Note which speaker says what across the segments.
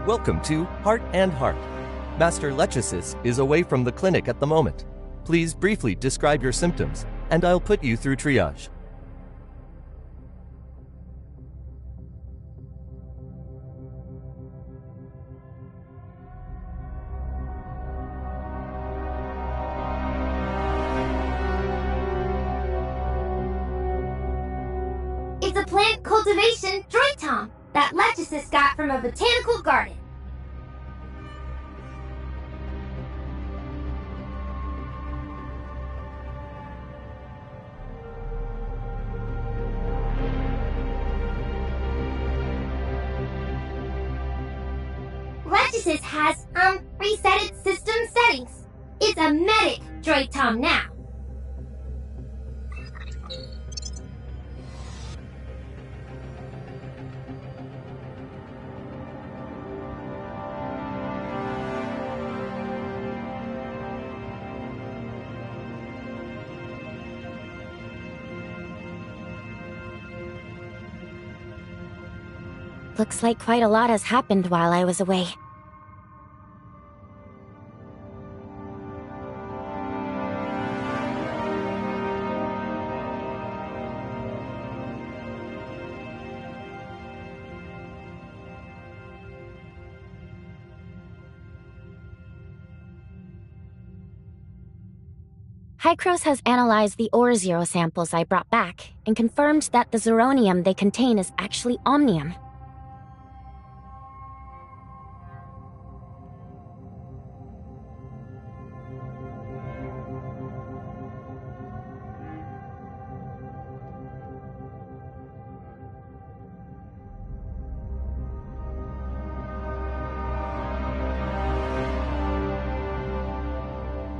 Speaker 1: Welcome to Heart and Heart. Master Lechesis is away from the clinic at the moment. Please briefly describe your symptoms, and I'll put you through triage.
Speaker 2: It's a plant cultivation droid tom that Lechesis got from a botanical garden. Lechesis has, reset its system settings. It's a medic droid tom now.
Speaker 3: Looks like quite a lot has happened while I was away. Hykros has analyzed the ore zero samples I brought back and confirmed that the zeronium they contain is actually omnium.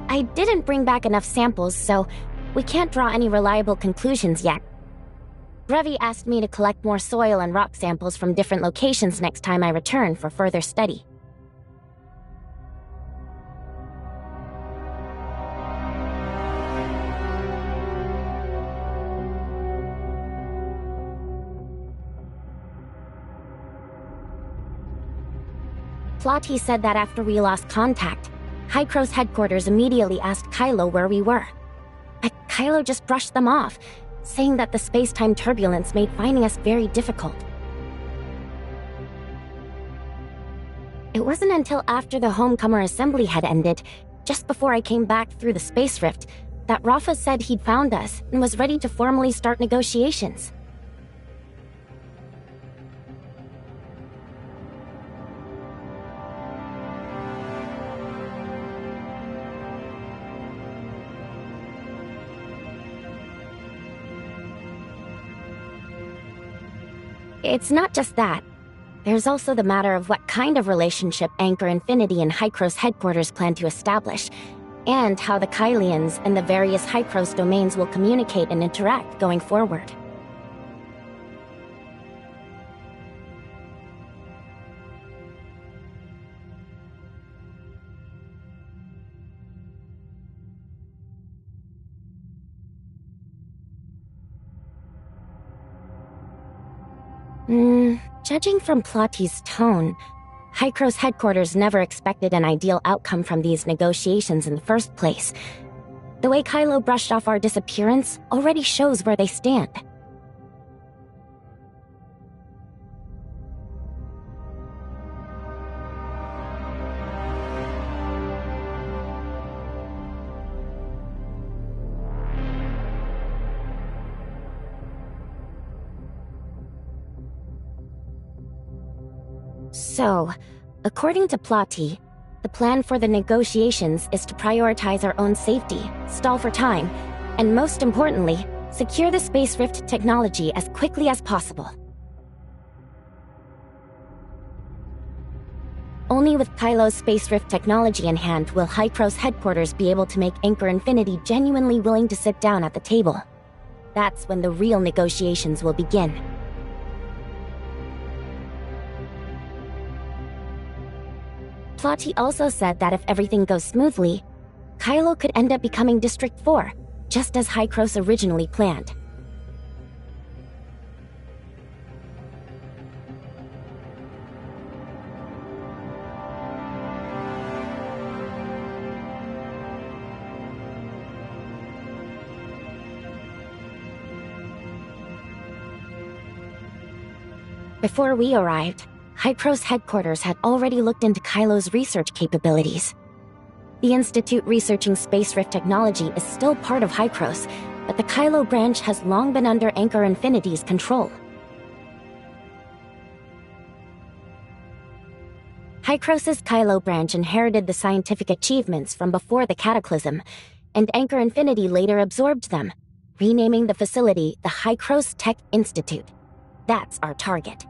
Speaker 3: I didn't bring back enough samples, so we can't draw any reliable conclusions yet. Revi asked me to collect more soil and rock samples from different locations next time I return for further study. Plotty said that after we lost contact, Hykros headquarters immediately asked Kylo where we were. But Kylo just brushed them off, saying that the space-time turbulence made finding us very difficult. It wasn't until after the Homecomer assembly had ended, just before I came back through the space rift, that Rafa said he'd found us and was ready to formally start negotiations. It's not just that. There's also the matter of what kind of relationship Anchor Infinity and Hykros headquarters plan to establish, and how the Kylians and the various Hykros domains will communicate and interact going forward. Judging from Plotty's tone, Hykros headquarters never expected an ideal outcome from these negotiations in the first place. The way Kylo brushed off our disappearance already shows where they stand. So, according to Plotty, the plan for the negotiations is to prioritize our own safety, stall for time, and most importantly, secure the Space Rift technology as quickly as possible. Only with Kylo's Space Rift technology in hand will Hykros headquarters be able to make Anchor Infinity genuinely willing to sit down at the table. That's when the real negotiations will begin. Plotty also said that if everything goes smoothly, Kylo could end up becoming District 4, just as Hykros originally planned. Before we arrived, Hykros headquarters had already looked into Kylo's research capabilities. The Institute researching space rift technology is still part of Hykros, but the Kylo branch has long been under Anchor Infinity's control. Hykros's Kylo branch inherited the scientific achievements from before the Cataclysm, and Anchor Infinity later absorbed them, renaming the facility the Hykros Tech Institute. That's our target.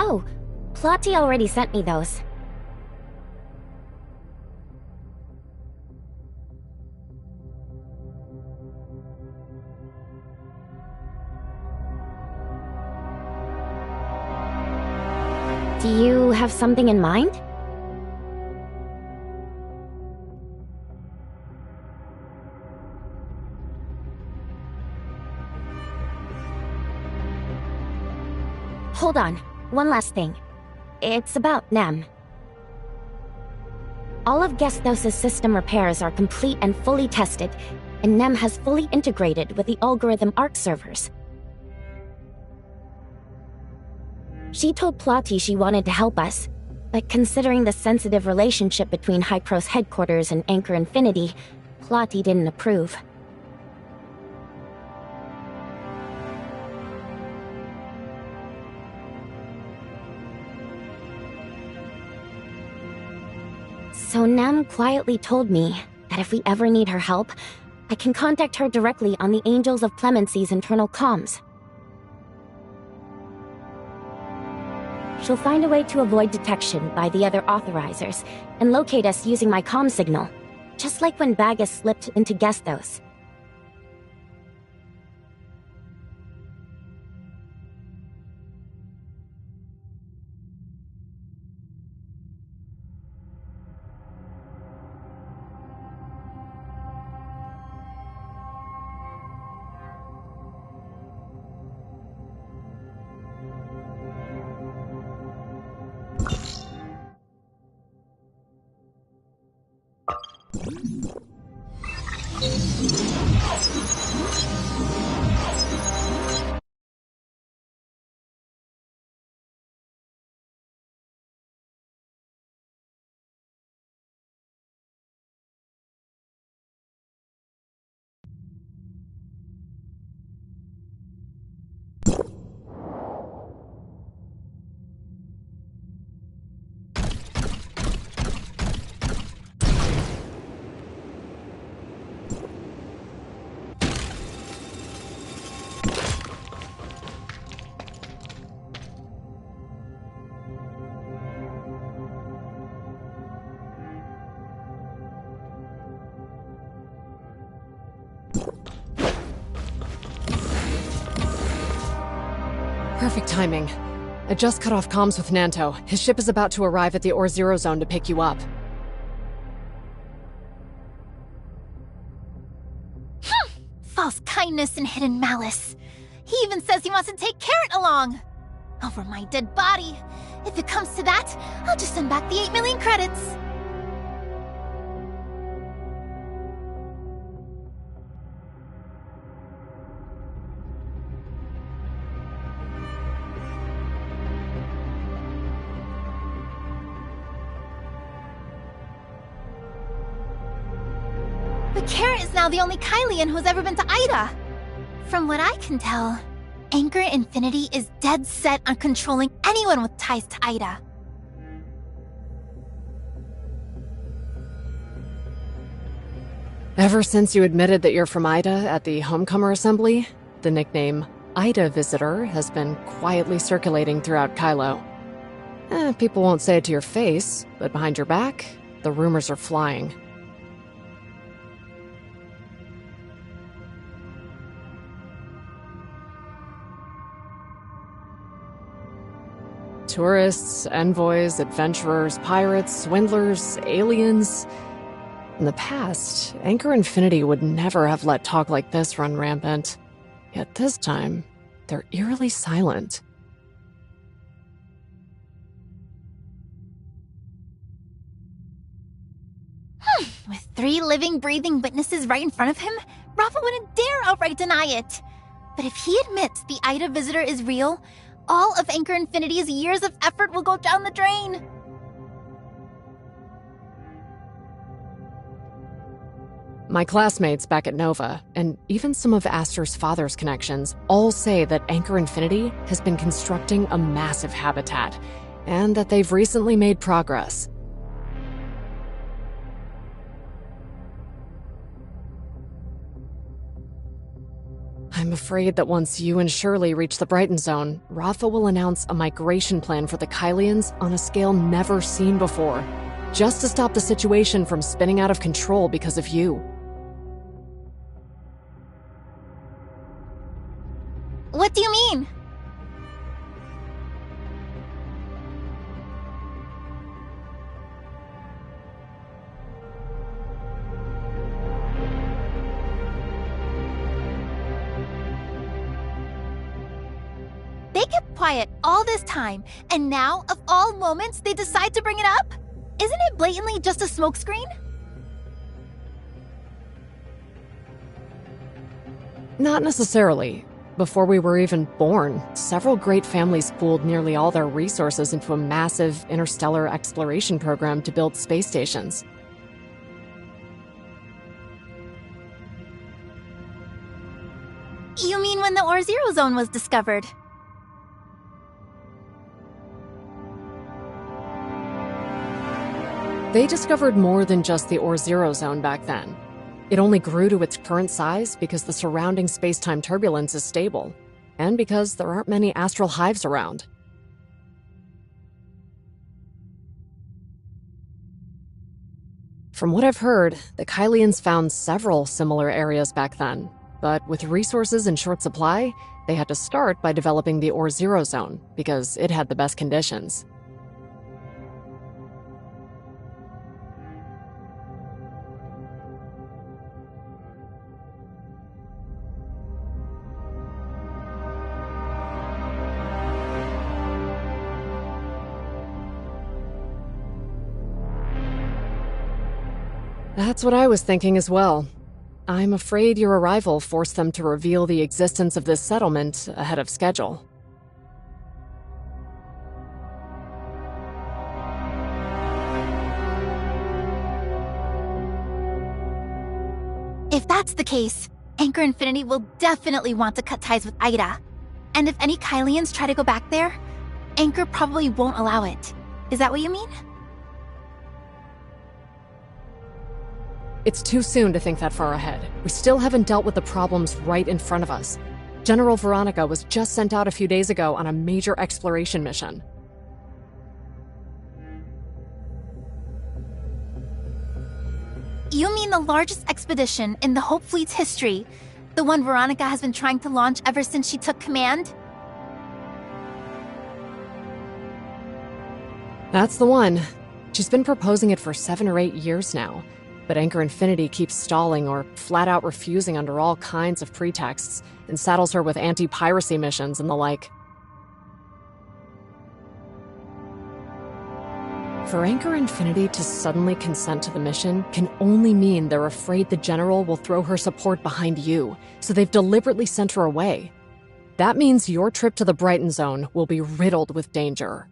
Speaker 3: Oh, Plotty already sent me those. Do you have something in mind? Hold on. One last thing. It's about Nem. All of Gestos' system repairs are complete and fully tested, and Nem has fully integrated with the algorithm ARC servers. She told Plotty she wanted to help us, but considering the sensitive relationship between Hykros headquarters and Anchor Infinity, Plotty didn't approve. So Nem quietly told me that if we ever need her help, I can contact her directly on the Angels of Clemency's internal comms. She'll find a way to avoid detection by the other authorizers and locate us using my comm signal, just like when Bagus slipped into Gestos.
Speaker 4: Perfect timing. I just cut off comms with Nanto. His ship is about to arrive at the Or Zero zone to pick you up.
Speaker 5: False kindness and hidden malice. He even says he wants to take Carrot along. Over my dead body. If it comes to that, I'll just send back the 8 million credits. But Carrot is now the only Kylian who's ever been to Ida. From what I can tell, Anchor Infinity is dead set on controlling anyone with ties to Ida.
Speaker 4: Ever since you admitted that you're from Ida at the Homecomer Assembly, the nickname Ida Visitor has been quietly circulating throughout Kylo. People won't say it to your face, but behind your back, the rumors are flying. Tourists, envoys, adventurers, pirates, swindlers, aliens. In the past, Anchor Infinity would never have let talk like this run rampant. Yet this time, they're eerily silent.
Speaker 5: With 3 living, breathing witnesses right in front of him, Rafa wouldn't dare outright deny it. But if he admits the Ida Visitor is real, all of Anchor Infinity's years of effort will go down the drain.
Speaker 4: My classmates back at Nova, and even some of Aster's father's connections, all say that Anchor Infinity has been constructing a massive habitat, and that they've recently made progress. I'm afraid that once you and Shirley reach the Brighton Zone, Rafa will announce a migration plan for the Kylians on a scale never seen before, just to stop the situation from spinning out of control because of you.
Speaker 5: What do you mean? They kept quiet all this time, and now, of all moments, they decide to bring it up? Isn't it blatantly just a smokescreen?
Speaker 4: Not necessarily. Before we were even born, several great families pooled nearly all their resources into a massive interstellar exploration program to build space stations.
Speaker 5: You mean when the Or-Zero Zone was discovered?
Speaker 4: They discovered more than just the Or-Zero Zone back then. It only grew to its current size because the surrounding space-time turbulence is stable, and because there aren't many astral hives around. From what I've heard, the Kylians found several similar areas back then, but with resources in short supply, they had to start by developing the Or-Zero Zone because it had the best conditions. That's what I was thinking as well. I'm afraid your arrival forced them to reveal the existence of this settlement ahead of schedule.
Speaker 5: If that's the case, Anchor Infinity will definitely want to cut ties with Ida. And if any Kylians try to go back there, Anchor probably won't allow it. Is that what you mean?
Speaker 4: It's too soon to think that far ahead. We still haven't dealt with the problems right in front of us. General Veronica was just sent out a few days ago on a major exploration mission.
Speaker 5: You mean the largest expedition in the Hope Fleet's history? The one Veronica has been trying to launch ever since she took command?
Speaker 4: That's the one. She's been proposing it for 7 or 8 years now. But Anchor Infinity keeps stalling or flat out refusing under all kinds of pretexts and saddles her with anti-piracy missions and the like. For Anchor Infinity to suddenly consent to the mission can only mean they're afraid the General will throw her support behind you, so they've deliberately sent her away. That means your trip to the Brighton Zone will be riddled with danger.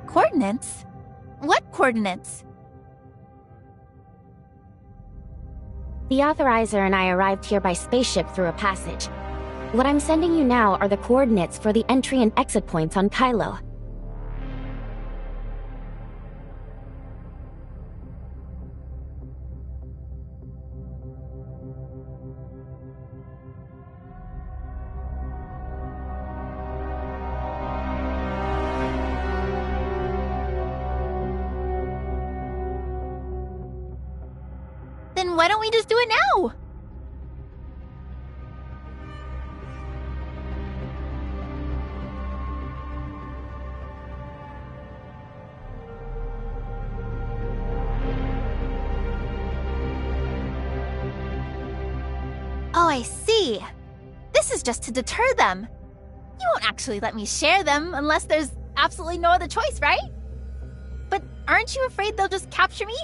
Speaker 5: Coordinates? What coordinates?
Speaker 3: The authorizer and I arrived here by spaceship through a passage. What I'm sending you now are the coordinates for the entry and exit points on Kylo.
Speaker 5: Then why don't we just do it now? Oh, I see. This is just to deter them. You won't actually let me share them unless there's absolutely no other choice, right? But aren't you afraid they'll just capture me?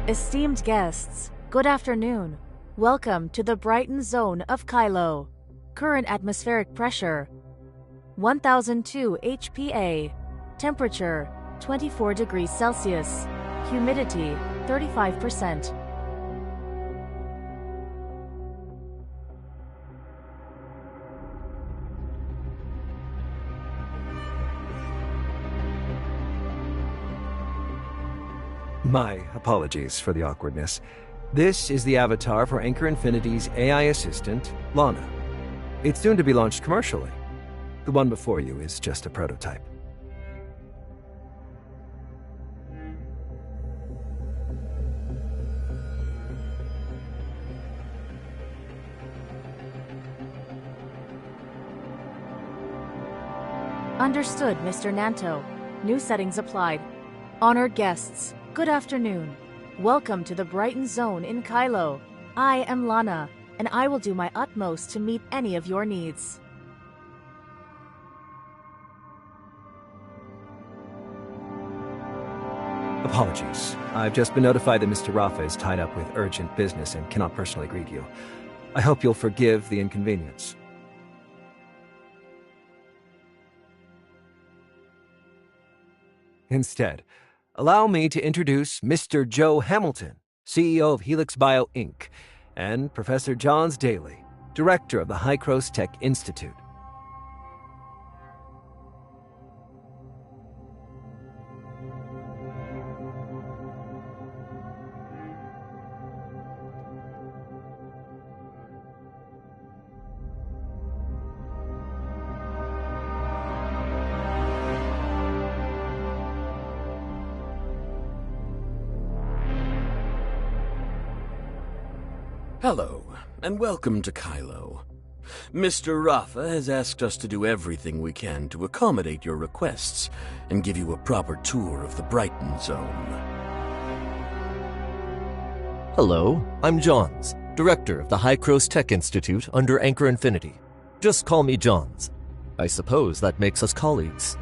Speaker 6: Esteemed guests, good afternoon. Welcome to the Brighton Zone of Kylo. Current atmospheric pressure 1002 HPA. Temperature 24 degrees Celsius. Humidity 35%.
Speaker 7: My apologies for the awkwardness. This is the avatar for Anchor Infinity's AI assistant, Lana. It's soon to be launched commercially. The one before you is just a prototype.
Speaker 6: Understood, Mr. Nanto. New settings applied. Honored guests, good afternoon. Welcome to the Brighton Zone in Kylo. I am Lana, and I will do my utmost to meet any of your needs.
Speaker 7: Apologies. I've just been notified that Mr. Rafa is tied up with urgent business and cannot personally greet you. I hope you'll forgive the inconvenience. Instead, allow me to introduce Mr. Joe Hamilton, CEO of Helix Bio, Inc., and Professor Johns Daly, Director of the Hycros Tech Institute.
Speaker 8: Hello, and welcome to Kylo. Mr. Rafa has asked us to do everything we can to accommodate your requests and give you a proper tour of the Brighton Zone.
Speaker 1: Hello, I'm Johns, Director of the Hycros Tech Institute under Anchor Infinity. Just call me Johns. I suppose that makes us colleagues.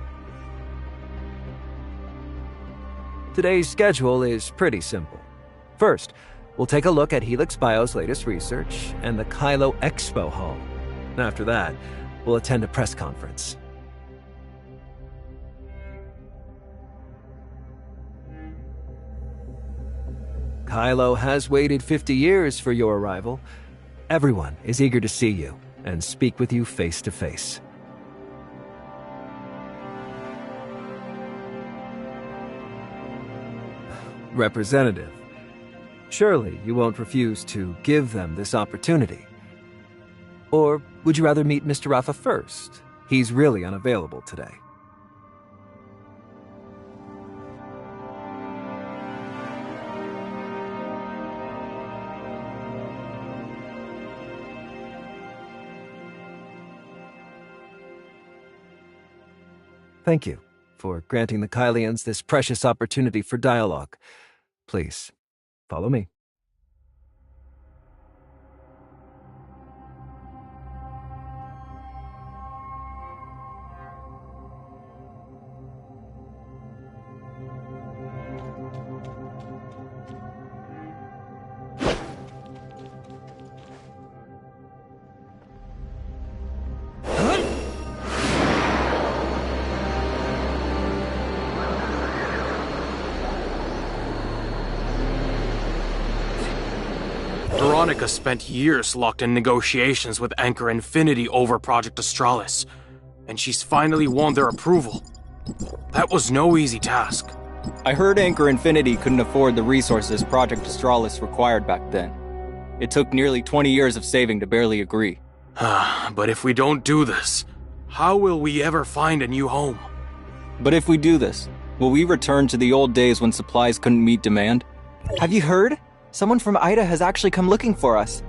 Speaker 7: Today's schedule is pretty simple. First, we'll take a look at Helix Bio's latest research and the Kylo Expo Hall. After that, we'll attend a press conference. Kylo has waited 50 years for your arrival. Everyone is eager to see you and speak with you face to face. Representative, surely you won't refuse to give them this opportunity. Or would you rather meet Mr. Rafa first? He's really unavailable today. Thank you for granting the Kylians this precious opportunity for dialogue. Please, follow me.
Speaker 9: Veronica spent years locked in negotiations with Anchor Infinity over Project Astralis, and she's finally won their approval. That was no easy task.
Speaker 10: I heard Anchor Infinity couldn't afford the resources Project Astralis required back then. It took nearly 20 years of saving to barely agree.
Speaker 9: But if we don't do this, how will we ever find a new home?
Speaker 10: But if we do this, will we return to the old days when supplies couldn't meet demand?
Speaker 11: Have you heard? Someone from Ida has actually come looking for us.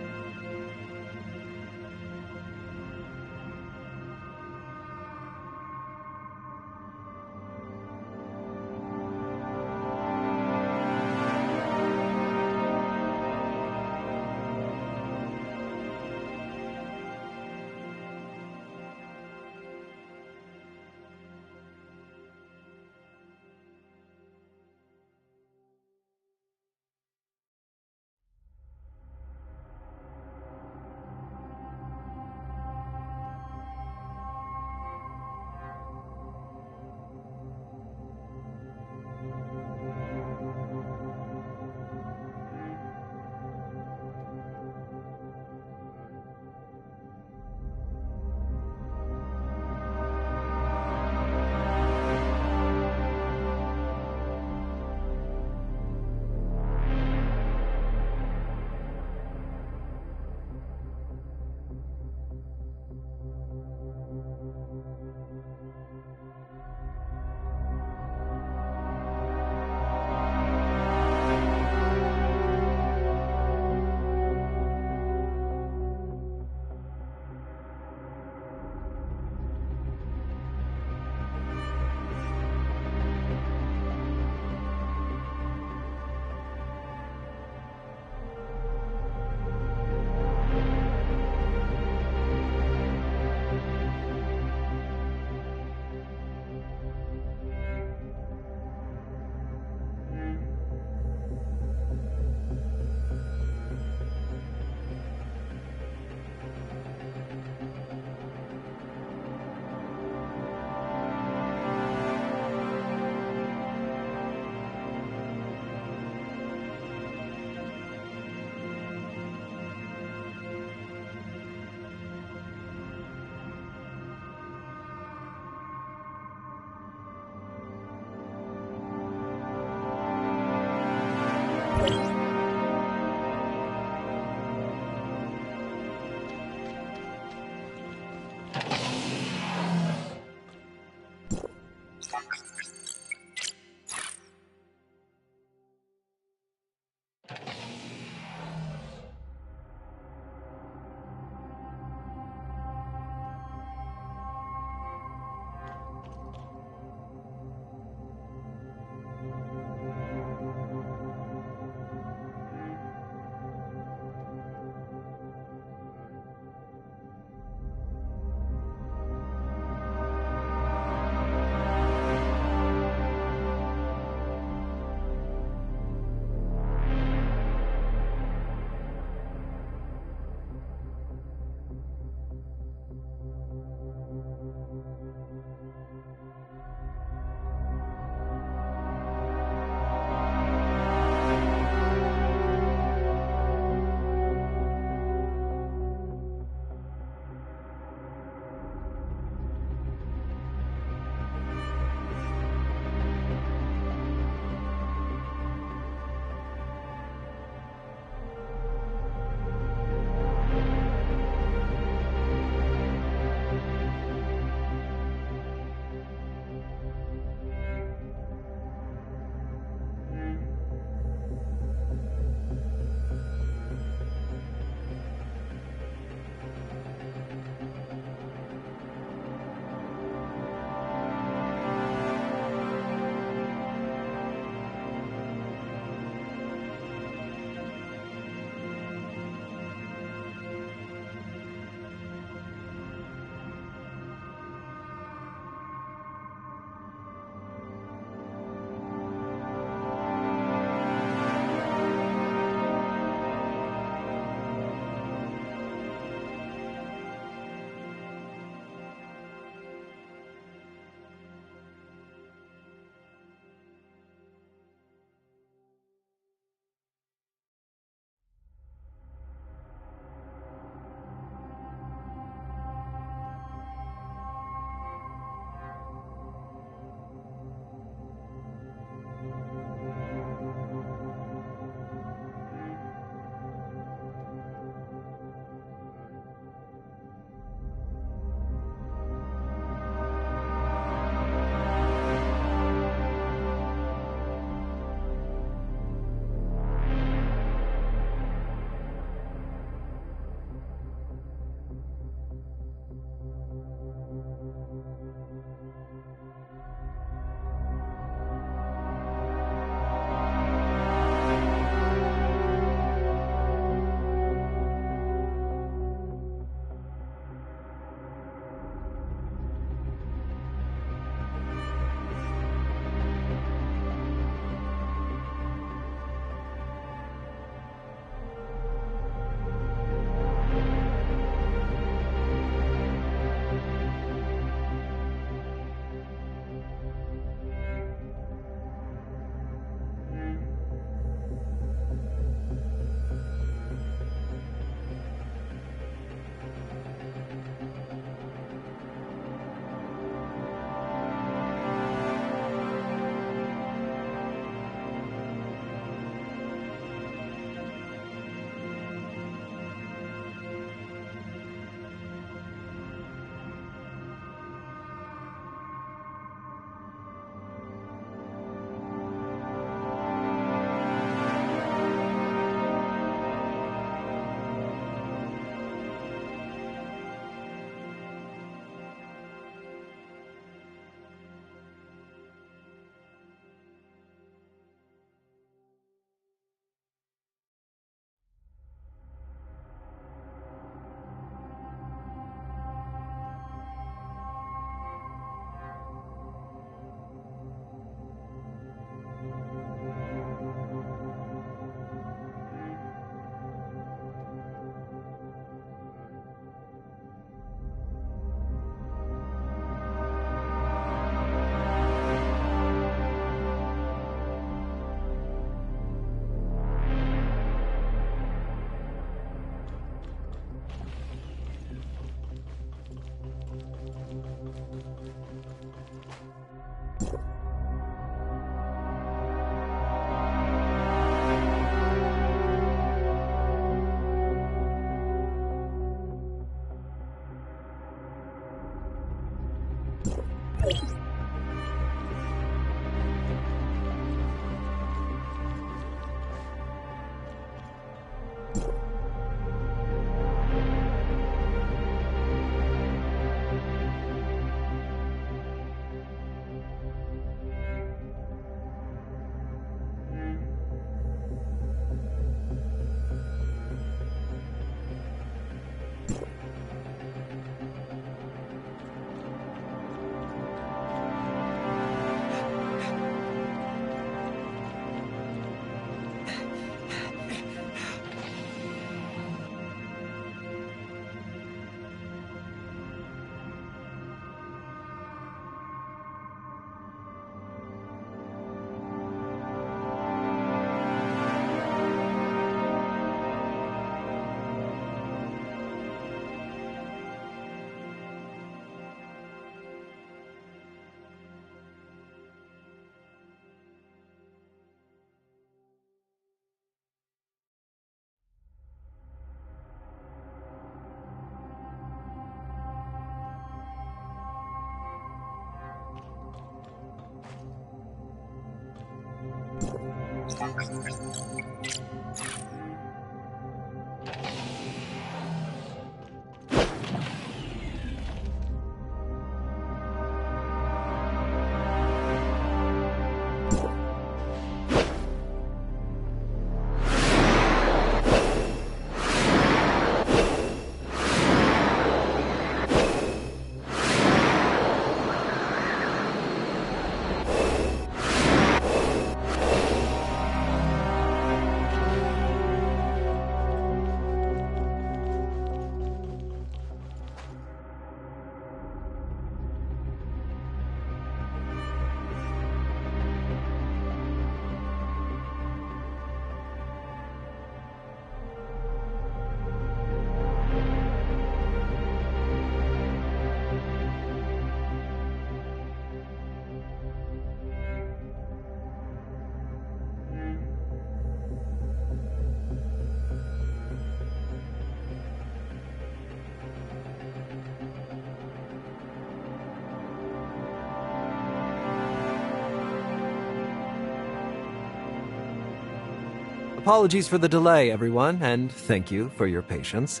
Speaker 7: Apologies for the delay, everyone, and thank you for your patience.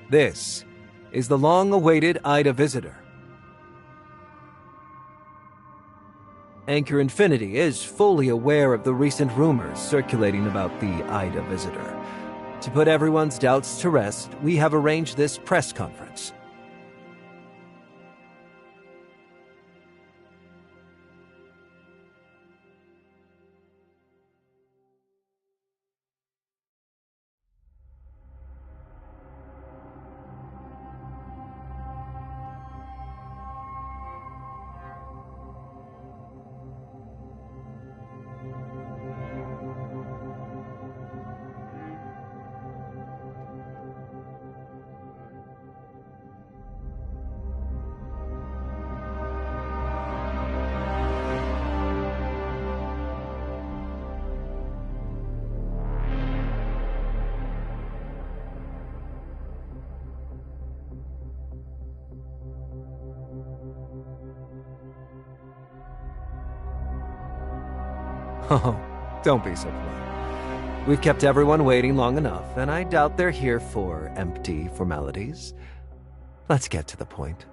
Speaker 7: This is the long-awaited Ida visitor. Anchor Infinity is fully aware of the recent rumors circulating about the Ida visitor. To put everyone's doubts to rest, we have arranged this press conference. Oh, don't be so polite. We've kept everyone waiting long enough, and I doubt they're here for empty formalities. Let's get to the point.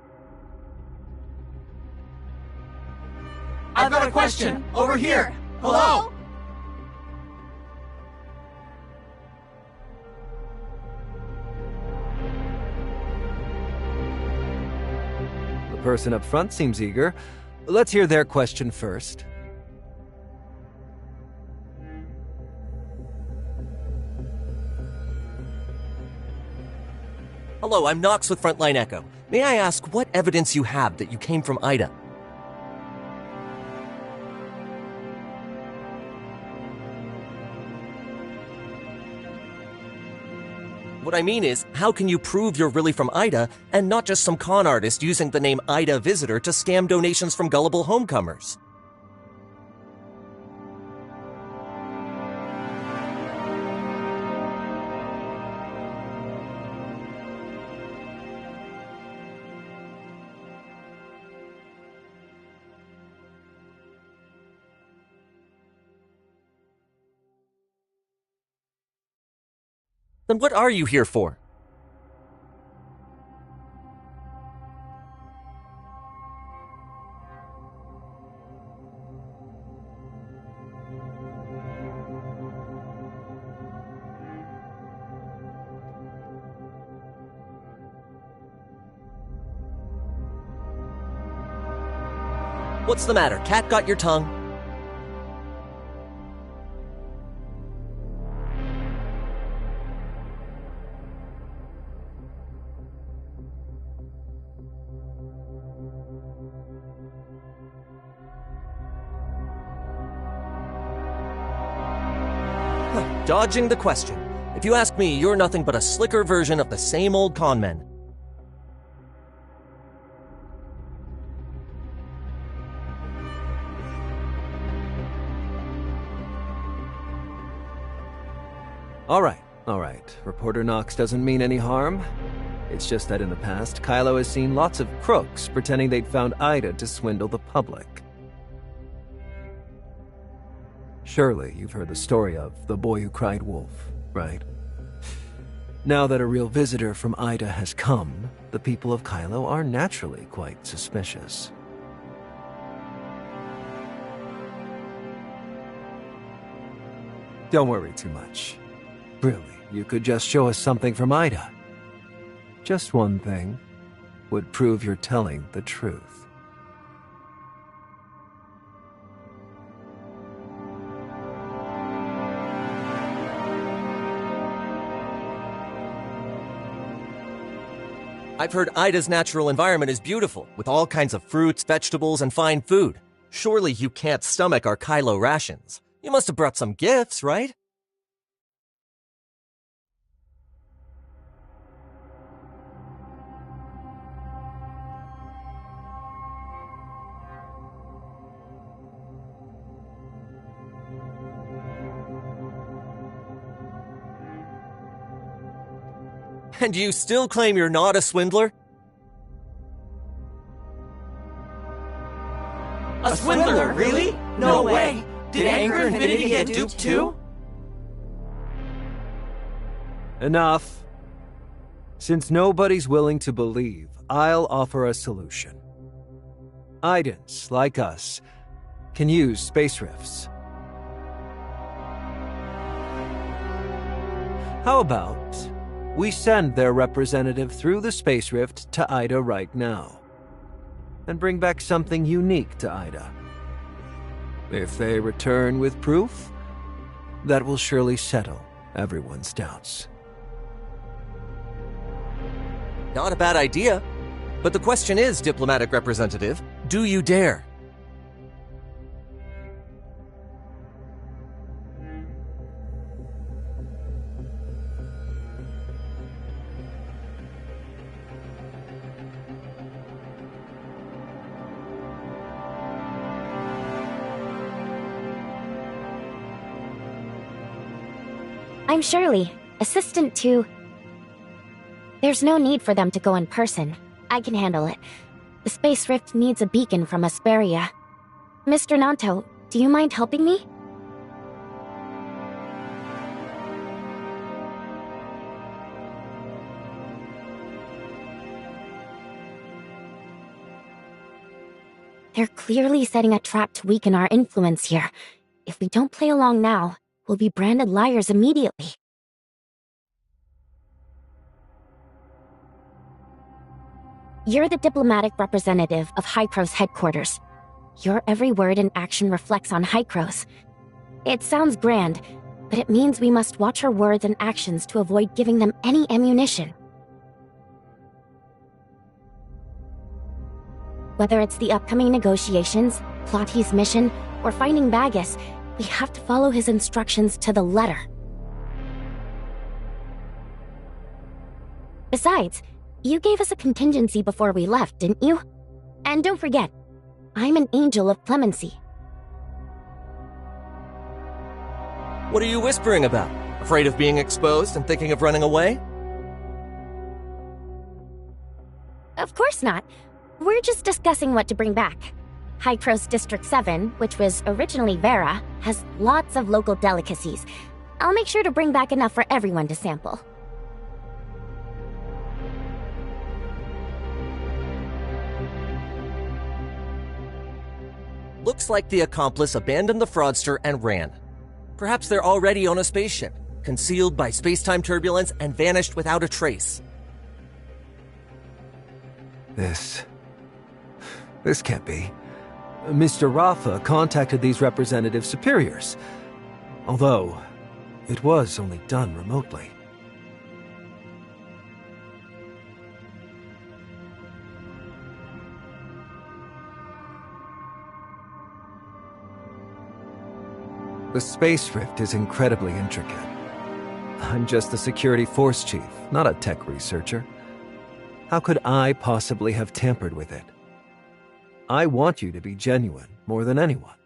Speaker 12: I've got a question! Over here! Hello?
Speaker 7: The person up front seems eager. Let's hear their question first.
Speaker 1: Hello, I'm Knox with Frontline Echo. May I ask what evidence you have that you came from Ida? What I mean is, how can you prove you're really from Ida and not just some con artist using the name Ida Visitor to scam donations from gullible homecomers? Then what are you here for? What's the matter? Cat got your tongue? Dodging the question. If you ask me, you're nothing but a slicker version of the same old conmen.
Speaker 7: All right. Reporter Knox doesn't mean any harm. It's just that in the past, Kylo has seen lots of crooks pretending they'd found Ida to swindle the public. Surely you've heard the story of the boy who cried wolf, right? Now that a real visitor from Ida has come, the people of Kylo are naturally quite suspicious. Don't worry too much. Really, you could just show us something from Ida. Just one thing would prove you're telling the truth.
Speaker 1: I've heard Ida's natural environment is beautiful, with all kinds of fruits, vegetables, and fine food. Surely you can't stomach our Kylo rations. You must have brought some gifts, right? And you still claim you're not a swindler?
Speaker 12: A swindler, really? No way! Did Anchor Infinity get duped too?
Speaker 7: Enough. Since nobody's willing to believe, I'll offer a solution. Idans, like us, can use space rifts. How about we send their representative through the space rift to Ida right now, and bring back something unique to Ida? If they return with proof, that will surely settle everyone's doubts.
Speaker 1: Not a bad idea. But the question is, diplomatic representative, do you dare?
Speaker 3: I'm Shirley, assistant to... There's no need for them to go in person. I can handle it. The space rift needs a beacon from Asperia. Mr. Nanto, do you mind helping me? They're clearly setting a trap to weaken our influence here. If we don't play along now, we'll be branded liars immediately. You're the diplomatic representative of Hycro's headquarters. Your every word and action reflects on Hycro's. It sounds grand, but it means we must watch our words and actions to avoid giving them any ammunition. Whether it's the upcoming negotiations, Plotty's mission, or finding Bagus, we have to follow his instructions to the letter. Besides, you gave us a contingency before we left, didn't you? And don't forget, I'm an angel of clemency.
Speaker 1: What are you whispering about? Afraid of being exposed and thinking of running away?
Speaker 3: Of course not. We're just discussing what to bring back. Hycro's District 7, which was originally Vera, has lots of local delicacies. I'll make sure to bring back enough for everyone to sample.
Speaker 1: Looks like the accomplice abandoned the fraudster and ran. Perhaps they're already on a spaceship, concealed by space-time turbulence and vanished without a trace.
Speaker 7: This can't be. Mr. Rafa contacted these representative superiors, although it was only done remotely. The space rift is incredibly intricate. I'm just the security force chief, not a tech researcher. How could I possibly have tampered with it? I want you to be genuine more than anyone.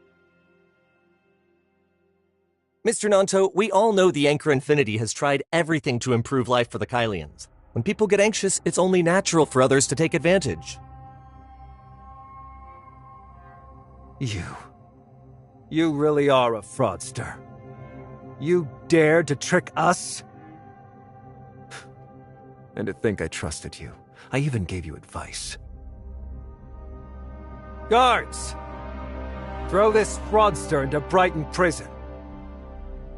Speaker 1: Mr. Nanto, we all know the Anchor Infinity has tried everything to improve life for the Kylians. When people get anxious, it's only natural for others to take advantage.
Speaker 7: You really are a fraudster. You dared to trick us? And to think I trusted you. I even gave you advice. Guards! Throw this fraudster into Brighton Prison.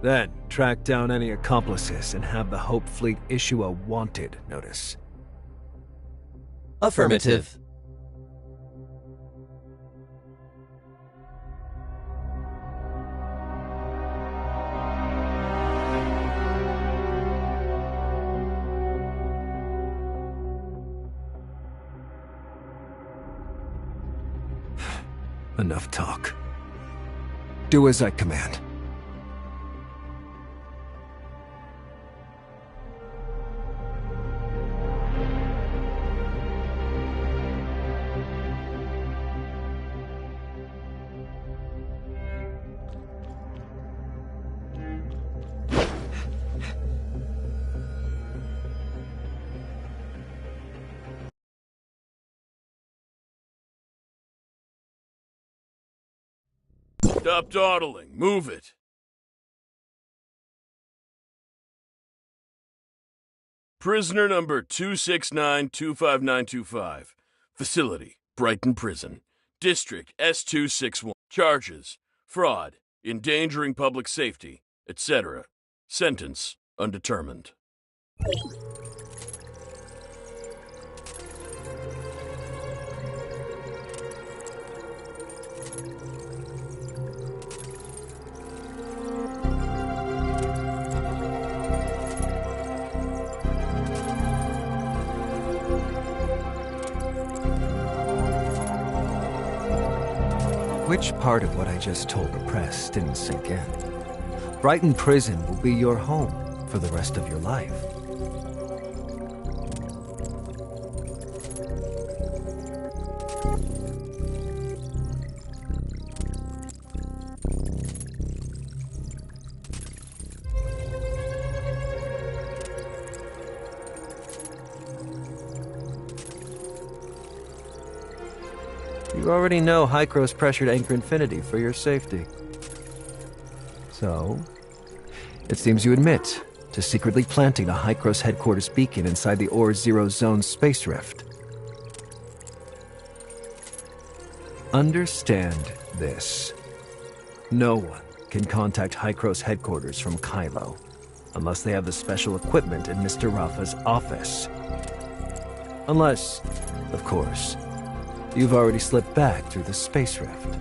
Speaker 7: Then track down any accomplices and have the Hope Fleet issue a wanted notice.
Speaker 1: Affirmative.
Speaker 7: Enough talk. Do as I command.
Speaker 8: Stop dawdling. Move it. Prisoner number 269-25925. Facility, Brighton Prison. District S261. Charges, fraud, endangering public safety, etc. Sentence, undetermined.
Speaker 7: Which part of what I just told the press didn't sink in? Brighton Prison will be your home for the rest of your life. You already know Hycros pressured Anchor Infinity for your safety. So, it seems you admit to secretly planting a Hycros headquarters beacon inside the Ore Zero Zone space rift. Understand this. No one can contact Hycros headquarters from Kylo unless they have the special equipment in Mr. Rafa's office. Unless, of course, you've already slipped back through the space rift.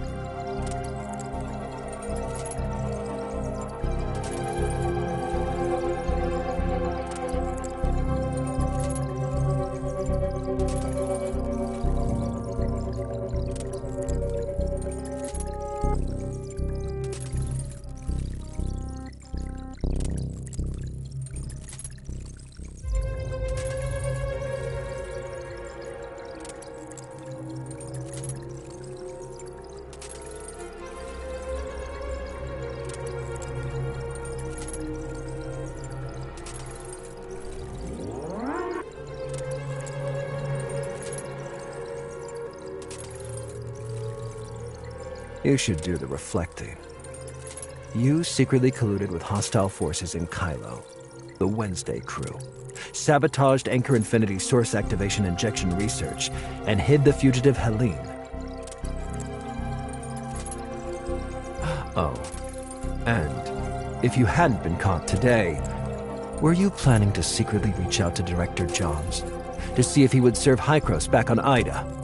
Speaker 7: You should do the reflecting. You secretly colluded with hostile forces in Kylo, the Wednesday crew, sabotaged Anchor Infinity's source activation injection research, and hid the fugitive Helene. Oh, and if you hadn't been caught today, were you planning to secretly reach out to Director Johns to see if he would serve Hykros back on Ida?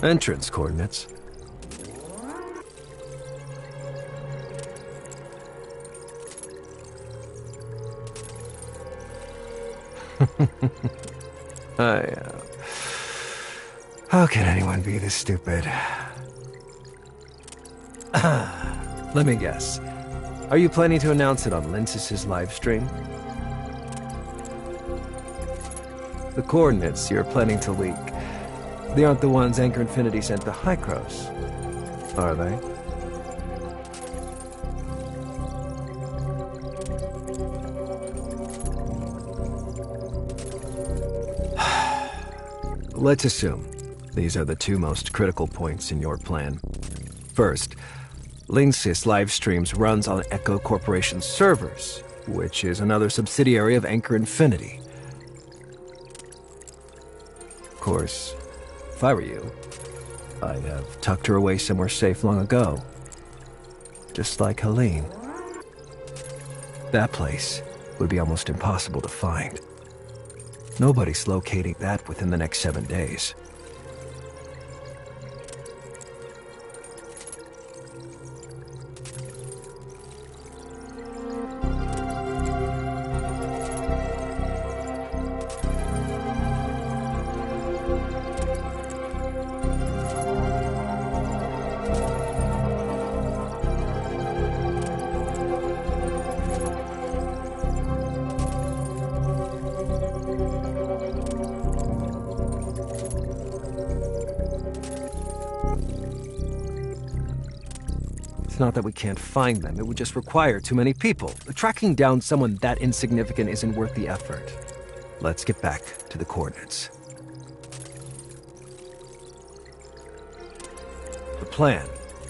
Speaker 7: Entrance coordinates. How can anyone be this stupid? Let me guess. Are you planning to announce it on Linsis' live stream? The coordinates you're planning to leak, they aren't the ones Anchor Infinity sent to Hykros, are they? Let's assume these are the two most critical points in your plan. First, Linksys live streams runs on Echo Corporation's servers, which is another subsidiary of Anchor Infinity. Of course, if I were you, I'd have tucked her away somewhere safe long ago. Just like Helene. That place would be almost impossible to find. Nobody's locating that within the next 7 days. It's not that we can't find them, it would just require too many people. Tracking down someone that insignificant isn't worth the effort. Let's get back to the coordinates. The plan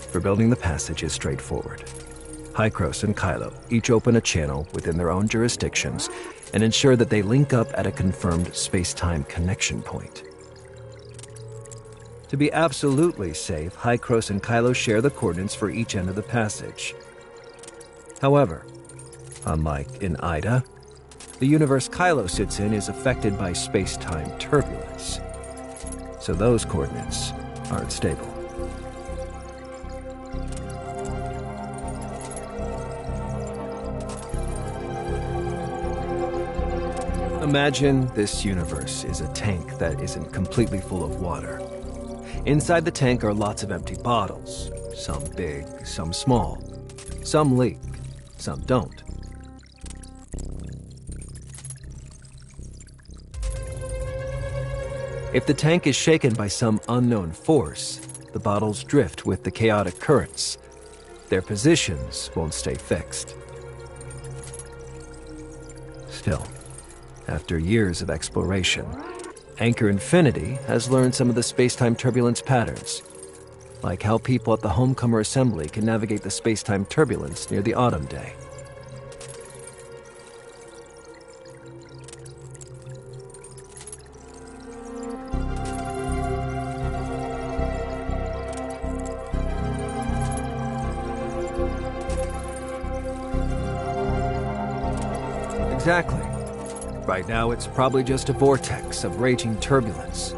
Speaker 7: for building the passage is straightforward. Hykros and Kylo each open a channel within their own jurisdictions and ensure that they link up at a confirmed space-time connection point. To be absolutely safe, Hykros and Kylo share the coordinates for each end of the passage. However, unlike in Ida, the universe Kylo sits in is affected by space-time turbulence. So those coordinates aren't stable. Imagine this universe is a tank that isn't completely full of water. Inside the tank are lots of empty bottles, some big, some small. Some leak, some don't. If the tank is shaken by some unknown force, the bottles drift with the chaotic currents. Their positions won't stay fixed. Still, after years of exploration, Anchor Infinity has learned some of the space-time turbulence patterns, like how people at the Homecomer Assembly can navigate the space-time turbulence near the Autumn Day. Exactly. Right now, it's probably just a vortex of raging turbulence.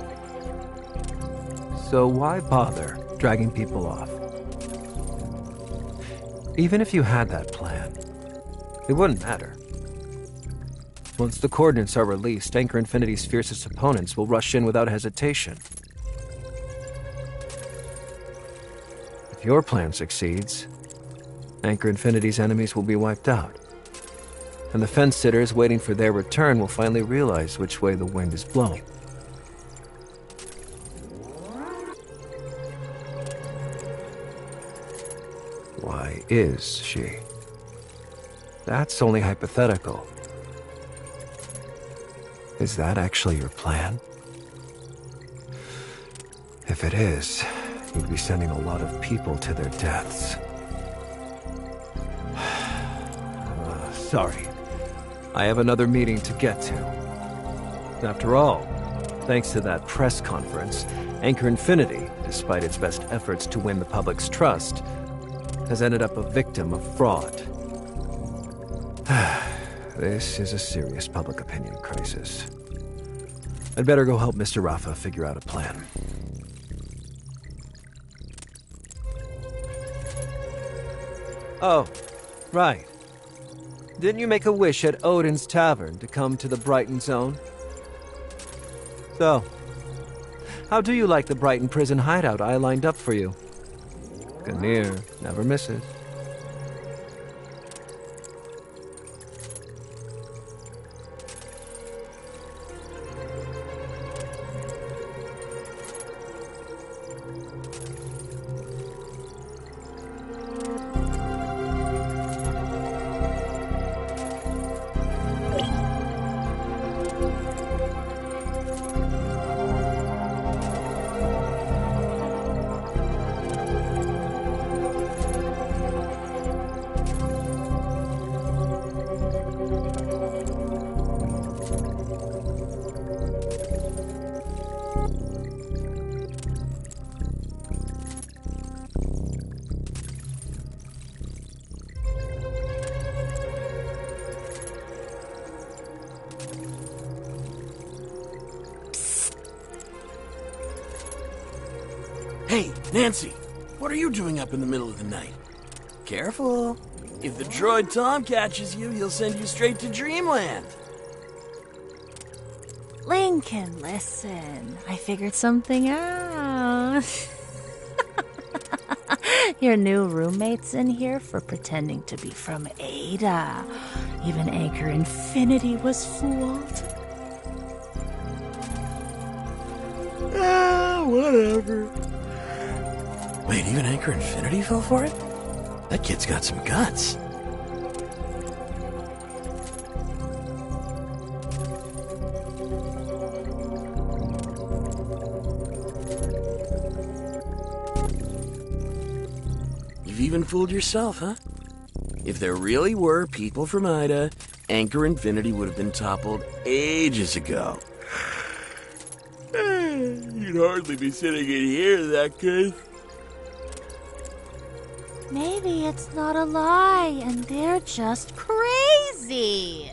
Speaker 7: So why bother dragging people off? Even if you had that plan, it wouldn't matter. Once the coordinates are released, Anchor Infinity's fiercest opponents will rush in without hesitation. If your plan succeeds, Anchor Infinity's enemies will be wiped out. And the fence-sitters waiting for their return will finally realize which way the wind is blowing. Why is she? that's only hypothetical. Is that actually your plan? If it is, you'd be sending a lot of people to their deaths. Sorry. I have another meeting to get to. After all, thanks to that press conference, Anchor Infinity, despite its best efforts to win the public's trust, has ended up a victim of fraud. This is a serious public opinion crisis. I'd better go help Mr. Rafa figure out a plan. Oh, right. Didn't you make a wish at Odin's Tavern to come to the Brighton Zone? So, how do you like the Brighton prison hideout I lined up for you? Ganir never misses.
Speaker 8: Hey, Nancy, what are you doing up in the middle of the night? Careful. If the droid Tom catches you, he'll send you straight to Dreamland.
Speaker 6: Lincoln, listen. I figured something out. Your new roommate's in here for pretending to be from Ada. Even Anchor Infinity was fooled.
Speaker 8: Whatever. Wait, even Anchor Infinity fell for it? That kid's got some guts. You've even fooled yourself, huh? If there really were people from Ida, Anchor Infinity would have been toppled ages ago. You'd hardly be sitting in here in that case.
Speaker 6: Maybe it's not a lie and they're just crazy.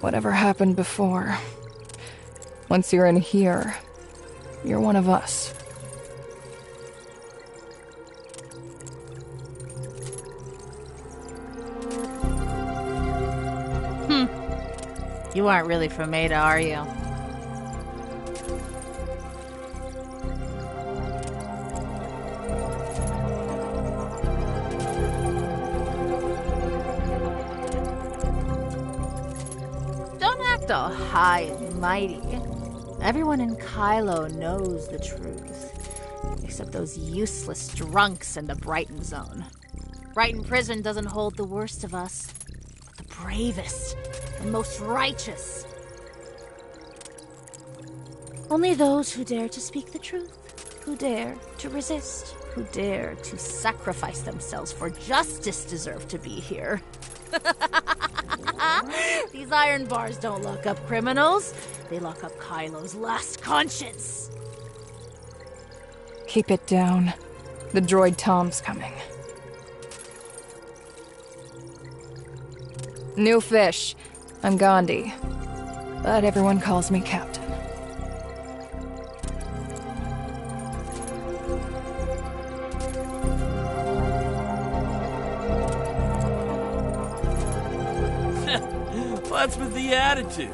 Speaker 13: Whatever happened before, once you're in here, you're one of us.
Speaker 6: You aren't really from Ada, are you? Don't act all high and mighty. Everyone in Kylo knows the truth. Except those useless drunks in the Brighton Zone. Brighton Prison doesn't hold the worst of us, but the bravest and most righteous. Only those who dare to speak the truth, who dare to resist, who dare to sacrifice themselves for justice deserve to be here. These iron bars don't lock up criminals. They lock up Kylo's last conscience.
Speaker 13: Keep it down. The droid Tom's coming. New fish. I'm Gandhi. But everyone calls me Captain.
Speaker 8: What's with the attitude?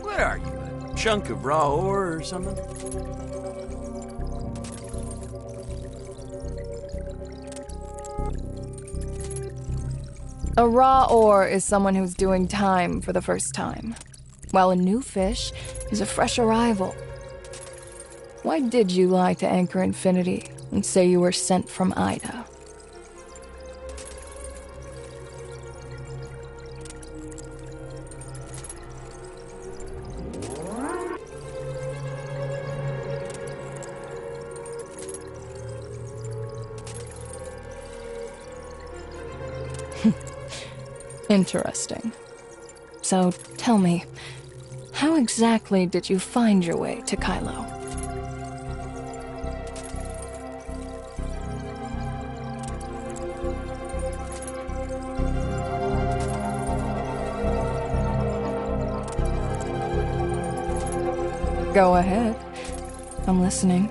Speaker 8: What are you, a chunk of raw ore or something?
Speaker 13: A raw ore is someone who's doing time for the first time, while a new fish is a fresh arrival. Why did you lie to Anchor Infinity and say you were sent from Ida? Interesting. So, tell me, how exactly did you find your way to Kylo? Go ahead. I'm listening.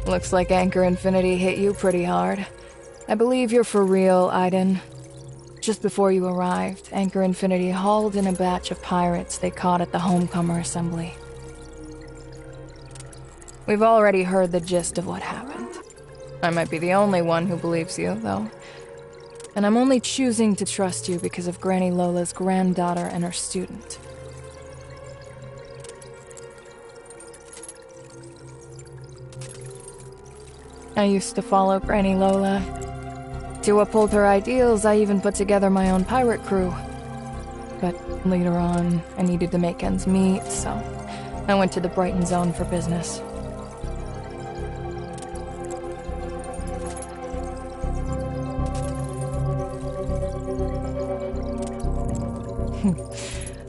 Speaker 13: Looks like Anchor Infinity hit you pretty hard. I believe you're for real, Aiden. Just before you arrived, Anchor Infinity hauled in a batch of pirates they caught at the Homecomer Assembly. We've already heard the gist of what happened. I might be the only one who believes you, though. And I'm only choosing to trust you because of Granny Lola's granddaughter and her student. I used to follow Granny Lola. To uphold her ideals, I even put together my own pirate crew. But later on, I needed to make ends meet, so I went to the Brighton Zone for business.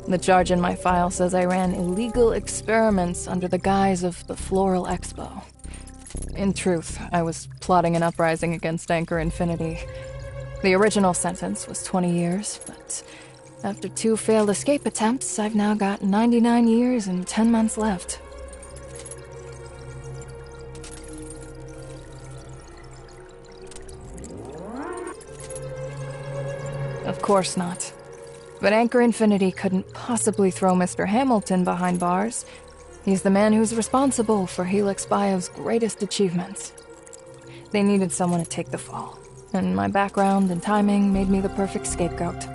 Speaker 13: The charge in my file says I ran illegal experiments under the guise of the Floral Expo. In truth, I was plotting an uprising against Anchor Infinity. The original sentence was 20 years, but after 2 failed escape attempts, I've now got 99 years and 10 months left. Of course not. But Anchor Infinity couldn't possibly throw Mr. Hamilton behind bars. He's the man who's responsible for Helix Bio's greatest achievements. They needed someone to take the fall, and my background and timing made me the perfect scapegoat.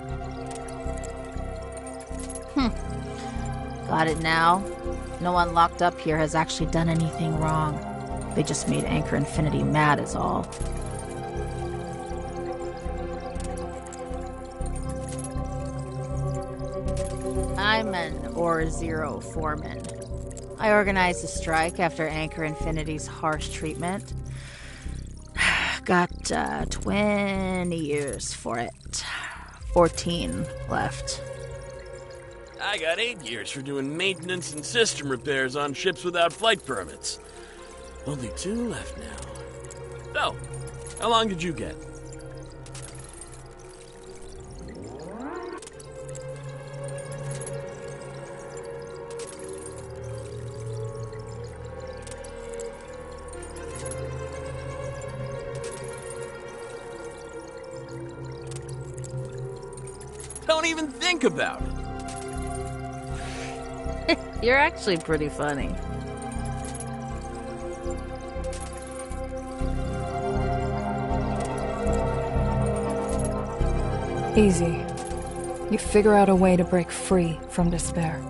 Speaker 6: Got it now. No one locked up here has actually done anything wrong. They just made Anchor Infinity mad is all. I'm an Or Zero foreman. I organized a strike after Anchor Infinity's harsh treatment. Got 20 years for it. 14 left.
Speaker 8: I got 8 years for doing maintenance and system repairs on ships without flight permits. Only 2 left now. So, how long did you get? Don't even think about it.
Speaker 6: You're actually pretty funny.
Speaker 13: Easy. You figure out a way to break free from despair.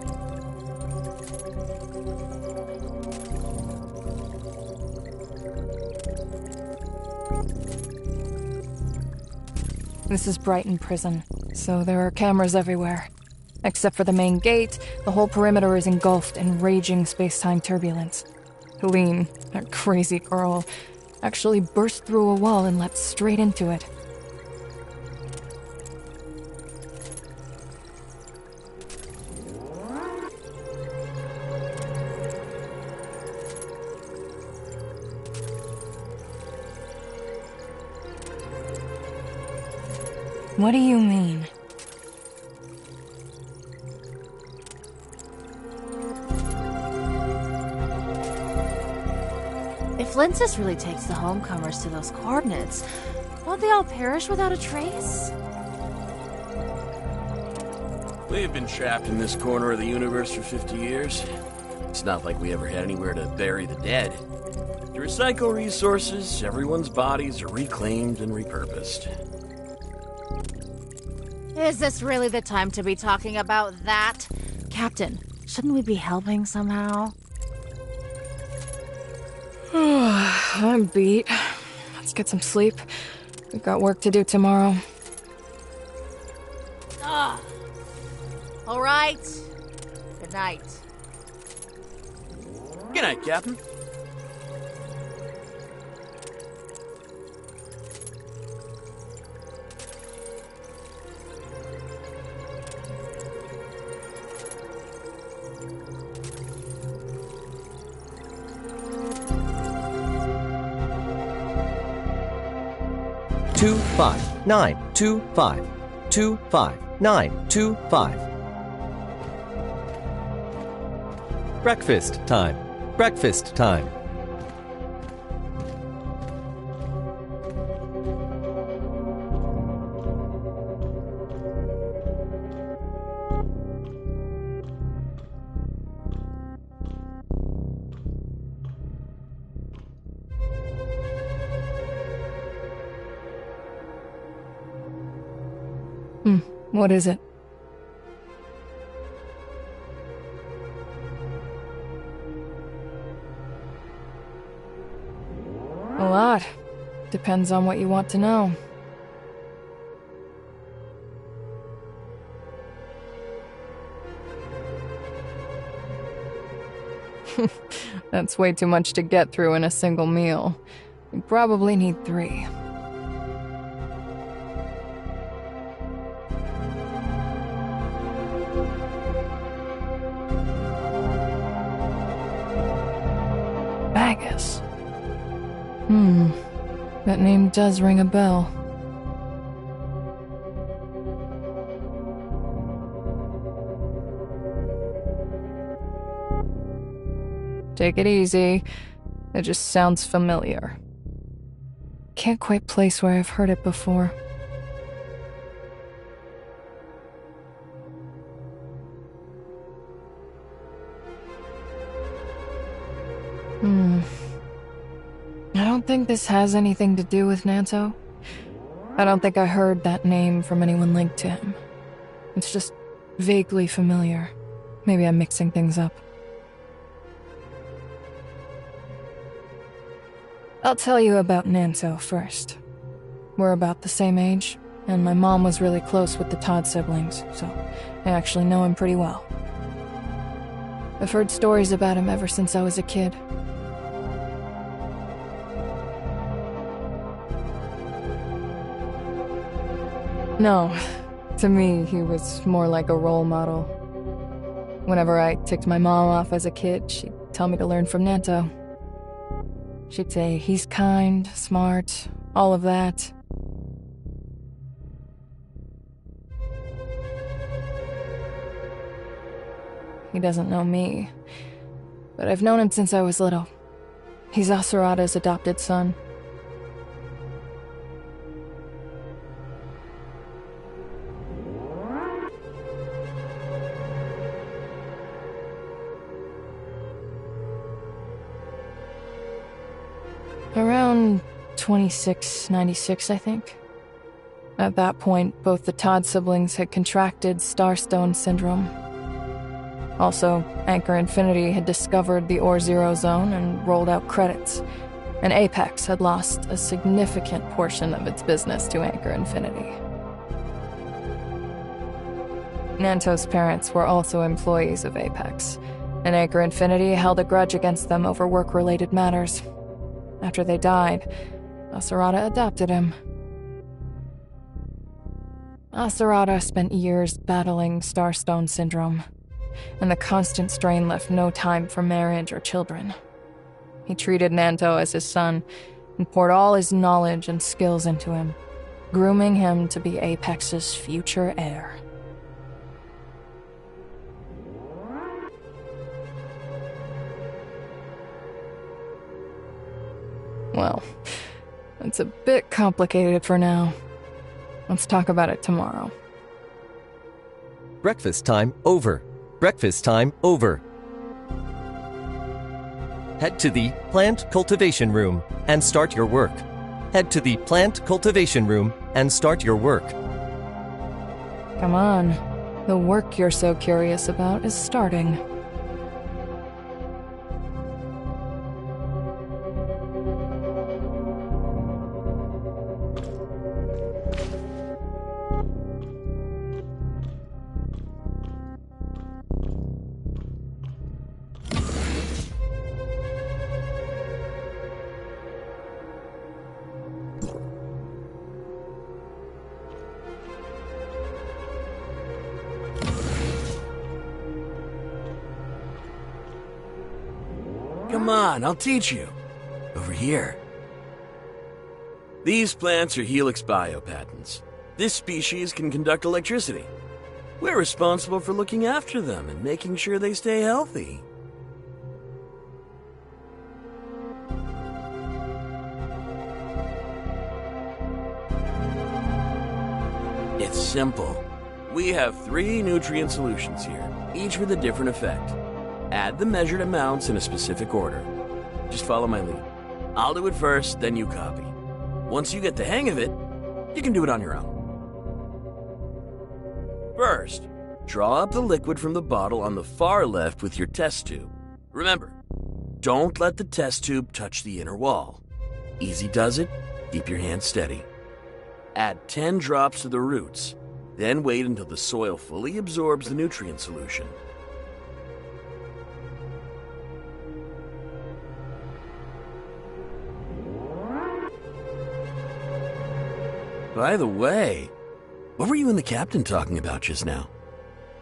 Speaker 13: This is Brighton Prison, so there are cameras everywhere. Except for the main gate, the whole perimeter is engulfed in raging space-time turbulence. Helene, that crazy girl, actually burst through a wall and leapt straight into it. What do you mean?
Speaker 6: If Lintus really takes the homecomers to those coordinates, won't they all perish without a trace?
Speaker 8: We've been trapped in this corner of the universe for 50 years. It's not like we ever had anywhere to bury the dead. To recycle resources, everyone's bodies are reclaimed and repurposed.
Speaker 6: Is this really the time to be talking about that? Captain, shouldn't we be helping somehow?
Speaker 13: I'm beat. Let's get some sleep. We've got work to do tomorrow.
Speaker 6: night. Good night.
Speaker 8: Good night, Captain.
Speaker 1: Two 5 9 2 5 2 5 9 2 5. Breakfast time. Breakfast time.
Speaker 13: What is it? A lot. Depends on what you want to know. That's way too much to get through in a single meal. You probably need 3. Bagus. That name does ring a bell. Take it easy. It just sounds familiar. Can't quite place where I've heard it before. I don't think this has anything to do with Nanto. I don't think I heard that name from anyone linked to him. It's just vaguely familiar. Maybe I'm mixing things up. I'll tell you about Nanto first. We're about the same age, and my mom was really close with the Todd siblings, so I actually know him pretty well. I've heard stories about him ever since I was a kid. No, to me, he was more like a role model. Whenever I ticked my mom off as a kid, she'd tell me to learn from Nanto. She'd say, he's kind, smart, all of that. He doesn't know me, but I've known him since I was little. He's Asurata's adopted son. Around 2696, I think. At that point, both the Todd siblings had contracted Starstone Syndrome. Also, Anchor Infinity had discovered the Ore Zero Zone and rolled out credits, and Apex had lost a significant portion of its business to Anchor Infinity. Nanto's parents were also employees of Apex, and Anchor Infinity held a grudge against them over work-related matters. After they died, Asurata adopted him. Asurata spent years battling Starstone Syndrome, and the constant strain left no time for marriage or children. He treated Nanto as his son and poured all his knowledge and skills into him, grooming him to be Apex's future heir. Well, it's a bit complicated for now. Let's talk about it tomorrow.
Speaker 1: Breakfast time over. Breakfast time over. Head to the plant cultivation room and start your work. Head to the plant cultivation room and start your work.
Speaker 13: Come on. The work you're so curious about is starting.
Speaker 8: Come on, I'll teach you. Over here. These plants are Helix biopatents. This species can conduct electricity. We're responsible for looking after them and making sure they stay healthy. It's simple. We have 3 nutrient solutions here, each with a different effect. Add the measured amounts in a specific order. Just follow my lead. I'll do it first, then you copy. Once you get the hang of it, you can do it on your own. First, draw up the liquid from the bottle on the far left with your test tube. Remember, don't let the test tube touch the inner wall. Easy does it, keep your hand steady. Add 10 drops to the roots, then wait until the soil fully absorbs the nutrient solution. By the way, what were you and the captain talking about just now?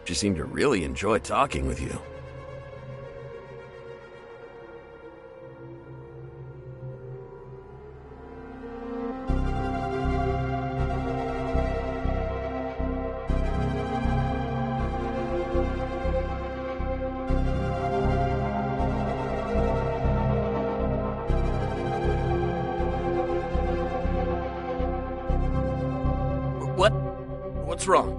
Speaker 8: She seemed to really enjoy talking with you. What's wrong?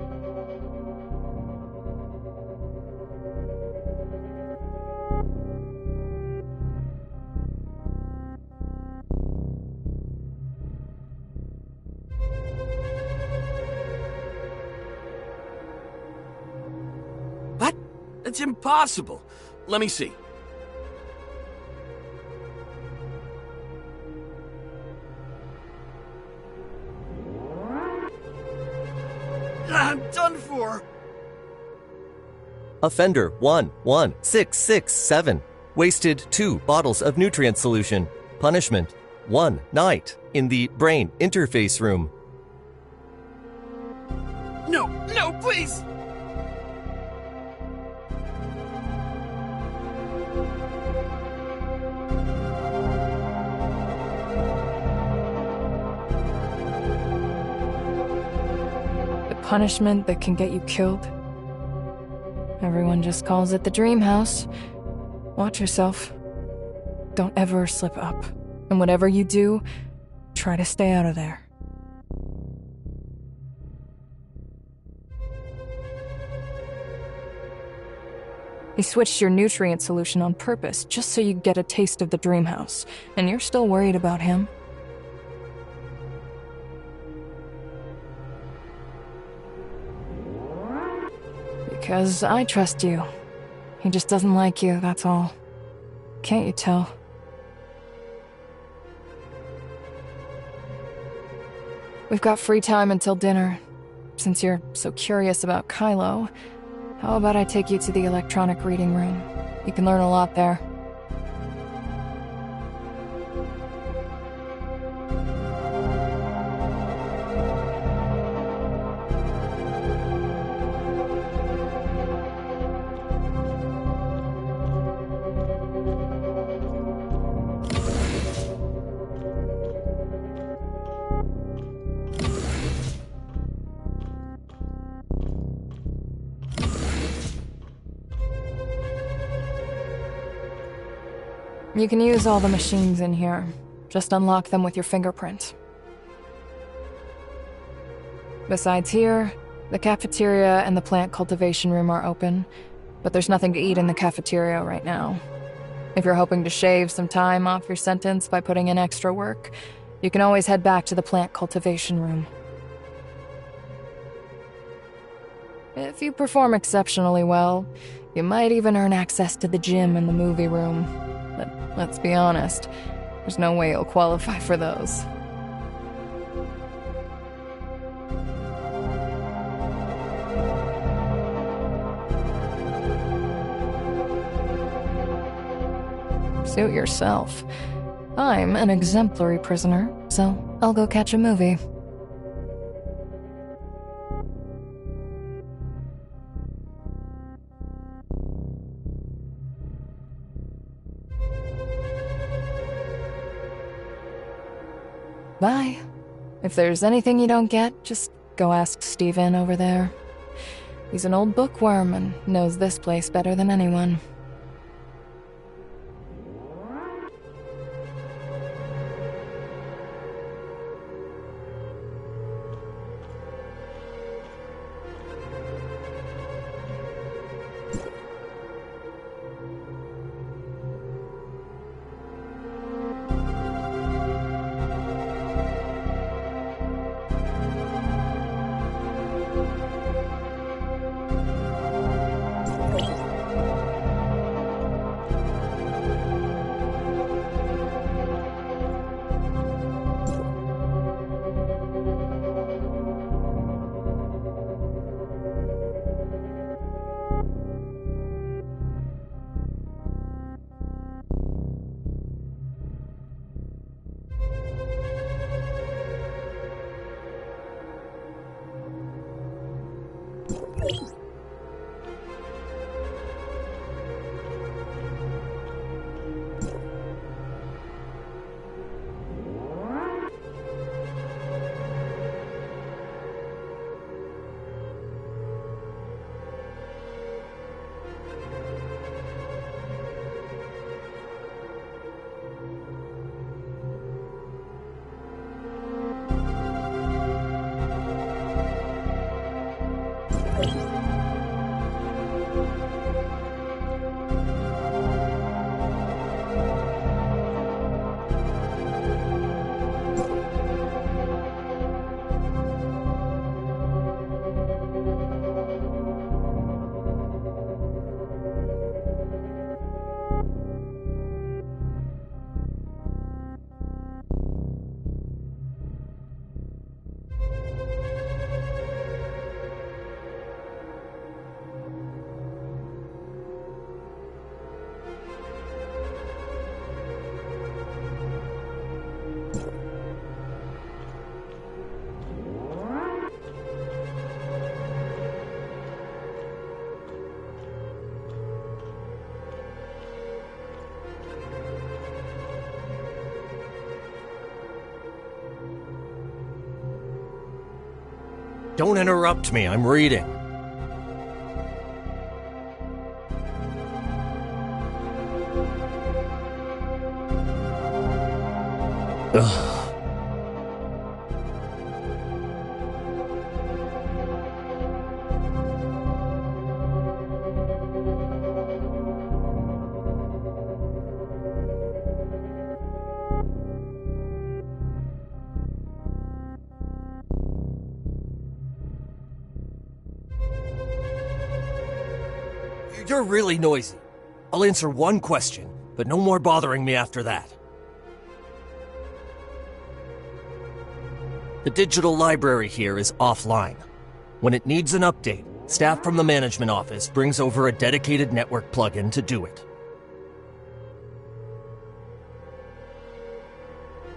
Speaker 8: What? That's impossible. Let me see. I'm done for.
Speaker 1: Offender 11667 wasted 2 bottles of nutrient solution. Punishment: 1 night in the brain interface room.
Speaker 8: No, please!
Speaker 13: Punishment that can get you killed. Everyone just calls it the dream house. Watch yourself. Don't ever slip up. And whatever you do, try to stay out of there. He switched your nutrient solution on purpose, just so you get a taste of the dream house. And you're still worried about him? Because I trust you. He just doesn't like you, that's all. Can't you tell? We've got free time until dinner. Since you're so curious about Kylo, how about I take you to the electronic reading room? You can learn a lot there. You can use all the machines in here. Just unlock them with your fingerprint. Besides here, the cafeteria and the plant cultivation room are open, but there's nothing to eat in the cafeteria right now. If you're hoping to shave some time off your sentence by putting in extra work, you can always head back to the plant cultivation room. If you perform exceptionally well, you might even earn access to the gym and the movie room. But let's be honest, there's no way you'll qualify for those. Suit yourself. I'm an exemplary prisoner, so I'll go catch a movie. Bye. If there's anything you don't get, just go ask Steven over there. He's an old bookworm and knows this place better than anyone.
Speaker 1: Don't interrupt me, I'm reading. Ugh. You're really noisy. I'll answer one question, but no more bothering me after that. The digital library here is offline. When it needs an update, staff from the management office brings over a dedicated network plugin to do it.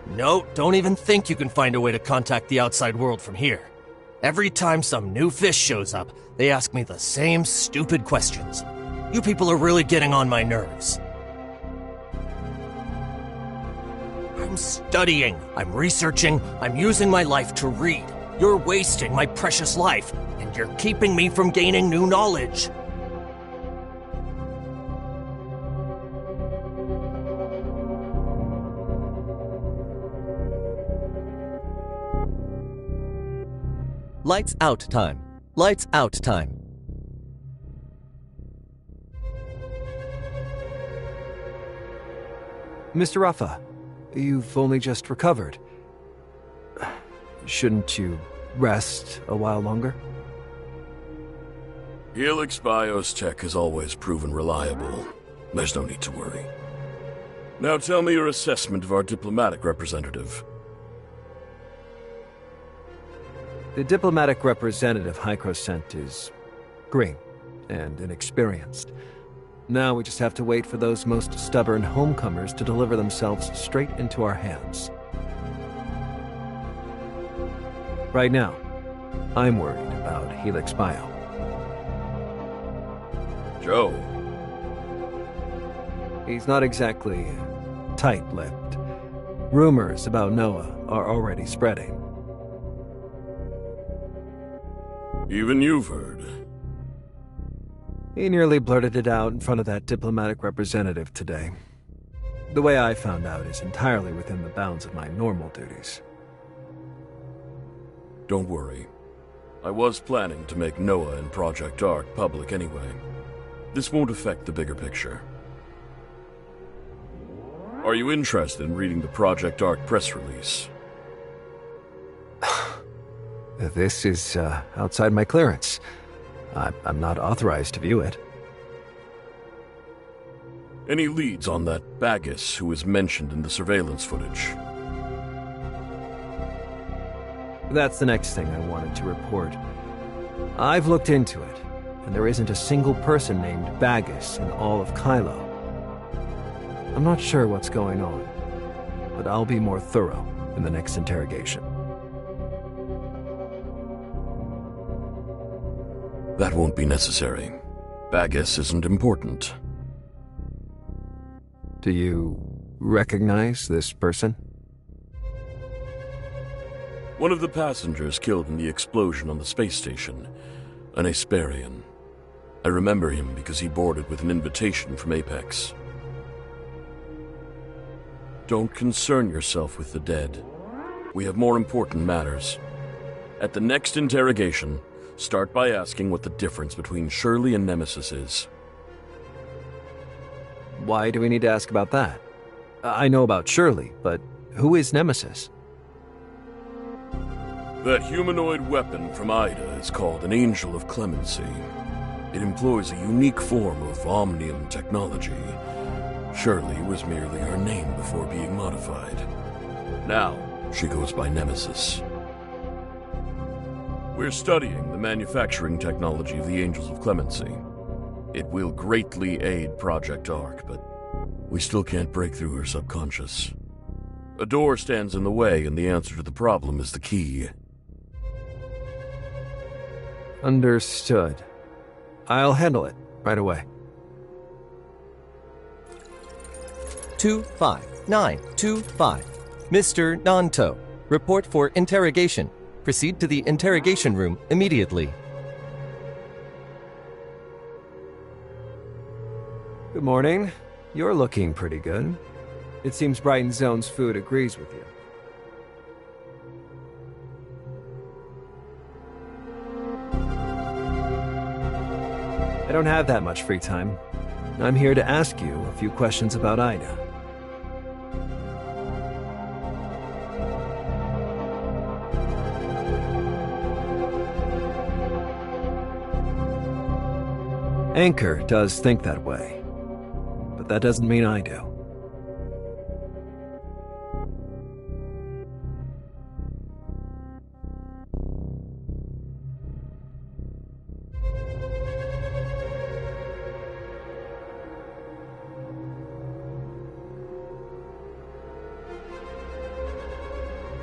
Speaker 1: No, don't even think you can find a way to contact the outside world from here. Every time some new fish shows up, they ask me the same stupid questions. You people are really getting on my nerves. I'm studying, I'm researching, I'm using my life to read. You're wasting my precious life, and you're keeping me from gaining new knowledge. Lights out time. Lights out time.
Speaker 7: Mr. Rafa, you've only just recovered. Shouldn't you rest a while longer?
Speaker 8: Helix Bio's tech has always proven reliable. There's no need to worry. Now tell me your assessment of our diplomatic representative.
Speaker 7: The diplomatic representative Hykros sent is green and inexperienced. Now we just have to wait for those most stubborn homecomers to deliver themselves straight into our hands. Right now, I'm worried about Helix Bio.
Speaker 8: Joe.
Speaker 7: He's not exactly tight-lipped. Rumors about Noah are already spreading.
Speaker 8: Even you've heard.
Speaker 7: He nearly blurted it out in front of that diplomatic representative today. The way I found out is entirely within the bounds of my normal duties.
Speaker 8: Don't worry. I was planning to make Noah and Project Ark public anyway. This won't affect the bigger picture. Are you interested in reading the Project Ark press release?
Speaker 7: This is outside my clearance. I'm not authorized to view it.
Speaker 8: Any leads on that Bagus who was mentioned in the surveillance footage?
Speaker 7: That's the next thing I wanted to report. I've looked into it, and there isn't a single person named Bagus in all of Kylo. I'm not sure what's going on, but I'll be more thorough in the next interrogation.
Speaker 8: That won't be necessary. Bagus isn't important.
Speaker 7: Do you recognize this person?
Speaker 8: One of the passengers killed in the explosion on the space station, an Asperian. I remember him because he boarded with an invitation from Apex. Don't concern yourself with the dead. We have more important matters. At the next interrogation, start by asking what the difference between Shirley and Nemesis is.
Speaker 7: Why do we need to ask about that? I know about Shirley, but who is Nemesis?
Speaker 8: That humanoid weapon from Ida is called an Angel of Clemency. It employs a unique form of omnium technology. Shirley was merely her name before being modified. Now, she goes by Nemesis. We're studying the manufacturing technology of the Angels of Clemency. It will greatly aid Project Ark, but we still can't break through her subconscious. A door stands in the way, and the answer to the problem is the key.
Speaker 7: Understood. I'll handle it right away.
Speaker 1: 25925. Mr. Nanto, report for interrogation. Proceed to the interrogation room immediately.
Speaker 7: Good morning. You're looking pretty good. It seems Brighton Zone's food agrees with you. I don't have that much free time. I'm here to ask you a few questions about Ida. Anchor does think that way, but that doesn't mean I do.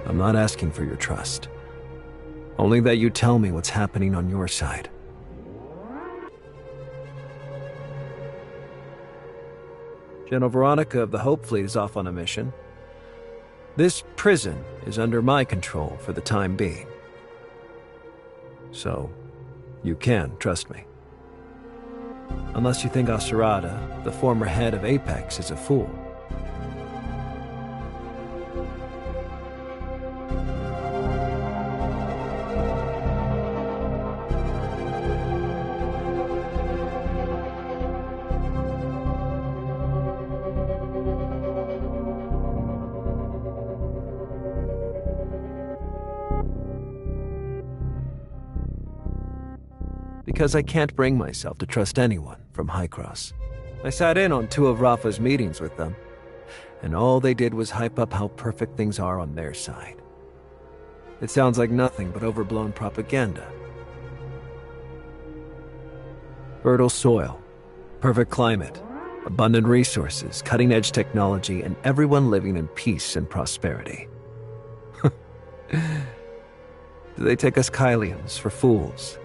Speaker 7: I'm not asking for your trust. Only that you tell me what's happening on your side. General Veronica of the Hope Fleet is off on a mission. This prison is under my control for the time being. So, you can trust me. Unless you think Asurada, the former head of Apex, is a fool. Because I can't bring myself to trust anyone from High Cross. I sat in on 2 of Rafa's meetings with them, and all they did was hype up how perfect things are on their side. It sounds like nothing but overblown propaganda. Fertile soil, perfect climate, abundant resources, cutting-edge technology, and everyone living in peace and prosperity. Do they take us Kylians for fools?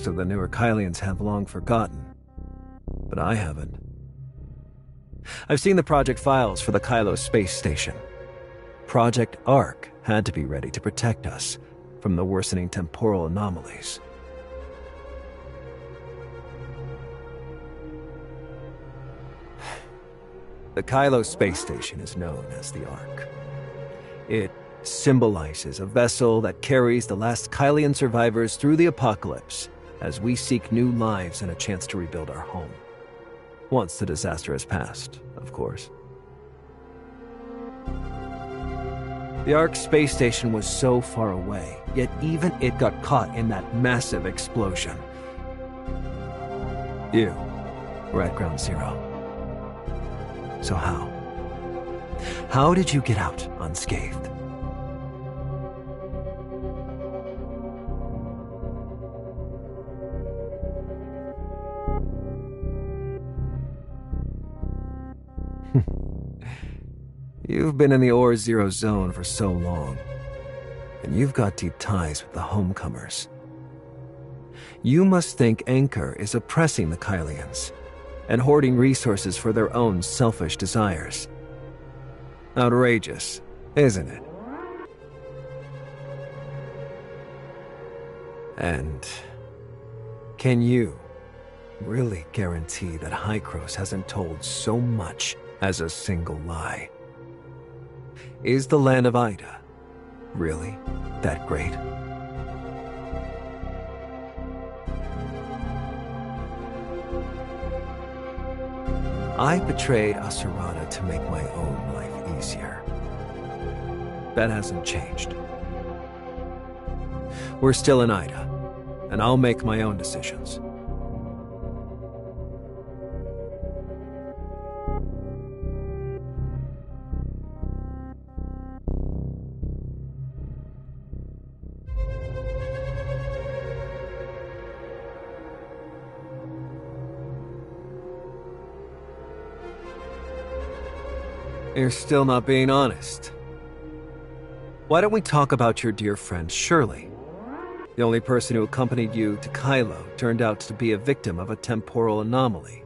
Speaker 7: most of the newer Kylians have long forgotten. But I haven't. I've seen the project files for the Kylo space station. Project Ark had to be ready to protect us from the worsening temporal anomalies. The Kylo space station is known as the Ark. It symbolizes a vessel that carries the last Kylian survivors through the apocalypse as we seek new lives and a chance to rebuild our home. Once the disaster has passed, of course. The Ark space station was so far away, yet even it got caught in that massive explosion. You were at Ground Zero. So how? How did you get out unscathed? You've been in the Ore Zero zone for so long, and you've got deep ties with the homecomers. You must think Anchor is oppressing the Kylians and hoarding resources for their own selfish desires. Outrageous, isn't it? And can you really guarantee that Hykros hasn't told so much as a single lie? Is the land of Ida really that great? I betrayed Asurana to make my own life easier. That hasn't changed. We're still in Ida, and I'll make my own decisions. You're still not being honest. Why don't we talk about your dear friend Shirley? The only person who accompanied you to Kylo turned out to be a victim of a temporal anomaly.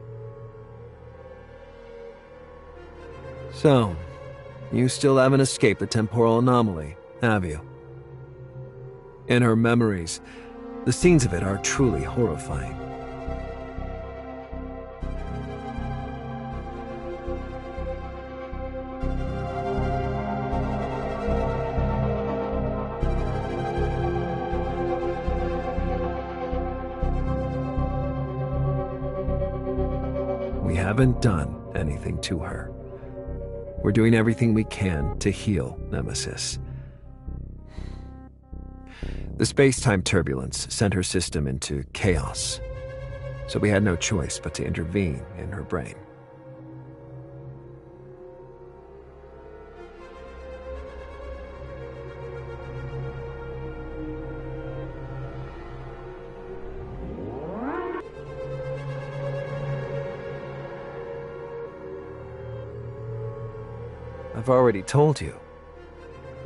Speaker 7: So, you still haven't escaped the temporal anomaly, have you? In her memories, the scenes of it are truly horrifying. We haven't done anything to her. We're doing everything we can to heal Nemesis. The space-time turbulence sent her system into chaos, so we had no choice but to intervene in her brain. I've already told you.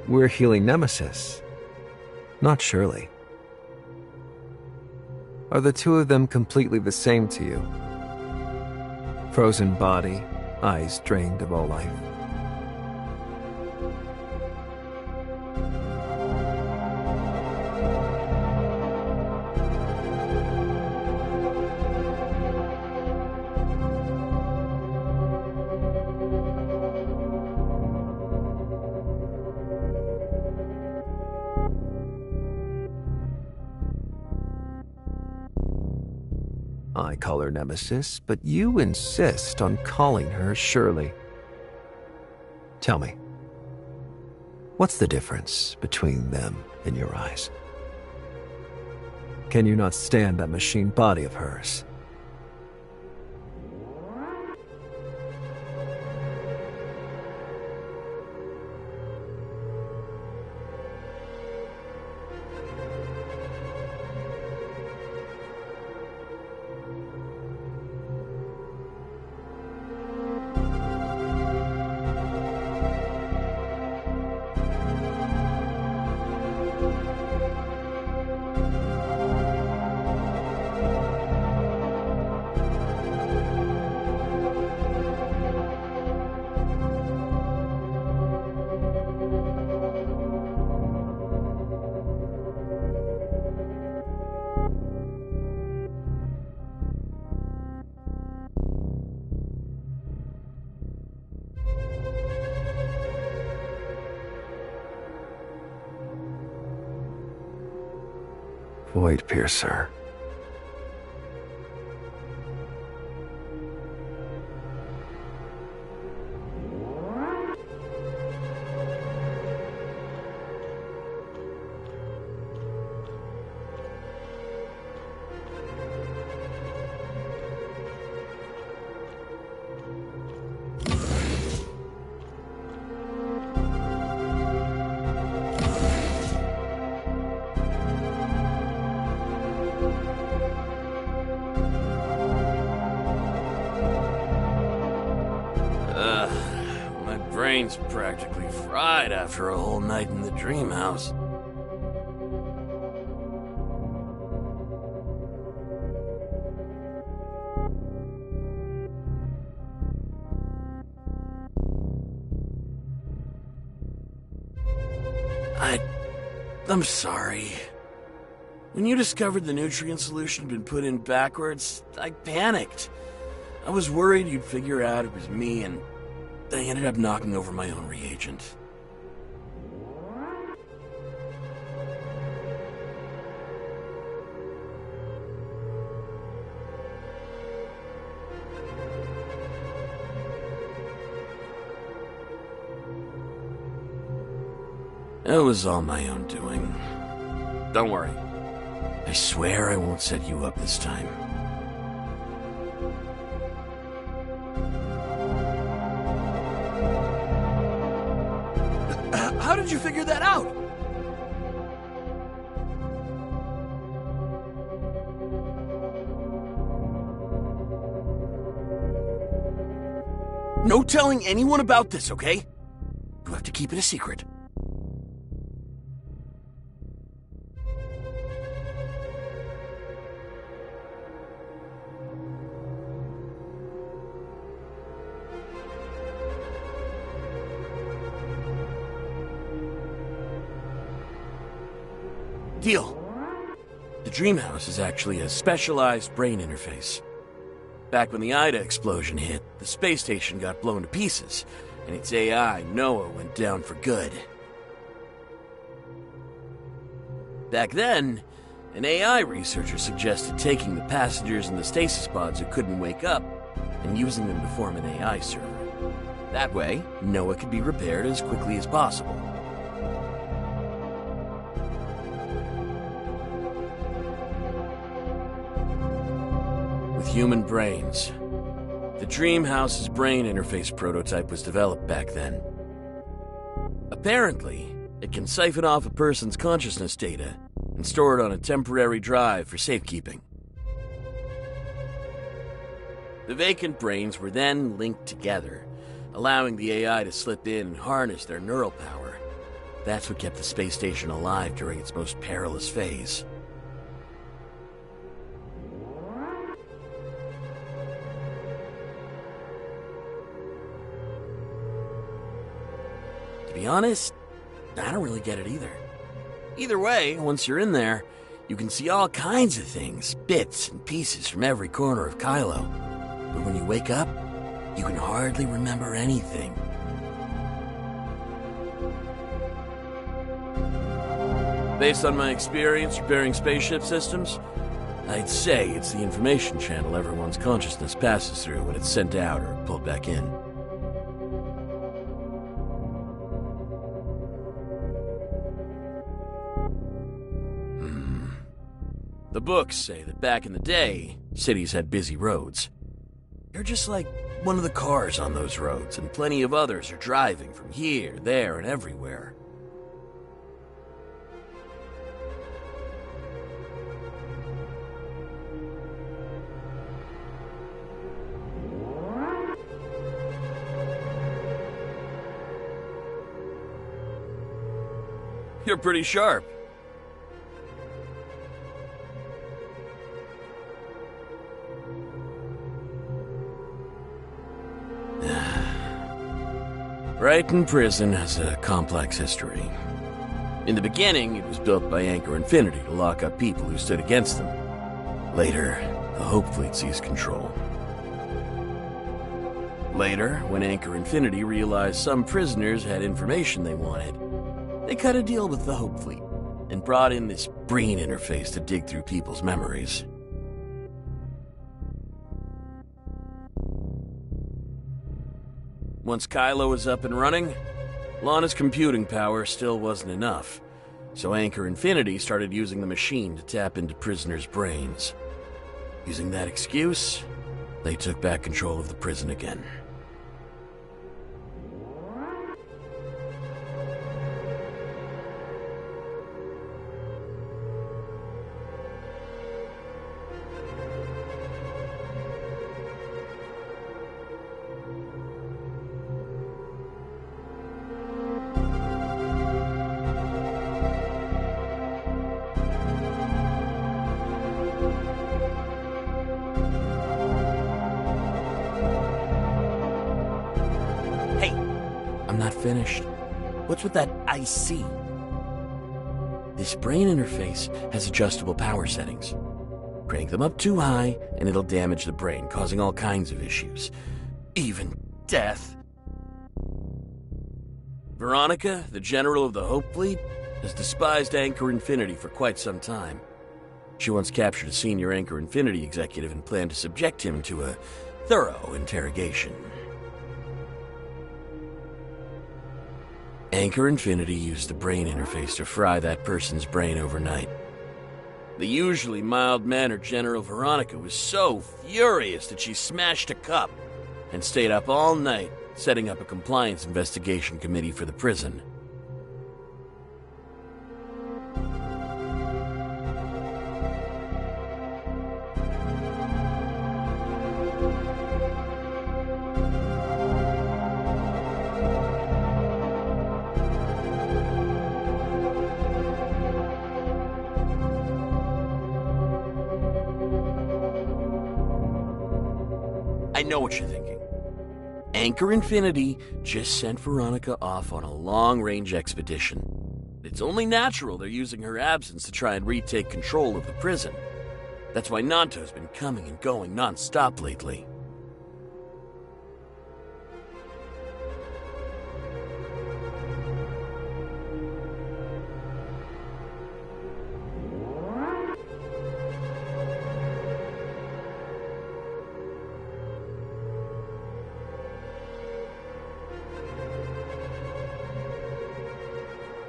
Speaker 7: We're healing Nemesis, not Shirley. Are the two of them completely the same to you? Frozen body, eyes drained of all life. I call her Nemesis, but you insist on calling her Shirley. Tell me, what's the difference between them in your eyes? Can you not stand that machine body of hers? Void Piercer.
Speaker 8: My brain's practically fried after a whole night in the dream house. I'm sorry. When you discovered the nutrient solution had been put in backwards, I panicked. I was worried you'd figure out it was me, and I ended up knocking over my own reagent. It was all my own doing. Don't worry. I swear I won't set you up this time.
Speaker 1: How did you figure that out?
Speaker 8: No telling anyone about this, okay? You have to keep it a secret. Deal. The Dream House is actually a specialized brain interface. Back when the Ida explosion hit, the space station got blown to pieces, and its AI, Noah, went down for good. Back then, an AI researcher suggested taking the passengers in the stasis pods who couldn't wake up and using them to form an AI server. That way, Noah could be repaired as quickly as possible. With human brains. The Dream House's brain interface prototype was developed back then. Apparently, it can siphon off a person's consciousness data and store it on a temporary drive for safekeeping. The vacant brains were then linked together, allowing the AI to slip in and harness their neural power. That's what kept the space station alive during its most perilous phase. To be honest, I don't really get it either. Either way, once you're in there, you can see all kinds of things, bits and pieces from every corner of Kylo. But when you wake up, you can hardly remember anything. Based on my experience repairing spaceship systems, I'd say it's the information channel everyone's consciousness passes through when it's sent out or pulled back in. The books say that back in the day, cities had busy roads. You're just like one of the cars on those roads, and plenty of others are driving from here, there, and everywhere. You're pretty sharp. Brighton Prison has a complex history. In the beginning, it was built by Anchor Infinity to lock up people who stood against them. Later, the Hope Fleet seized control. Later, when Anchor Infinity realized some prisoners had information they wanted, they cut a deal with the Hope Fleet. and brought in this brain interface to dig through people's memories. Once Kylo was up and running, Lana's computing power still wasn't enough, so Anchor Infinity started using the machine to tap into prisoners' brains. Using that excuse, they took back control of the prison again. Finished. What's with that I see? This brain interface has adjustable power settings. Crank them up too high and it'll damage the brain, causing all kinds of issues. Even death. Veronica, the general of the Hope Fleet, has despised Anchor Infinity for quite some time. She once captured a senior Anchor Infinity executive and planned to subject him to a thorough interrogation. Anchor Infinity used the brain interface to fry that person's brain overnight. The usually mild-mannered General Veronica was so furious that she smashed a cup and stayed up all night setting up a compliance investigation committee for the prison. I know what you're thinking. Anchor Infinity just sent Veronica off on a long-range expedition. It's only natural they're using her absence to try and retake control of the prison. That's why Nanto's been coming and going non-stop lately.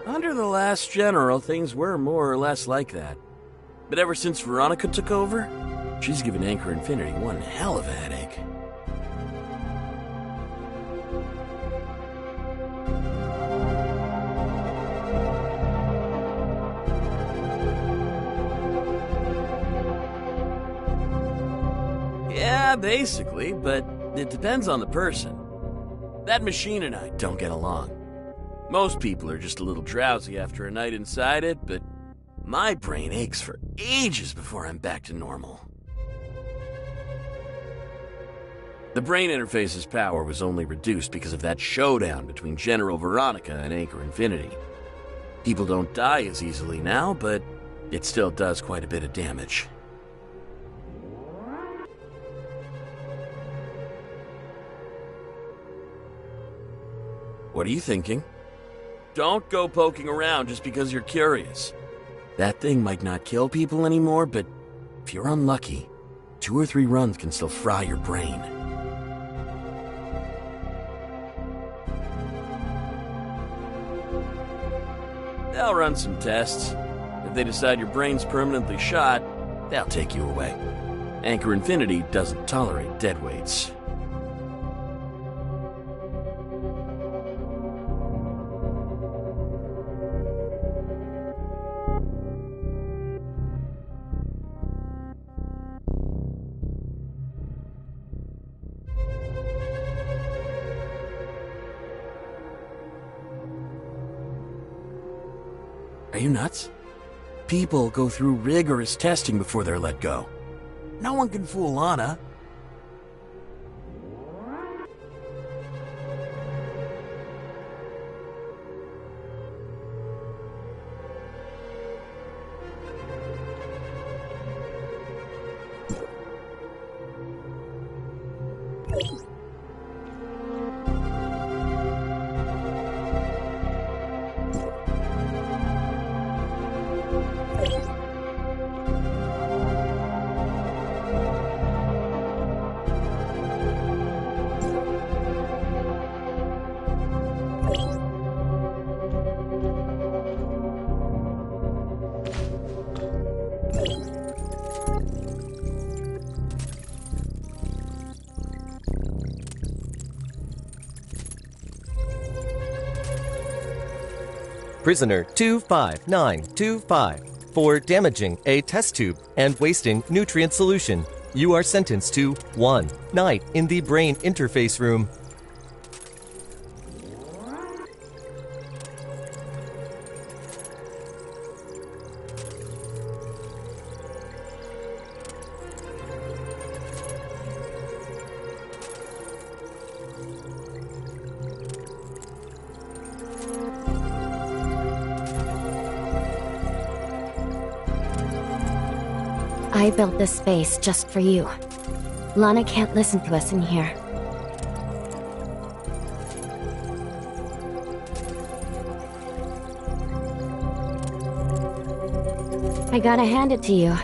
Speaker 8: Under the last general, things were more or less like that. But ever since Veronica took over, she's given Anchor Infinity one hell of a headache. Yeah, basically, but it depends on the person. That machine and I don't get along. Most people are just a little drowsy after a night inside it, but my brain aches for ages before I'm back to normal. The brain interface's power was only reduced because of that showdown between General Veronica and Anchor Infinity. People don't die as easily now, but it still does quite a bit of damage. What are you thinking? Don't go poking around just because you're curious. That thing might not kill people anymore, but if you're unlucky, 2 or 3 runs can still fry your brain. They'll run some tests. If they decide your brain's permanently shot, they'll take you away. Anchor Infinity doesn't tolerate dead weights. Are you nuts? People go through rigorous testing before they're let go. No one can fool Lana.
Speaker 1: Prisoner 25925 for damaging a test tube and wasting nutrient solution. You are sentenced to 1 night in the brain interface room.
Speaker 3: I built this space just for you. Lana can't listen to us in here. I gotta hand it to you.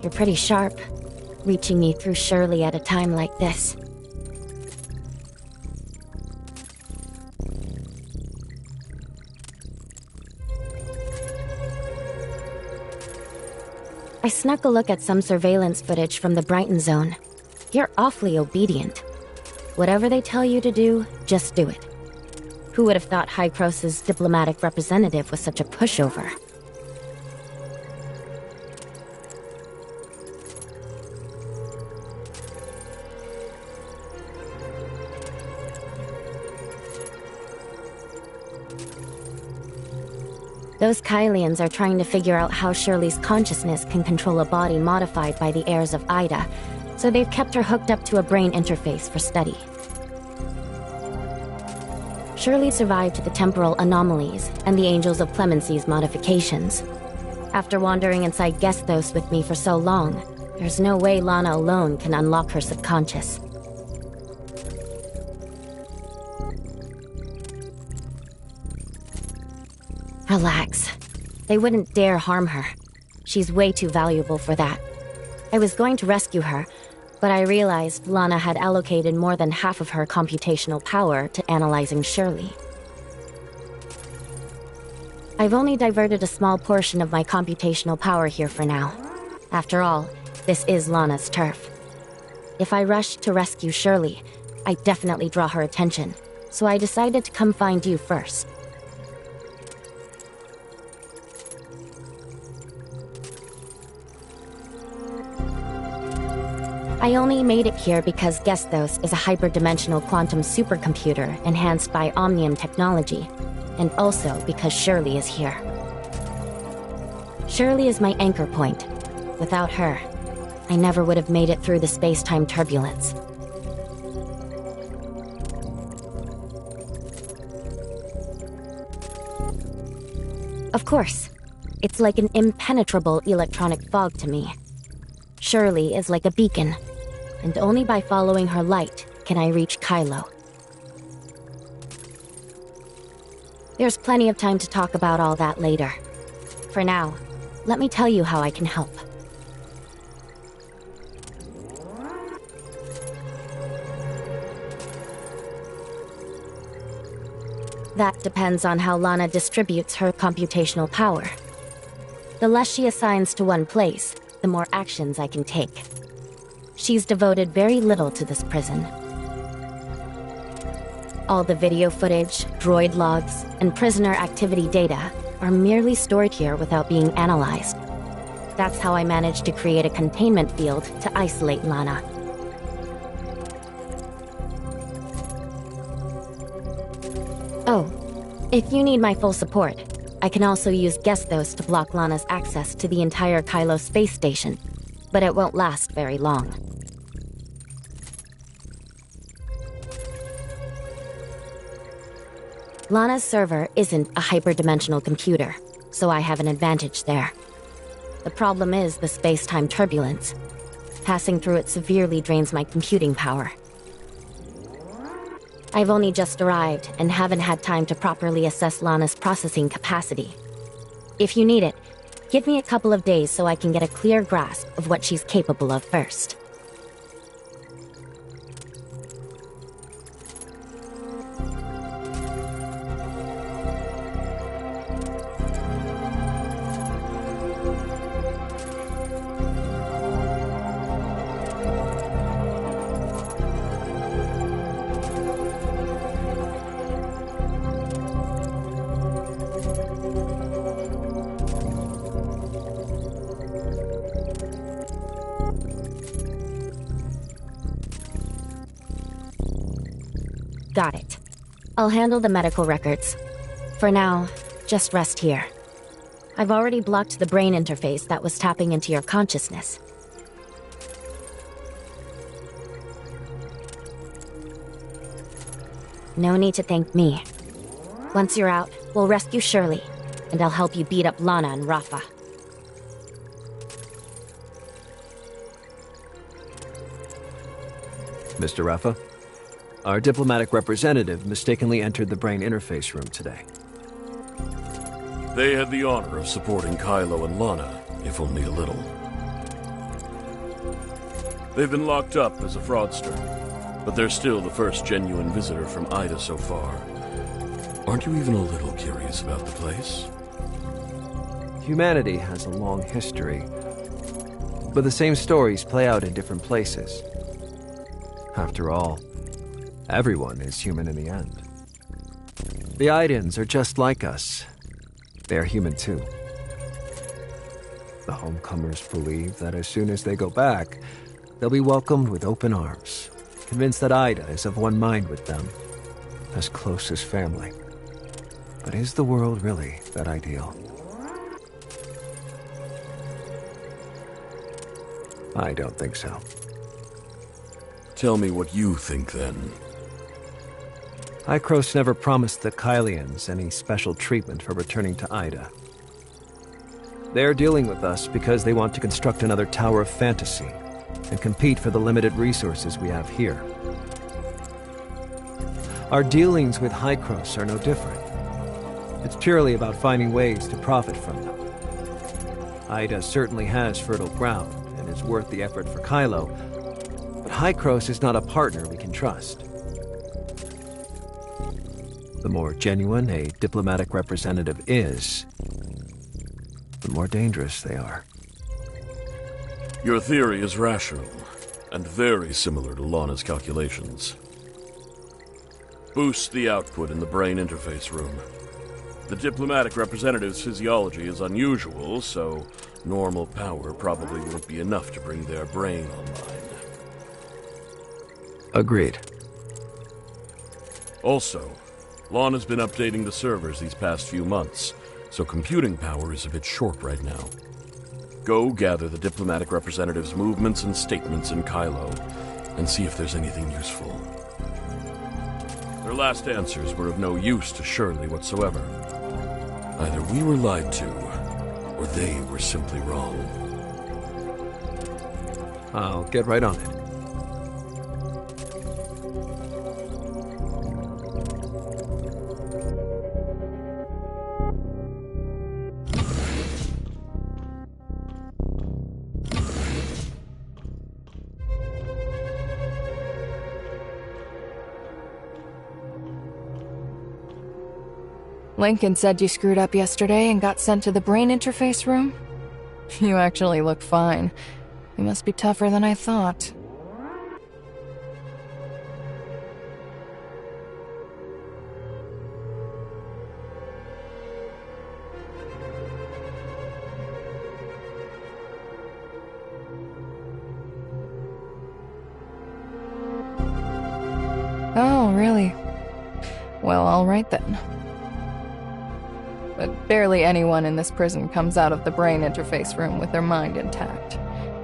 Speaker 3: You're pretty sharp, reaching me through Shirley at a time like this. I snuck a look at some surveillance footage from the Brighton zone. You're awfully obedient. Whatever they tell you to do, just do it. Who would have thought Hycrose's diplomatic representative was such a pushover? Those Kylians are trying to figure out how Shirley's consciousness can control a body modified by the heirs of Ida, so they've kept her hooked up to a brain interface for study. Shirley survived the temporal anomalies and the Angels of Clemency's modifications. After wandering inside Gestos with me for so long, there's no way Lana alone can unlock her subconscious. Relax. They wouldn't dare harm her. She's way too valuable for that. I was going to rescue her, but I realized Lana had allocated more than half of her computational power to analyzing Shirley. I've only diverted a small portion of my computational power here for now. After all, this is Lana's turf. If I rushed to rescue Shirley, I'd definitely draw her attention, so I decided to come find you first. I only made it here because Gestos is a hyperdimensional quantum supercomputer enhanced by Omnium technology, and also because Shirley is here. Shirley is my anchor point. Without her, I never would have made it through the space-time turbulence. Of course, it's like an impenetrable electronic fog to me. Shirley is like a beacon, and only by following her light can I reach Kylo. There's plenty of time to talk about all that later. For now, let me tell you how I can help. That depends on how Lana distributes her computational power. The less she assigns to one place, the more actions I can take. She's devoted very little to this prison. All the video footage, droid logs, and prisoner activity data are merely stored here without being analyzed. That's how I managed to create a containment field to isolate Lana. Oh, if you need my full support, I can also use Gestos to block Lana's access to the entire Kylo space station, but it won't last very long. Lana's server isn't a hyperdimensional computer, so I have an advantage there. The problem is the space-time turbulence. Passing through it severely drains my computing power. I've only just arrived and haven't had time to properly assess Lana's processing capacity. If you need it, give me a couple of days so I can get a clear grasp of what she's capable of first. Got it. I'll handle the medical records. For now, just rest here. I've already blocked the brain interface that was tapping into your consciousness. No need to thank me. Once you're out, we'll rescue Shirley, and I'll help you beat up Lana and Rafa.
Speaker 7: Mr. Rafa, our diplomatic representative mistakenly entered the brain interface room today.
Speaker 8: They had the honor of supporting Kylo and Lana, if only a little. They've been locked up as a fraudster, but they're still the first genuine visitor from Ida so far. Aren't you even a little curious about the place?
Speaker 7: Humanity has a long history, but the same stories play out in different places. After all, everyone is human in the end. The Idans are just like us. They are human too. The homecomers believe that as soon as they go back, they'll be welcomed with open arms, convinced that Ida is of one mind with them, as close as family. But is the world really that ideal? I don't think so.
Speaker 8: Tell me what you think, then.
Speaker 7: Hykros never promised the Kylians any special treatment for returning to Ida. They're dealing with us because they want to construct another Tower of Fantasy and compete for the limited resources we have here. Our dealings with Hykros are no different. It's purely about finding ways to profit from them. Ida certainly has fertile ground and is worth the effort for Kylo, but Hykros is not a partner we can trust. The more genuine a diplomatic representative is, the more dangerous they are.
Speaker 8: Your theory is rational, and very similar to Lana's calculations. Boost the output in the brain interface room. The diplomatic representative's physiology is unusual, so normal power probably won't be enough to bring their brain online.
Speaker 7: Agreed.
Speaker 8: Also, Lana's been updating the servers these past few months, so computing power is a bit short right now. Go gather the diplomatic representative's movements and statements in Kylo, and see if there's anything useful. Their last answers were of no use to Shirley whatsoever. Either we were lied to, or they were simply wrong.
Speaker 7: I'll get right on it.
Speaker 13: Lincoln said you screwed up yesterday and got sent to the brain interface room? You actually look fine. You must be tougher than I thought. Oh, really? Well, all right then. But barely anyone in this prison comes out of the brain interface room with their mind intact.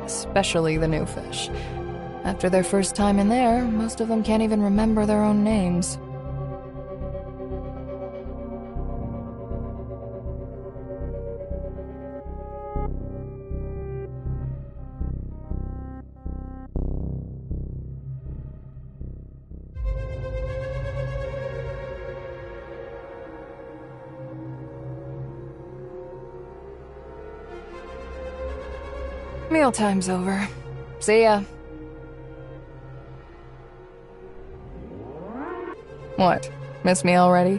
Speaker 13: Especially the new fish. After their first time in there, most of them can't even remember their own names. Mealtime's over. See ya. What? Miss me already?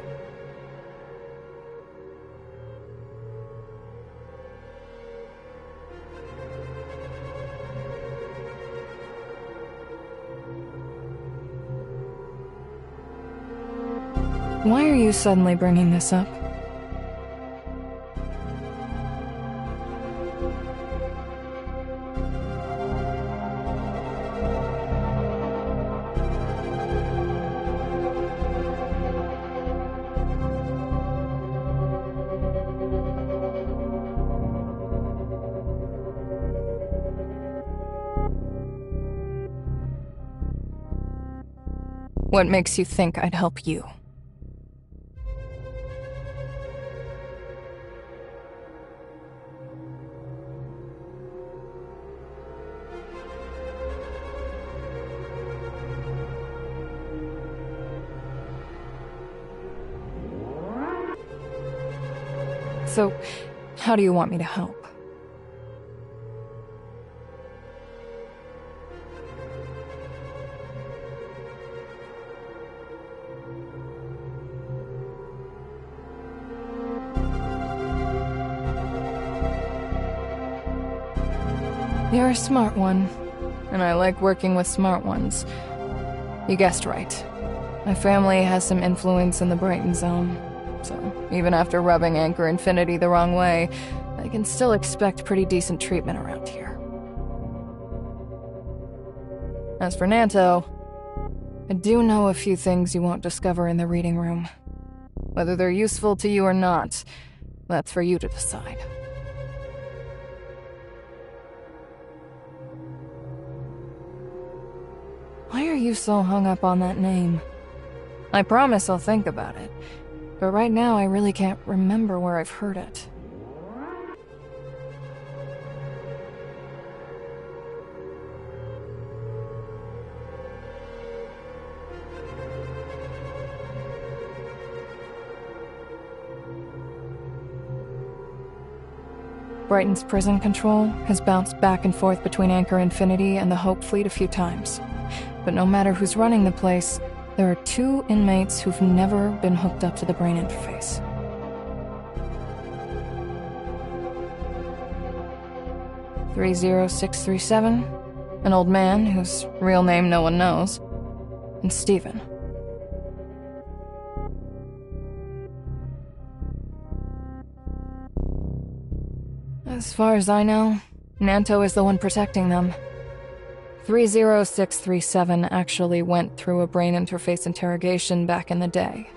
Speaker 13: Why are you suddenly bringing this up? What makes you think I'd help you? So, how do you want me to help? You're a smart one, and I like working with smart ones. You guessed right. My family has some influence in the Brighton Zone, so even after rubbing Anchor Infinity the wrong way, I can still expect pretty decent treatment around here. As for Nanto, I do know a few things you won't discover in the reading room. Whether they're useful to you or not, that's for you to decide. Why are you so hung up on that name? I promise I'll think about it, but right now I really can't remember where I've heard it. Brighton's prison control has bounced back and forth between Anchor Infinity and the Hope Fleet a few times. But no matter who's running the place, there are 2 inmates who've never been hooked up to the brain interface. $30637, an old man whose real name no one knows, and Steven. As far as I know, Nanto is the one protecting them. 30637 actually went through a brain interface interrogation back in the day.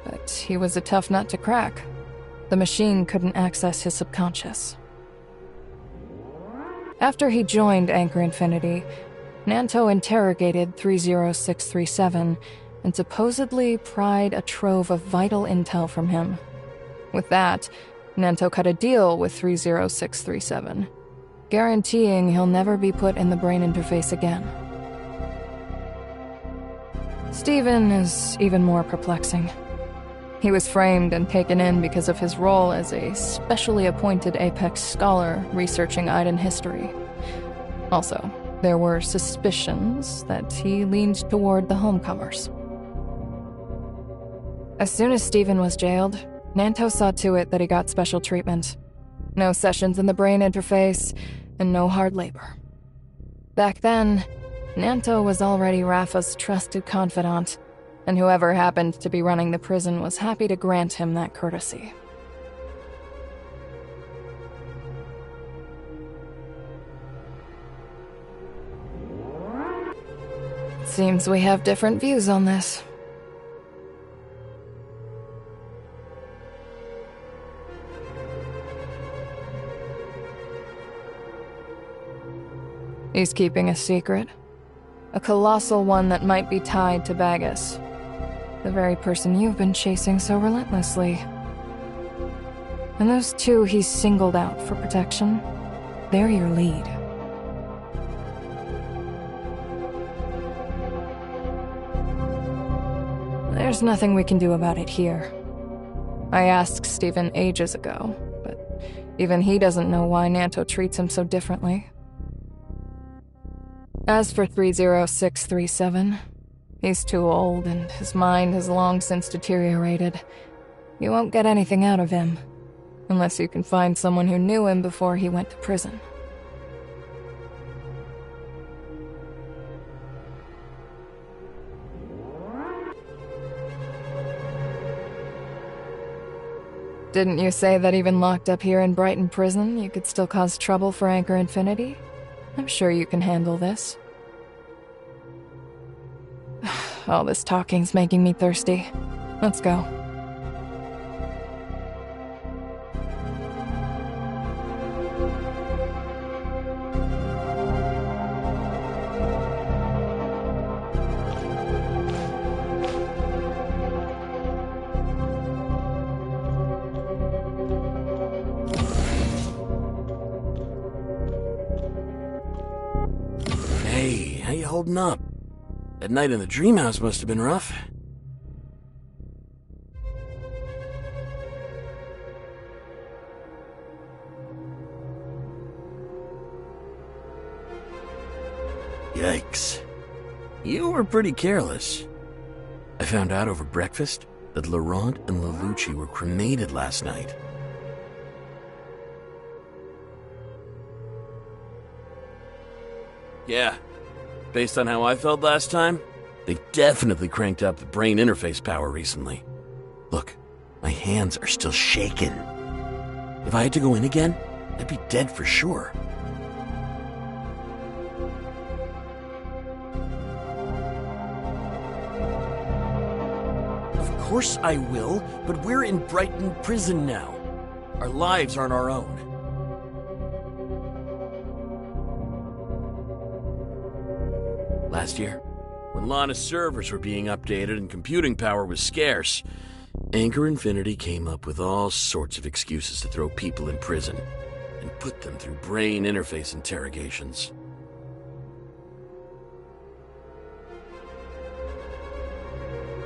Speaker 13: But he was a tough nut to crack. The machine couldn't access his subconscious. After he joined Anchor Infinity, Nanto interrogated 30637 and supposedly pried a trove of vital intel from him. With that, Nanto cut a deal with 30637. Guaranteeing he'll never be put in the brain interface again. Steven is even more perplexing. He was framed and taken in because of his role as a specially appointed Apex scholar researching Iden history. Also, there were suspicions that he leaned toward the homecomers. As soon as Steven was jailed, Nanto saw to it that he got special treatment. No sessions in the brain interface, and no hard labor. Back then, Nanto was already Rafa's trusted confidant, and whoever happened to be running the prison was happy to grant him that courtesy. Seems we have different views on this. He's keeping a secret. A colossal one that might be tied to Bagus. The very person you've been chasing so relentlessly. And those 2 he's singled out for protection, they're your lead. There's nothing we can do about it here. I asked Steven ages ago, but even he doesn't know why Nanto treats him so differently. As for 30637, he's too old and his mind has long since deteriorated. You won't get anything out of him, unless you can find someone who knew him before he went to prison. Didn't you say that even locked up here in Brighton Prison, you could still cause trouble for Anchor Infinity? I'm sure you can handle this. All this talking's making me thirsty. Let's go.
Speaker 8: holding up? That night in the dream house must have been rough. Yikes. You were pretty careless. I found out over breakfast that Laurent and Lelouch were cremated last night. Yeah, based on how I felt last time, they definitely cranked up the brain interface power recently. Look, my hands are still shaking. If I had to go in again, I'd be dead for sure. Of course I will, but we're in Brighton prison now. Our lives aren't our own. Last year, when Lana's servers were being updated and computing power was scarce, Anchor Infinity came up with all sorts of excuses to throw people in prison and put them through brain interface interrogations.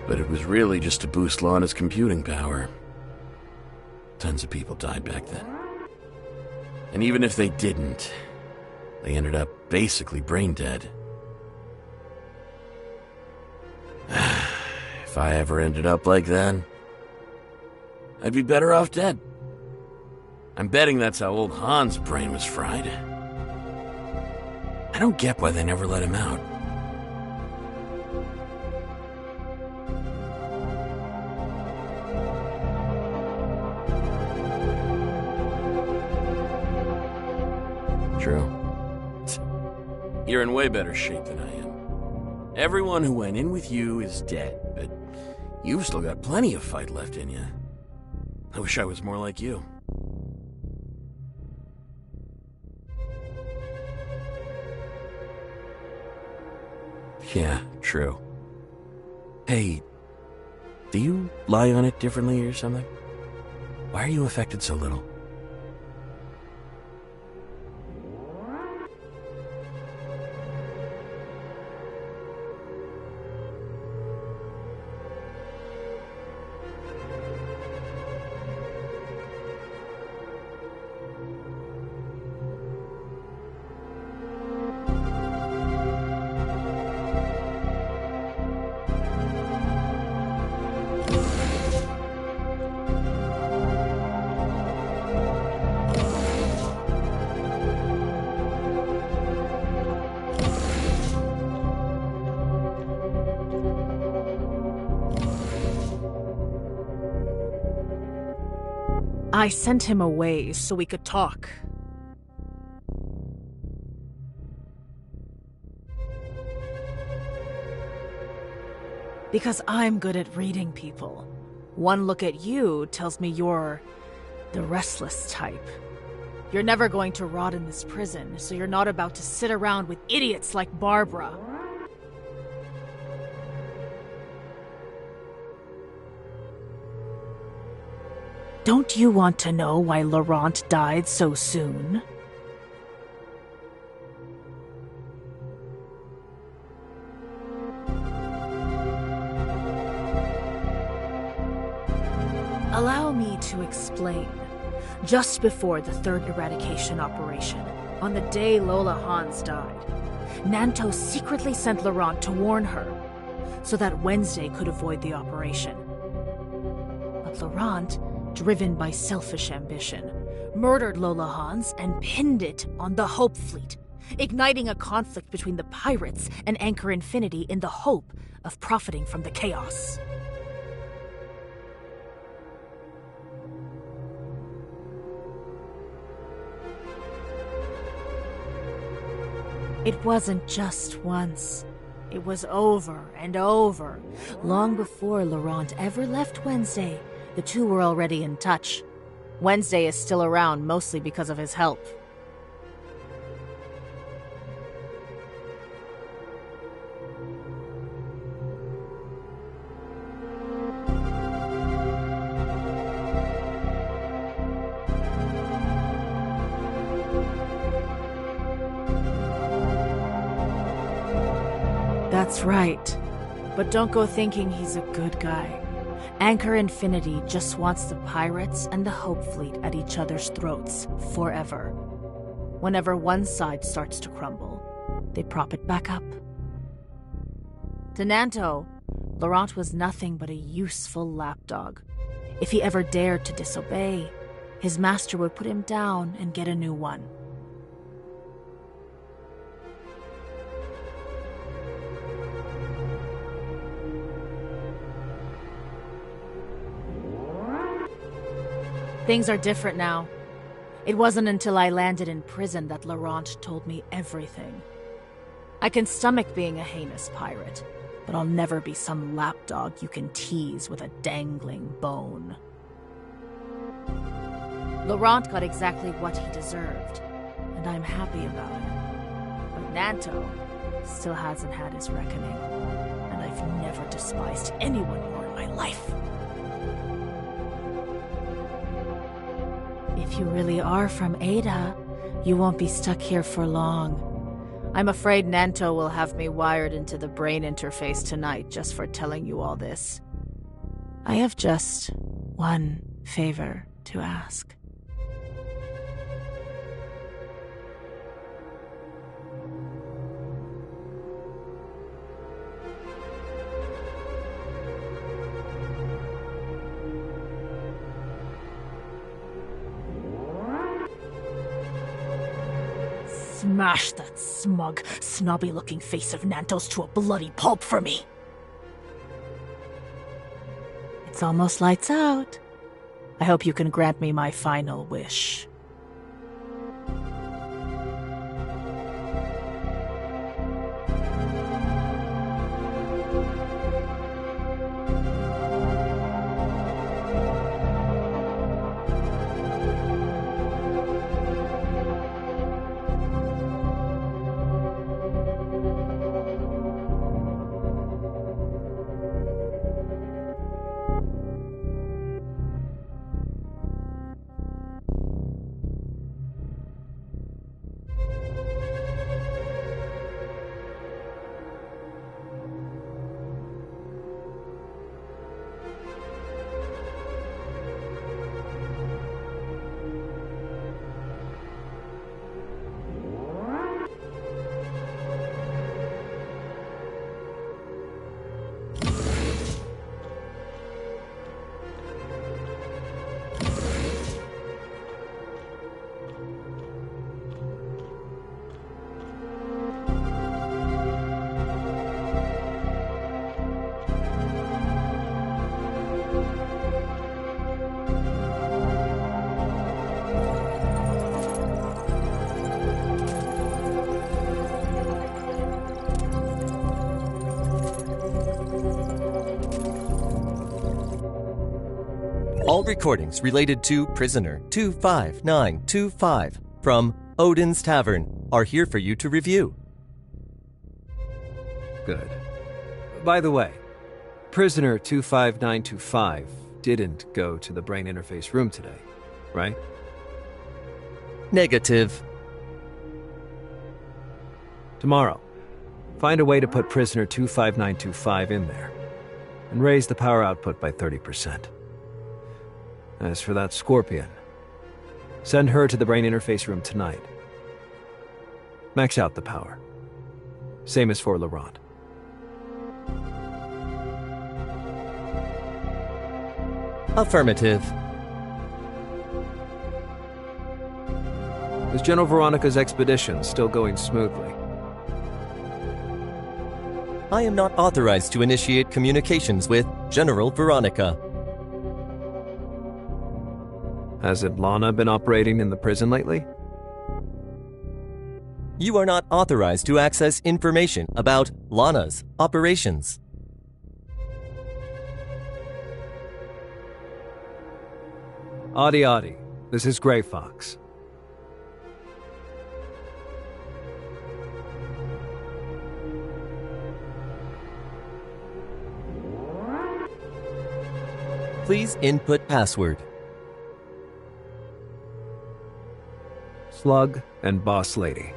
Speaker 8: But it was really just to boost Lana's computing power. Tons of people died back then. And even if they didn't, they ended up basically brain dead. If I ever ended up like that, I'd be better off dead. I'm betting that's how old Han's brain was fried. I don't get why they never let him out. True. You're in way better shape than I am. Everyone who went in with you is dead, but you've still got plenty of fight left in you. I wish I was more like you. Yeah, true. Hey, do you lie on it differently or something? Why are you affected so little?
Speaker 6: I sent him away so we could talk. Because I'm good at reading people. One look at you tells me you're the restless type. You're never going to rot in this prison, so you're not about to sit around with idiots like Barbara. Don't you want to know why Laurent died so soon? Allow me to explain. Just before the third eradication operation, on the day Lola Hans died, Nanto secretly sent Laurent to warn her, so that Wednesday could avoid the operation. But Laurent, driven by selfish ambition, murdered Lola Hans and pinned it on the Hope Fleet, igniting a conflict between the pirates and Anchor Infinity in the hope of profiting from the chaos. It wasn't just once. It was over and over. Long before Laurent ever left Wednesday, the two were already in touch. Wednesday is still around mostly because of his help. That's right. But don't go thinking he's a good guy. Anchor Infinity just wants the pirates and the Hope Fleet at each other's throats forever. Whenever one side starts to crumble, they prop it back up. To Nanto, Laurent was nothing but a useful lapdog. If he ever dared to disobey, his master would put him down and get a new one. Things are different now. It wasn't until I landed in prison that Laurent told me everything. I can stomach being a heinous pirate, but I'll never be some lapdog you can tease with a dangling bone. Laurent got exactly what he deserved, and I'm happy about it. But Nanto still hasn't had his reckoning, and I've never despised anyone more in my life. If you really are from Ada, you won't be stuck here for long. I'm afraid Nanto will have me wired into the brain interface tonight just for telling you all this. I have just one favor to ask. Smash that smug, snobby-looking face of Nanto's to a bloody pulp for me. It's almost lights out. I hope you can grant me my final wish.
Speaker 1: All recordings related to Prisoner 25925 from Odin's Tavern are here for you to review.
Speaker 7: Good. By the way, Prisoner 25925 didn't go to the brain interface room today, right?
Speaker 1: Negative.
Speaker 7: Tomorrow, find a way to put Prisoner 25925 in there, and raise the power output by 30%. As for that Scorpion, send her to the brain interface room tonight. Max out the power. Same as for Laurent.
Speaker 1: Affirmative.
Speaker 7: Is General Veronica's expedition still going smoothly?
Speaker 1: I am not authorized to initiate communications with General Veronica.
Speaker 7: Hasn't Lana been operating in the prison lately?
Speaker 1: You are not authorized to access information about Lana's operations.
Speaker 7: Adi Adi, this is Grey Fox.
Speaker 1: Please input password.
Speaker 7: Slug and Boss Lady.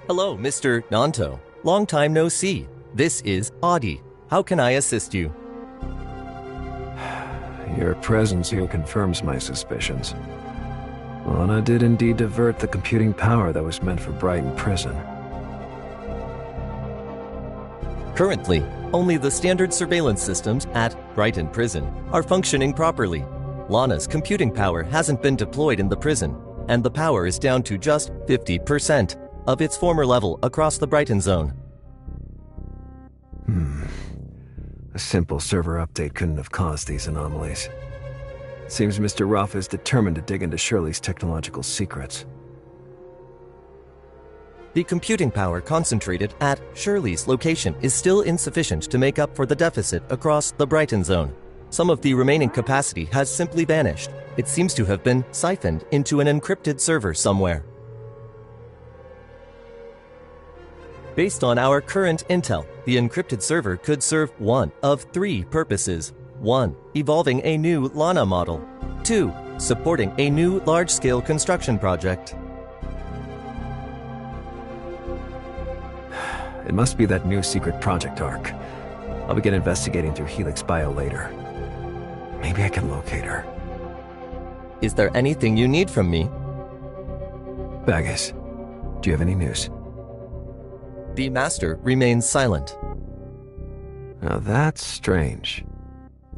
Speaker 1: Hello, Mr. Nanto. Long time no see. This is Audie. How can I assist you?
Speaker 7: Your presence here confirms my suspicions. Lana did indeed divert the computing power that was meant for Brighton Prison.
Speaker 1: Currently, only the standard surveillance systems at Brighton Prison are functioning properly. Lana's computing power hasn't been deployed in the prison, and the power is down to just 50% of its former level across the Brighton zone.
Speaker 7: A simple server update couldn't have caused these anomalies. It seems Mr. Ruff is determined to dig into Shirley's technological secrets.
Speaker 1: The computing power concentrated at Shirley's location is still insufficient to make up for the deficit across the Brighton zone. Some of the remaining capacity has simply vanished. It seems to have been siphoned into an encrypted server somewhere. Based on our current intel, the encrypted server could serve one of three purposes. 1. Evolving a new Lana model. 2. Supporting a new large-scale construction project.
Speaker 7: It must be that new secret project arc. I'll begin investigating through Helix Bio later. Maybe I can locate her.
Speaker 1: Is there anything you need from me?
Speaker 7: Baggis, do you have any news?
Speaker 1: The Master remains silent.
Speaker 7: Now that's strange.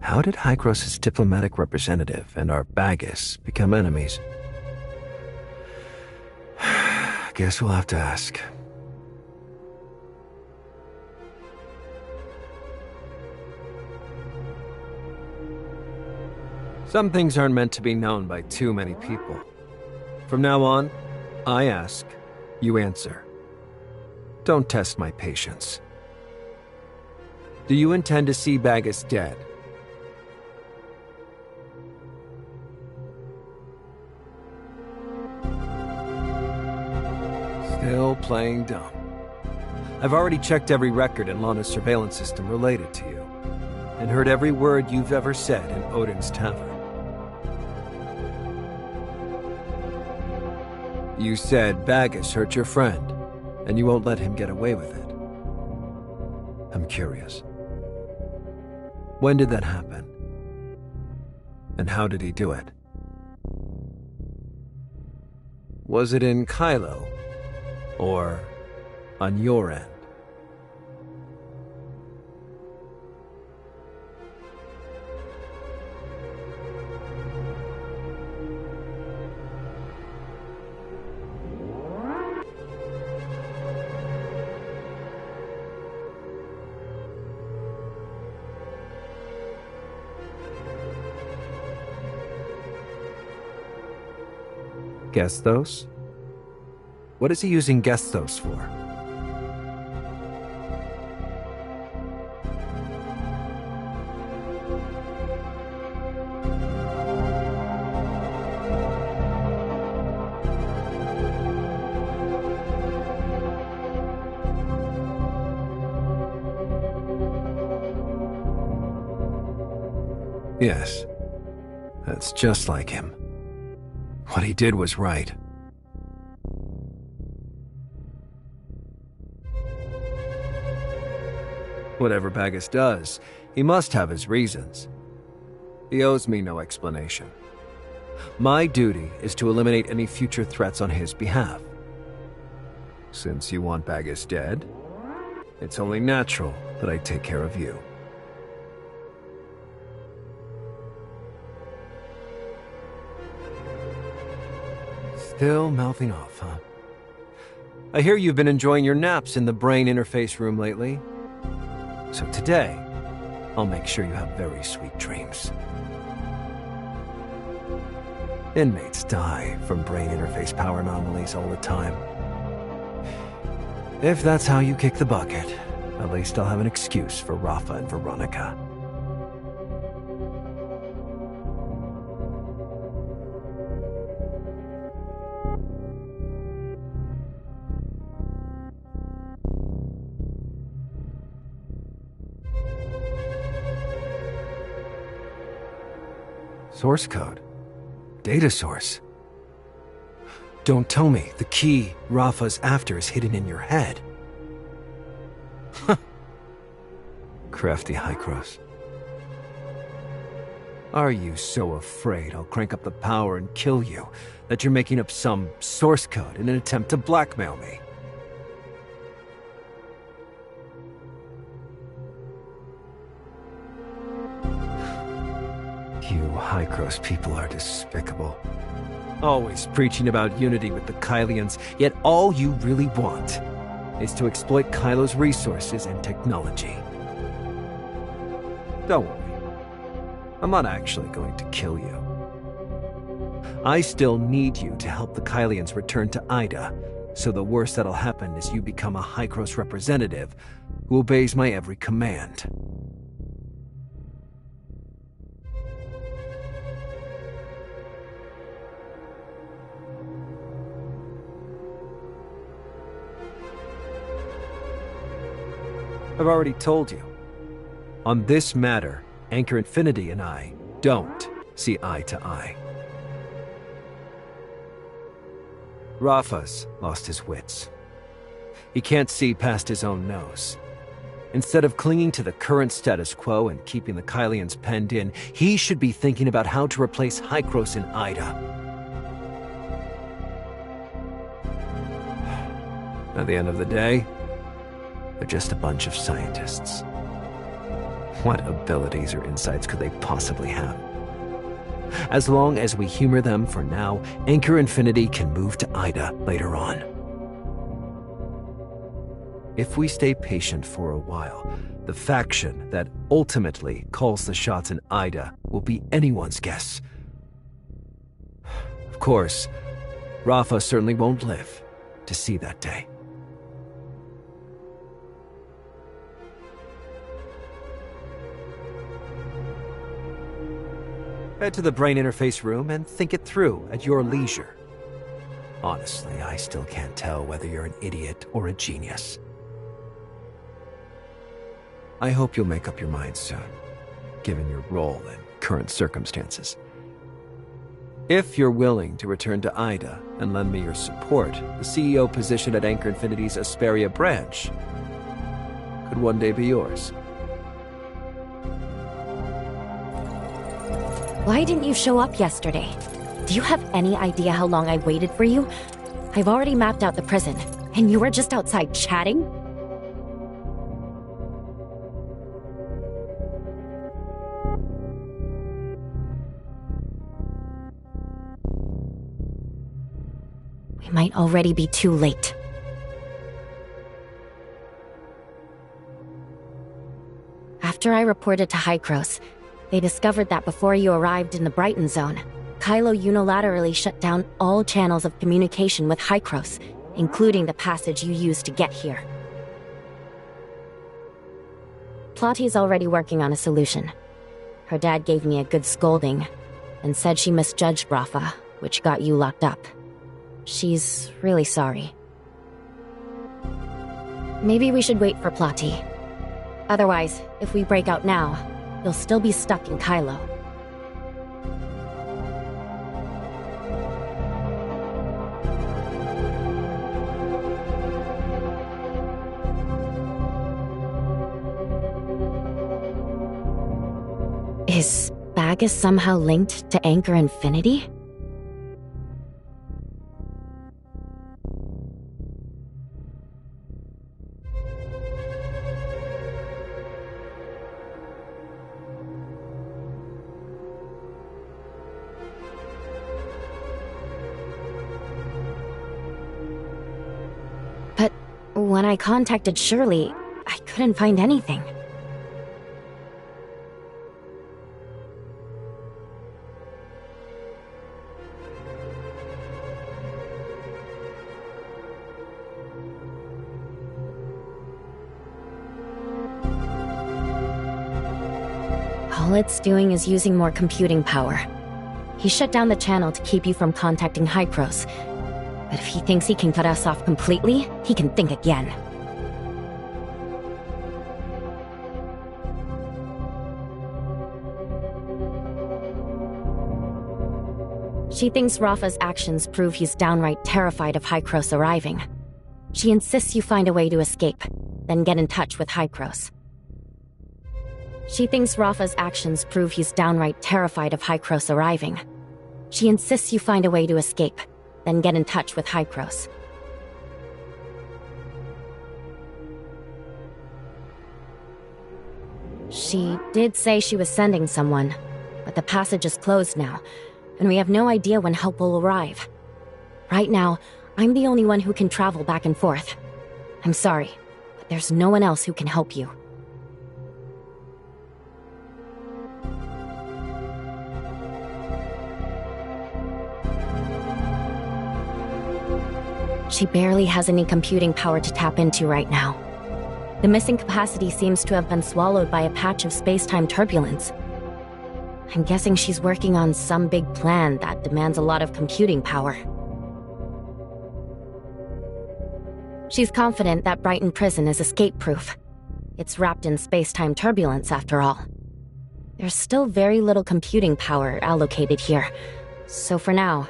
Speaker 7: How did Hycros' diplomatic representative and our Baggis become enemies? Guess we'll have to ask. Some things aren't meant to be known by too many people. From now on, I ask, you answer. Don't test my patience. Do you intend to see Baggis dead? Still playing dumb. I've already checked every record in Lana's surveillance system related to you, and heard every word you've ever said in Odin's Tavern. You said Baggis hurt your friend, and you won't let him get away with it. I'm curious. When did that happen? And how did he do it? Was it in Kylo? Or on your end? Gestos? What is he using Gestos for? Yes, that's just like him. What he did was right. Whatever Baggis does, he must have his reasons. He owes me no explanation. My duty is to eliminate any future threats on his behalf. Since you want Baggis dead, it's only natural that I take care of you. Still mouthing off, huh? I hear you've been enjoying your naps in the brain interface room lately. So today, I'll make sure you have very sweet dreams. Inmates die from brain interface power anomalies all the time. If that's how you kick the bucket, at least I'll have an excuse for Rafa and Veronica. Source code. Data source. Don't tell me the key Rafa's after is hidden in your head. Crafty Hycros. Are you so afraid I'll crank up the power and kill you that you're making up some source code in an attempt to blackmail me? You Hycros people are despicable. Always preaching about unity with the Kylians, yet all you really want is to exploit Kylo's resources and technology. Don't worry. I'm not actually going to kill you. I still need you to help the Kylians return to Ida, so the worst that'll happen is you become a Hycros representative who obeys my every command. I've already told you. On this matter, Anchor Infinity and I don't see eye to eye. Rafa's lost his wits. He can't see past his own nose. Instead of clinging to the current status quo and keeping the Kylians penned in, he should be thinking about how to replace Hycros in Ida. At the end of the day, they're just a bunch of scientists. What abilities or insights could they possibly have? As long as we humor them for now, Anchor Infinity can move to Ida later on. If we stay patient for a while, the faction that ultimately calls the shots in Ida will be anyone's guess. Of course, Rafa certainly won't live to see that day. Head to the brain interface room and think it through at your leisure. Honestly, I still can't tell whether you're an idiot or a genius. I hope you'll make up your mind soon, given your role and current circumstances. If you're willing to return to Ida and lend me your support, the CEO position at Anchor Infinity's Asperia branch could one day be yours.
Speaker 3: Why didn't you show up yesterday? Do you have any idea how long I waited for you? I've already mapped out the prison, and you were just outside chatting? We might already be too late. After I reported to Hycros, they discovered that before you arrived in the Brighton Zone, Kylo unilaterally shut down all channels of communication with Hycros, including the passage you used to get here. Plotty's already working on a solution. Her dad gave me a good scolding, and said she misjudged Rafa, which got you locked up. She's really sorry. Maybe we should wait for Plotty. Otherwise, if we break out now, you'll still be stuck in Kylo. Is Bagus somehow linked to Anchor Infinity? But when I contacted Shirley, I couldn't find anything. All it's doing is using more computing power. He shut down the channel to keep you from contacting Hycros. But if he thinks he can cut us off completely, he can think again. She thinks Rafa's actions prove he's downright terrified of Hycros arriving. She insists you find a way to escape, then get in touch with Hycros. She thinks Rafa's actions prove he's downright terrified of Hycros arriving. She insists you find a way to escape, then get in touch with Hycros. She did say she was sending someone, but the passage is closed now, and we have no idea when help will arrive. Right now, I'm the only one who can travel back and forth. I'm sorry, but there's no one else who can help you. She barely has any computing power to tap into right now. The missing capacity seems to have been swallowed by a patch of space-time turbulence. I'm guessing she's working on some big plan that demands a lot of computing power. She's confident that Brighton Prison is escape-proof. It's wrapped in space-time turbulence, after all. There's still very little computing power allocated here, so for now,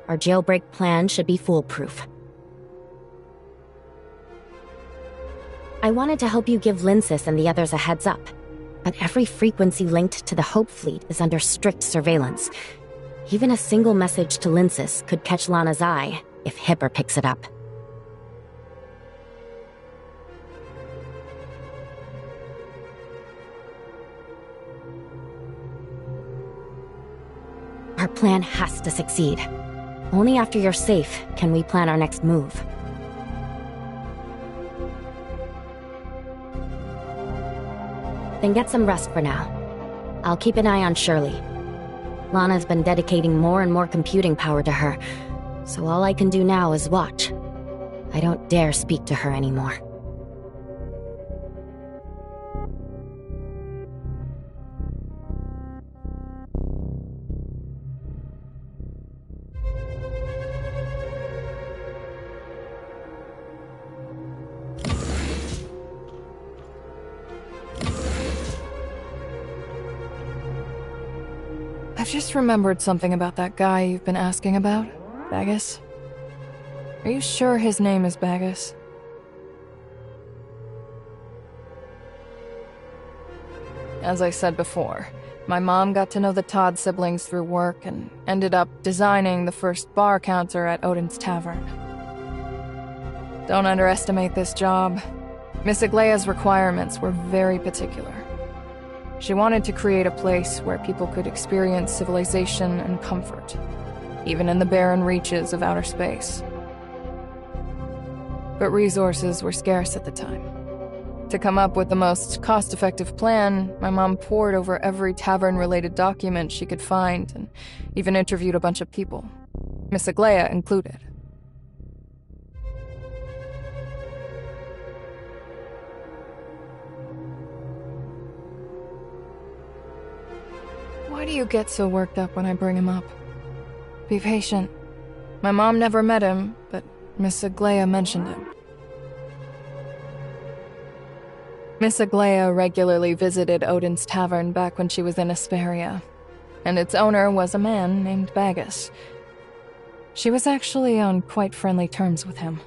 Speaker 3: our jailbreak plan should be foolproof. I wanted to help you give Lindsys and the others a heads up, but every frequency linked to the Hope Fleet is under strict surveillance. Even a single message to Lindsys could catch Lana's eye if Hipper picks it up. Our plan has to succeed. Only after you're safe can we plan our next move. Then get some rest for now. I'll keep an eye on Shirley. Lana's been dedicating more and more computing power to her, so all I can do now is watch. I don't dare speak to her anymore.
Speaker 13: I've just remembered something about that guy you've been asking about, Bagus. Are you sure his name is Bagus? As I said before, my mom got to know the Todd siblings through work and ended up designing the first bar counter at Odin's Tavern. Don't underestimate this job. Miss Aglaya's requirements were very particular. She wanted to create a place where people could experience civilization and comfort, even in the barren reaches of outer space. But resources were scarce at the time. To come up with the most cost-effective plan, my mom pored over every tavern-related document she could find and even interviewed a bunch of people, Miss Aglaya included. Why do you get so worked up when I bring him up? Be patient. My mom never met him, but Miss Aglaya mentioned him. Miss Aglaya regularly visited Odin's Tavern back when she was in Asperia, and its owner was a man named Bagus. She was actually on quite friendly terms with him.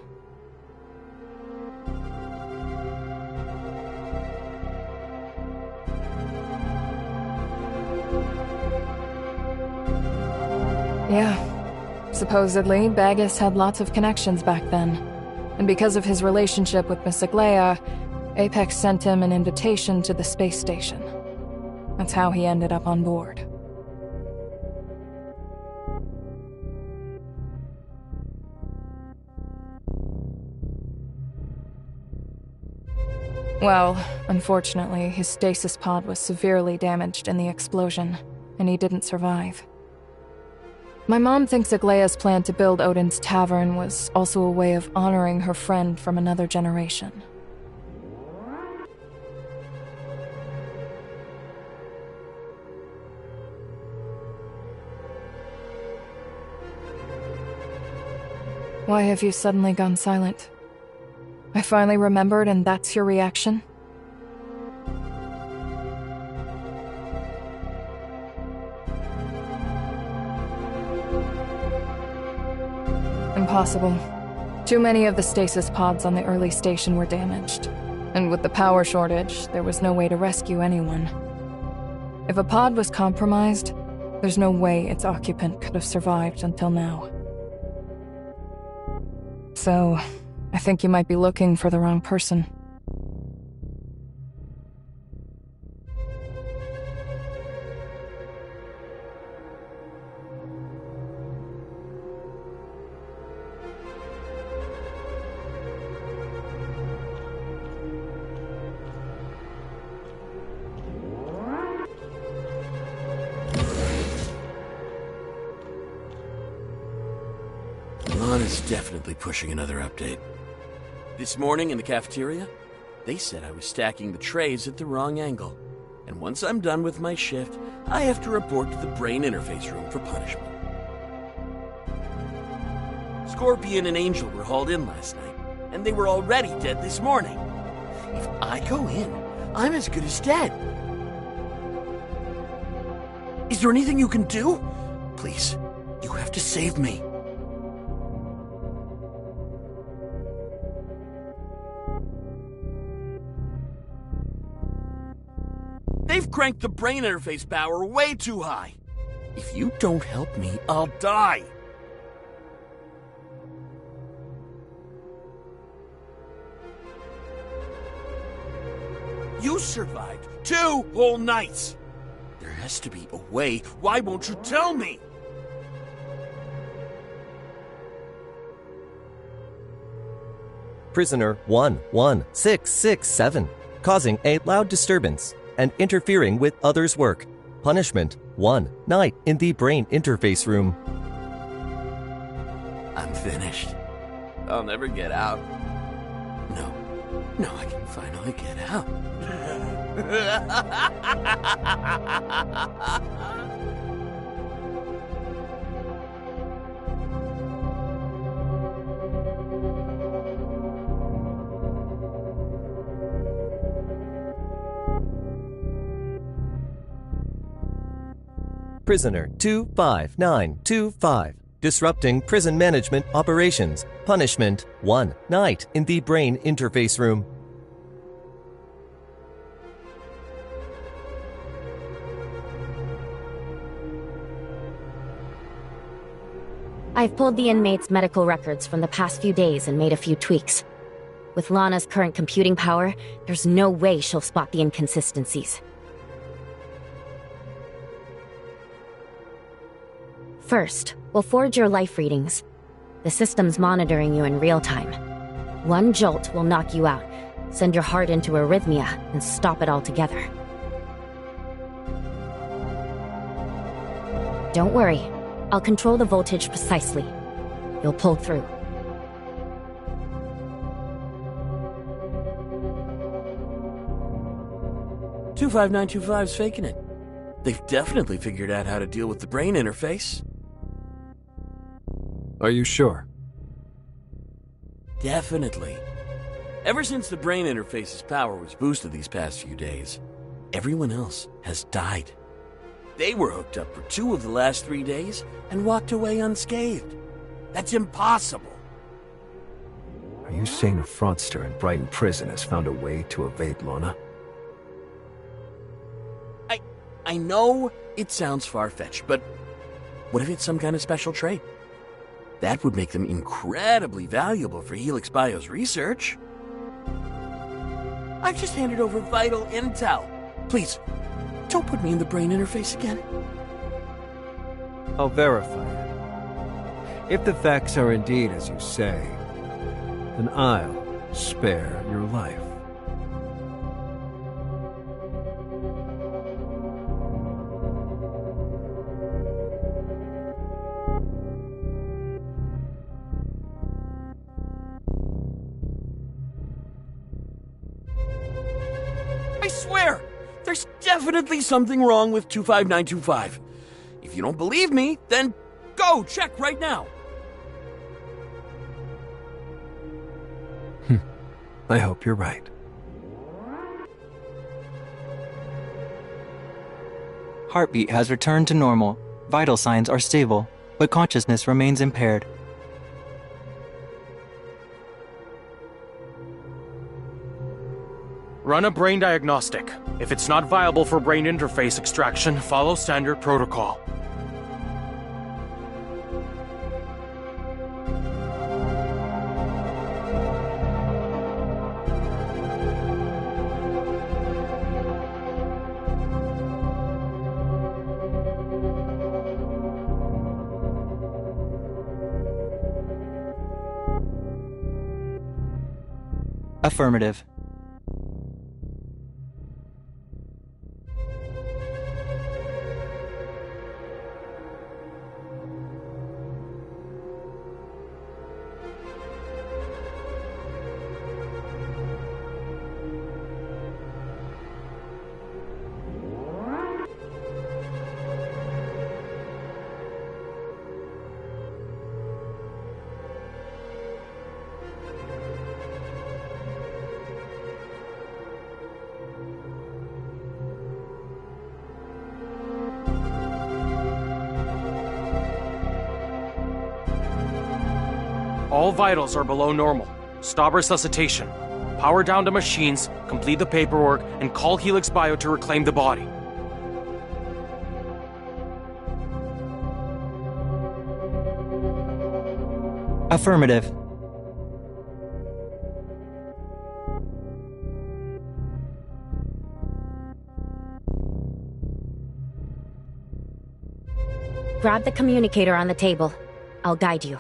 Speaker 13: Yeah. Supposedly, Bagus had lots of connections back then. And because of his relationship with Miss Aglaya, Apex sent him an invitation to the space station. That's how he ended up on board. Well, unfortunately, his stasis pod was severely damaged in the explosion, and he didn't survive. My mom thinks Aglaya's plan to build Odin's Tavern was also a way of honoring her friend from another generation. Why have you suddenly gone silent? I finally remembered and that's your reaction? Impossible. Too many of the stasis pods on the early station were damaged. And with the power shortage, there was no way to rescue anyone. If a pod was compromised, there's no way its occupant could have survived until now. So, I think you might be looking for the wrong person.
Speaker 8: Lana's definitely pushing another update. This morning in the cafeteria, they said I was stacking the trays at the wrong angle. And once I'm done with my shift, I have to report to the brain interface room for punishment. Scorpion and Angel were hauled in last night, and they were already dead this morning. If I go in, I'm as good as dead. Is there anything you can do? Please, you have to save me. They've cranked the brain interface power way too high. If you don't help me, I'll die. You survived 2 whole nights. There has to be a way. Why won't you tell me?
Speaker 1: Prisoner 11667, causing a loud disturbance and interfering with others' work. Punishment 1 night in the brain interface room.
Speaker 8: I'm finished. I'll never get out. No, I can finally get out.
Speaker 1: Prisoner 25925, disrupting prison management operations. Punishment 1 night in the brain interface room.
Speaker 3: I've pulled the inmates' medical records from the past few days and made a few tweaks. With Lana's current computing power, there's no way she'll spot the inconsistencies. First, we'll forge your life readings. The system's monitoring you in real time. One jolt will knock you out, send your heart into arrhythmia, and stop it altogether. Don't worry, I'll control the voltage precisely. You'll pull through.
Speaker 8: "25925's faking it. They've definitely figured out how to deal with the brain interface."
Speaker 7: Are you sure?
Speaker 8: Definitely. Ever since the brain interface's power was boosted these past few days, everyone else has died. They were hooked up for 2 of the last 3 days and walked away unscathed. That's impossible.
Speaker 7: Are you saying a fraudster in Brighton Prison has found a way to evade Lana?
Speaker 8: I know it sounds far-fetched, but what if it's some kind of special trait? That would make them incredibly valuable for Helix Bio's research. I've just handed over vital intel. Please, don't put me in the brain interface again.
Speaker 7: I'll verify it. If the facts are indeed as you say, then I'll spare your life.
Speaker 8: I swear, there's definitely something wrong with 25925. If you don't believe me, then go check right now.
Speaker 7: I hope you're right.
Speaker 11: Heartbeat has returned to normal. Vital signs are stable, but consciousness remains impaired.
Speaker 9: Run a brain diagnostic. If it's not viable for brain interface extraction, follow standard protocol.
Speaker 11: Affirmative.
Speaker 9: All vitals are below normal. Stop resuscitation. Power down to machines, complete the paperwork, and call Helix Bio to reclaim the body.
Speaker 11: Affirmative.
Speaker 3: Grab the communicator on the table. I'll guide you.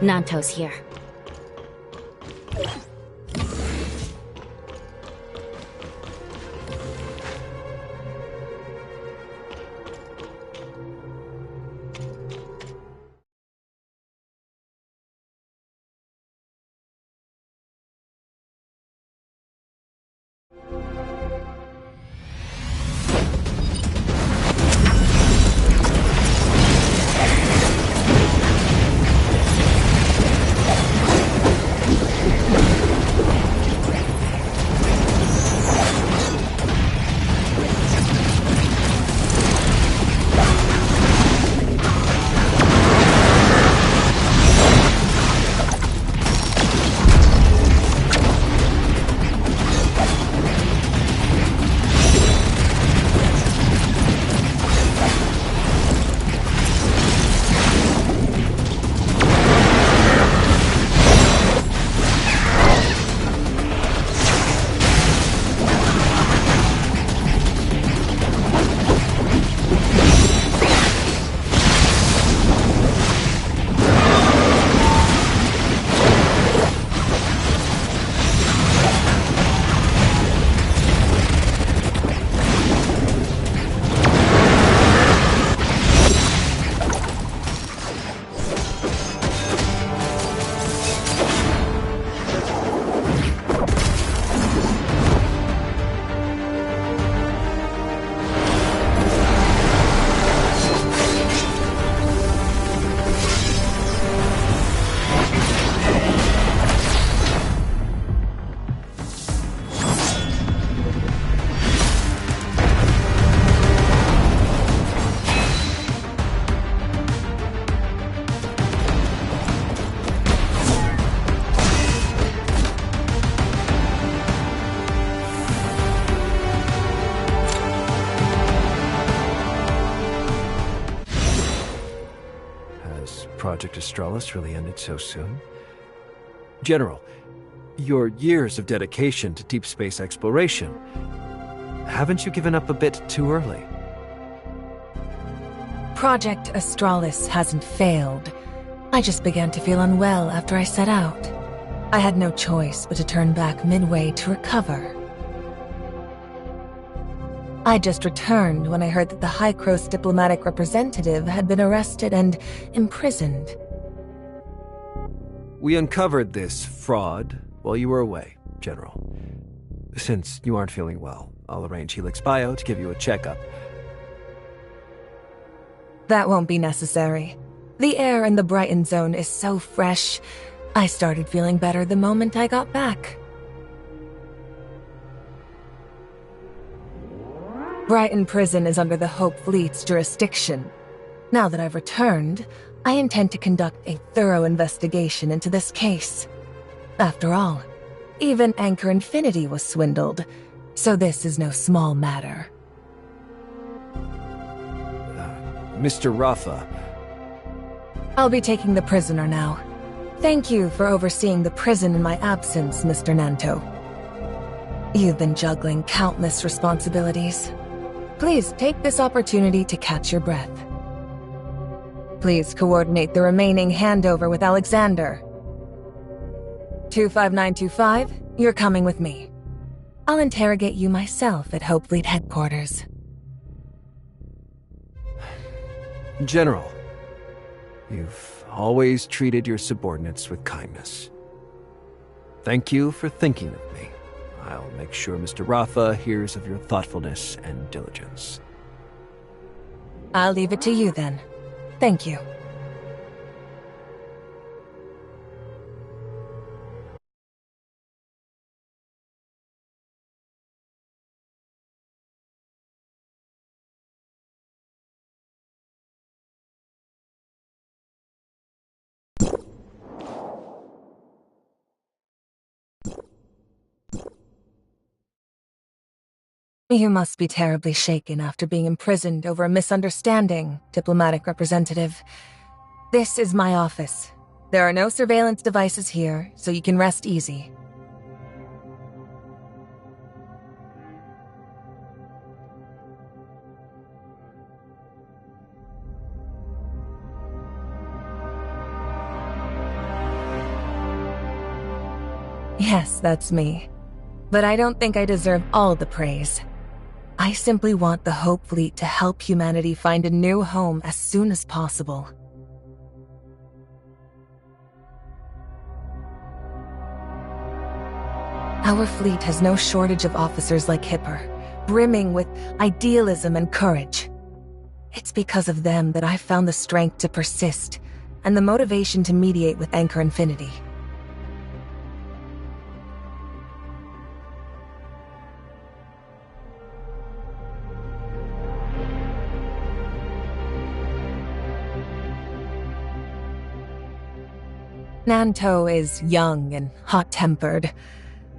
Speaker 3: Nanto's here.
Speaker 7: Project Astralis really ended so soon? General, your years of dedication to deep space exploration, haven't you given up a bit too early?
Speaker 14: Project Astralis hasn't failed. I just began to feel unwell after I set out. I had no choice but to turn back midway to recover. I just returned when I heard that the Hykros diplomatic representative had been arrested and imprisoned.
Speaker 7: We uncovered this fraud while you were away, General. Since you aren't feeling well, I'll arrange Helix Bio to give you a checkup.
Speaker 14: That won't be necessary. The air in the Brighton Zone is so fresh. I started feeling better the moment I got back. Brighton Prison is under the Hope Fleet's jurisdiction. Now that I've returned, I intend to conduct a thorough investigation into this case. After all, even Anchor Infinity was swindled, so this is no small matter.
Speaker 7: Mr. Rafa.
Speaker 14: I'll be taking the prisoner now. Thank you for overseeing the prison in my absence, Mr. Nanto. You've been juggling countless responsibilities. Please take this opportunity to catch your breath. Please coordinate the remaining handover with Alexander. 25925, you're coming with me. I'll interrogate you myself at Hope Fleet headquarters.
Speaker 7: General, you've always treated your subordinates with kindness. Thank you for thinking of me. I'll make sure Mr. Rafa hears of your thoughtfulness and diligence.
Speaker 14: I'll leave it to you then. Thank you. You must be terribly shaken after being imprisoned over a misunderstanding, diplomatic representative. This is my office. There are no surveillance devices here, so you can rest easy. Yes, that's me. But I don't think I deserve all the praise. I simply want the Hope Fleet to help humanity find a new home as soon as possible. Our fleet has no shortage of officers like Hipper, brimming with idealism and courage. It's because of them that I've found the strength to persist and the motivation to mediate with Anchor Infinity. Nanto is young and hot-tempered.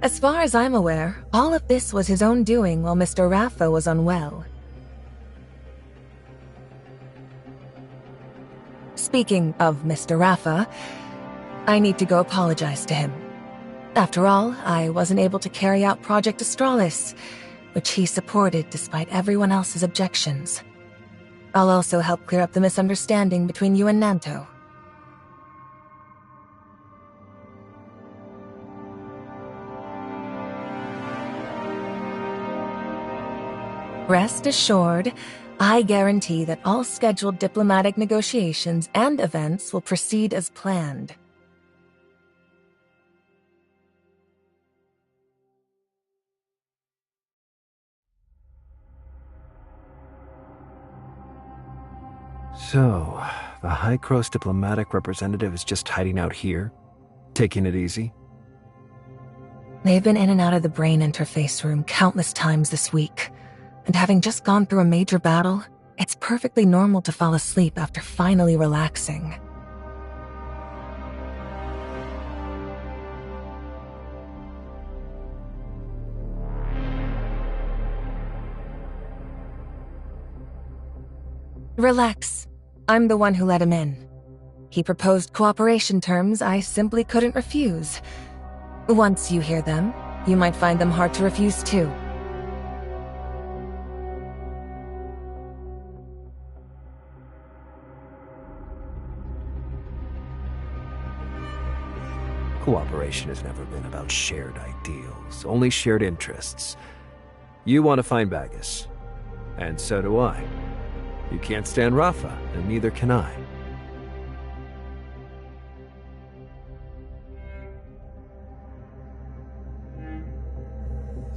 Speaker 14: As far as I'm aware, all of this was his own doing while Mr. Rafa was unwell. Speaking of Mr. Rafa, I need to go apologize to him. After all, I wasn't able to carry out Project Astralis, which he supported despite everyone else's objections. I'll also help clear up the misunderstanding between you and Nanto. Rest assured, I guarantee that all scheduled diplomatic negotiations and events will proceed as planned.
Speaker 7: So, the High Cross diplomatic representative is just hiding out here, taking it easy?
Speaker 14: They've been in and out of the brain interface room countless times this week. And having just gone through a major battle, it's perfectly normal to fall asleep after finally relaxing. Relax. I'm the one who let him in. He proposed cooperation terms I simply couldn't refuse. Once you hear them, you might find them hard to refuse too.
Speaker 7: Cooperation has never been about shared ideals, only shared interests. You want to find Bagus, and so do I. You can't stand Rafa, and neither can I.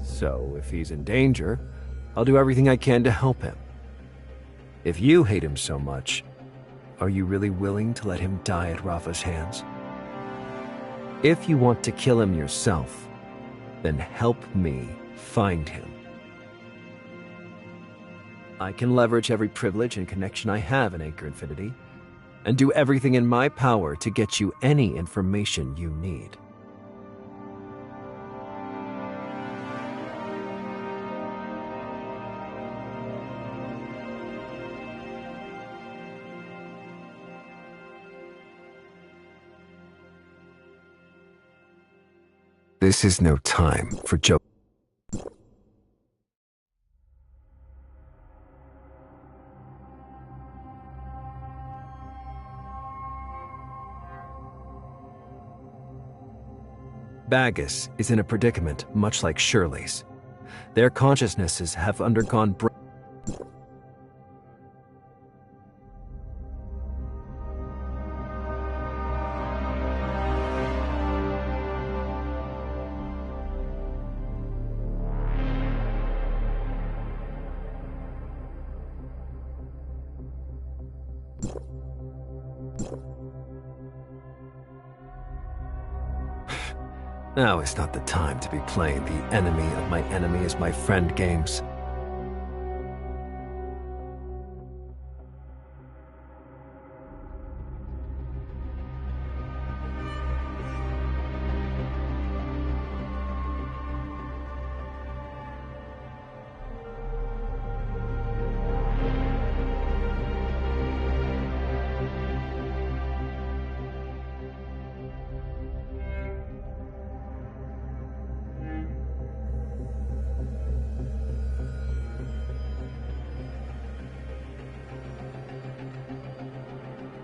Speaker 7: So, if he's in danger, I'll do everything I can to help him. If you hate him so much, are you really willing to let him die at Rafa's hands? If you want to kill him yourself, then help me find him. I can leverage every privilege and connection I have in Anchor Infinity, and do everything in my power to get you any information you need. This is no time for jokes. Bagus is in a predicament much like Shirley's. Their consciousnesses have undergone Now is not the time to be playing the enemy of my enemy is my friend games.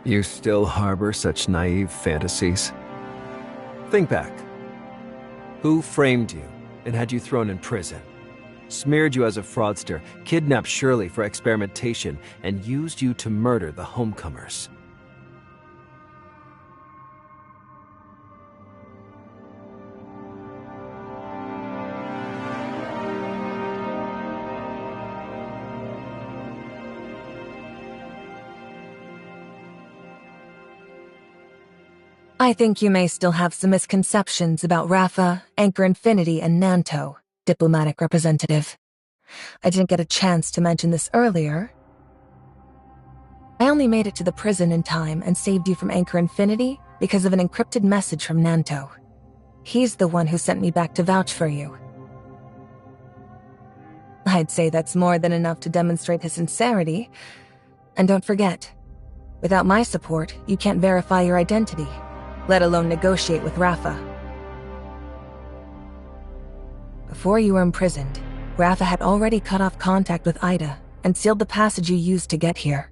Speaker 7: You still harbor such naive fantasies? Think back. Who framed you and had you thrown in prison? Smeared you as a fraudster, kidnapped Shirley for experimentation, and used you to murder the homecomers?
Speaker 14: I think you may still have some misconceptions about Rafa, Anchor Infinity, and Nanto, diplomatic representative. I didn't get a chance to mention this earlier. I only made it to the prison in time and saved you from Anchor Infinity because of an encrypted message from Nanto. He's the one who sent me back to vouch for you. I'd say that's more than enough to demonstrate his sincerity. And don't forget, without my support, you can't verify your identity, let alone negotiate with Rafa. Before you were imprisoned, Rafa had already cut off contact with Ida and sealed the passage you used to get here.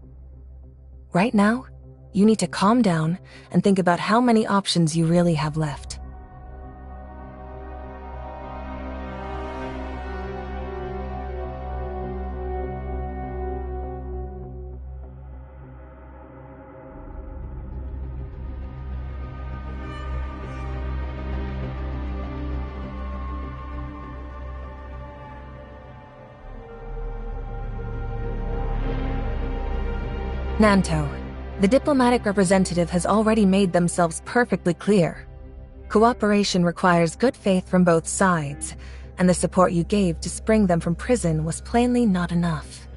Speaker 14: Right now, you need to calm down and think about how many options you really have left. Nanto, the diplomatic representative has already made themselves perfectly clear. Cooperation requires good faith from both sides, and the support you gave to spring them from prison was plainly not enough.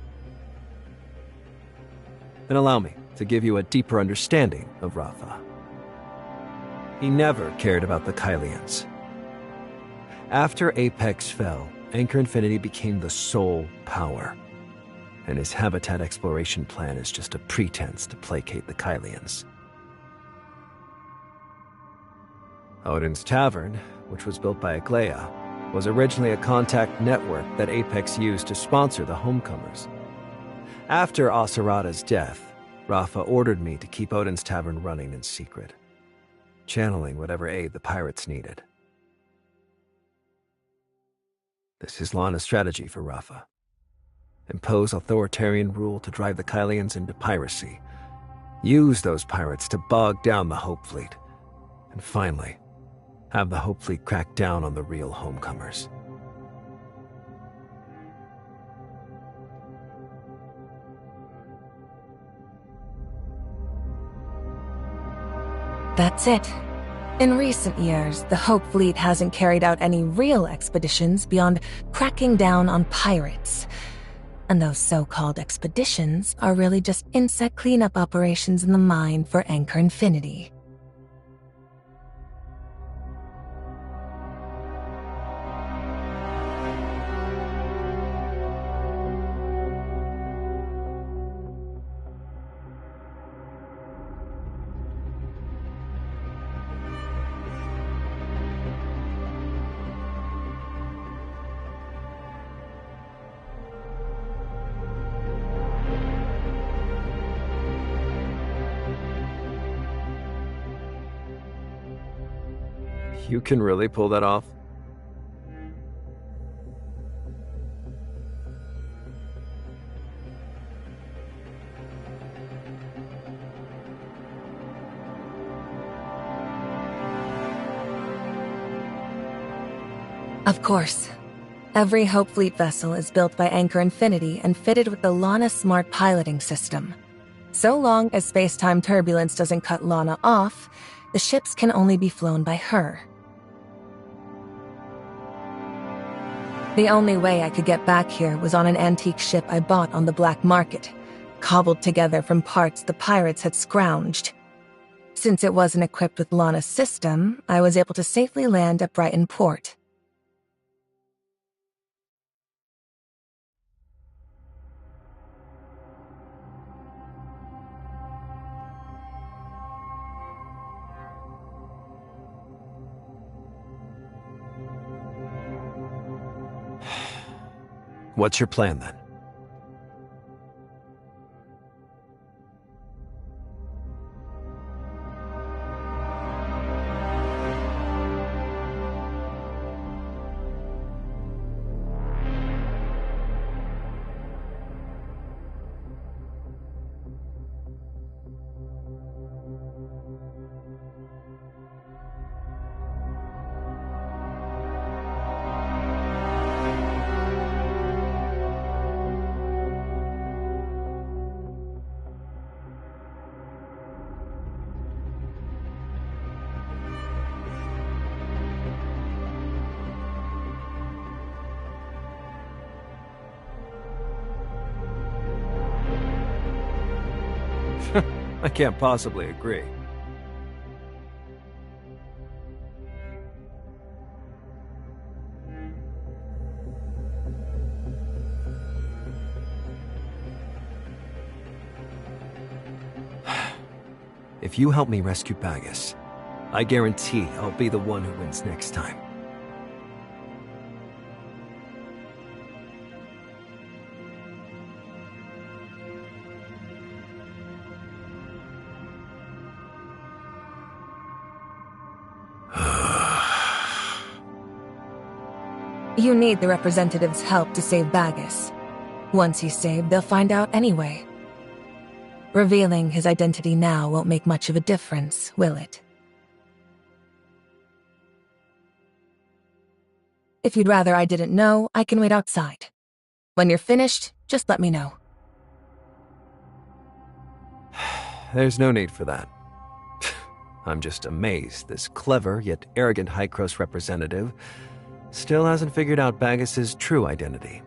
Speaker 7: Then allow me to give you a deeper understanding of Rafa. He never cared about the Kylians. After Apex fell, Anchor Infinity became the sole power. And his habitat exploration plan is just a pretense to placate the Kylians. Odin's Tavern, which was built by Aglaia, was originally a contact network that Apex used to sponsor the homecomers. After Asurada's death, Rafa ordered me to keep Odin's Tavern running in secret, channeling whatever aid the pirates needed. This is Lana's strategy for Rafa. Impose authoritarian rule to drive the Kylians into piracy. Use those pirates to bog down the Hope Fleet. And finally, have the Hope Fleet crack down on the real homecomers.
Speaker 14: That's it. In recent years, the Hope Fleet hasn't carried out any real expeditions beyond cracking down on pirates. And those so-called expeditions are really just insect cleanup operations in the mine for Anchor Infinity.
Speaker 7: You can really pull that off?
Speaker 14: Of course. Every Hope Fleet vessel is built by Anchor Infinity and fitted with the Lana Smart Piloting System. So long as space-time turbulence doesn't cut Lana off, the ships can only be flown by her. The only way I could get back here was on an antique ship I bought on the black market, cobbled together from parts the pirates had scrounged. Since it wasn't equipped with Lana's system, I was able to safely land at Brighton Port.
Speaker 7: What's your plan, then? I can't possibly agree. If you help me rescue Bagus, I guarantee I'll be the one who wins next time.
Speaker 14: You need the representative's help to save Bagus. Once he's saved, they'll find out anyway. Revealing his identity now won't make much of a difference, will it? If you'd rather I didn't know, I can wait outside. When you're finished, just let me know.
Speaker 7: There's no need for that. I'm just amazed this clever yet arrogant Hykros representative still hasn't figured out Bagus's true identity.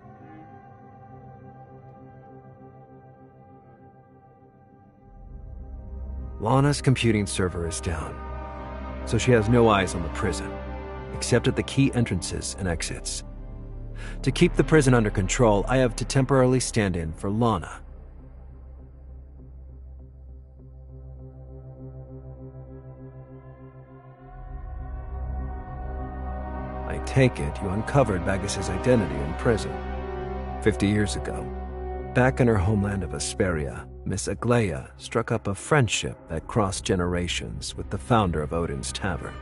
Speaker 7: Lana's computing server is down, so she has no eyes on the prison, except at the key entrances and exits. To keep the prison under control, I have to temporarily stand in for Lana. I take it you uncovered Bagus's identity in prison. 50 years ago, back in her homeland of Asperia, Miss Aglaia struck up a friendship that crossed generations with the founder of Odin's Tavern.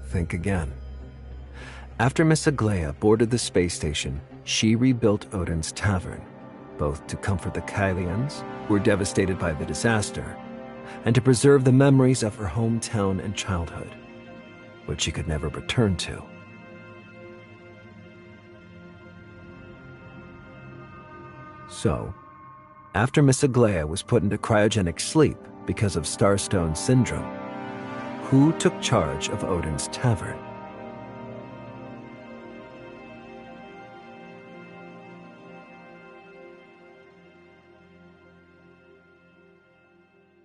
Speaker 7: Think again. After Miss Aglaia boarded the space station, she rebuilt Odin's Tavern, both to comfort the Kylians, who were devastated by the disaster, and to preserve the memories of her hometown and childhood. which she could never return to. So, after Miss Aglaia was put into cryogenic sleep because of Starstone Syndrome, who took charge of Odin's Tavern?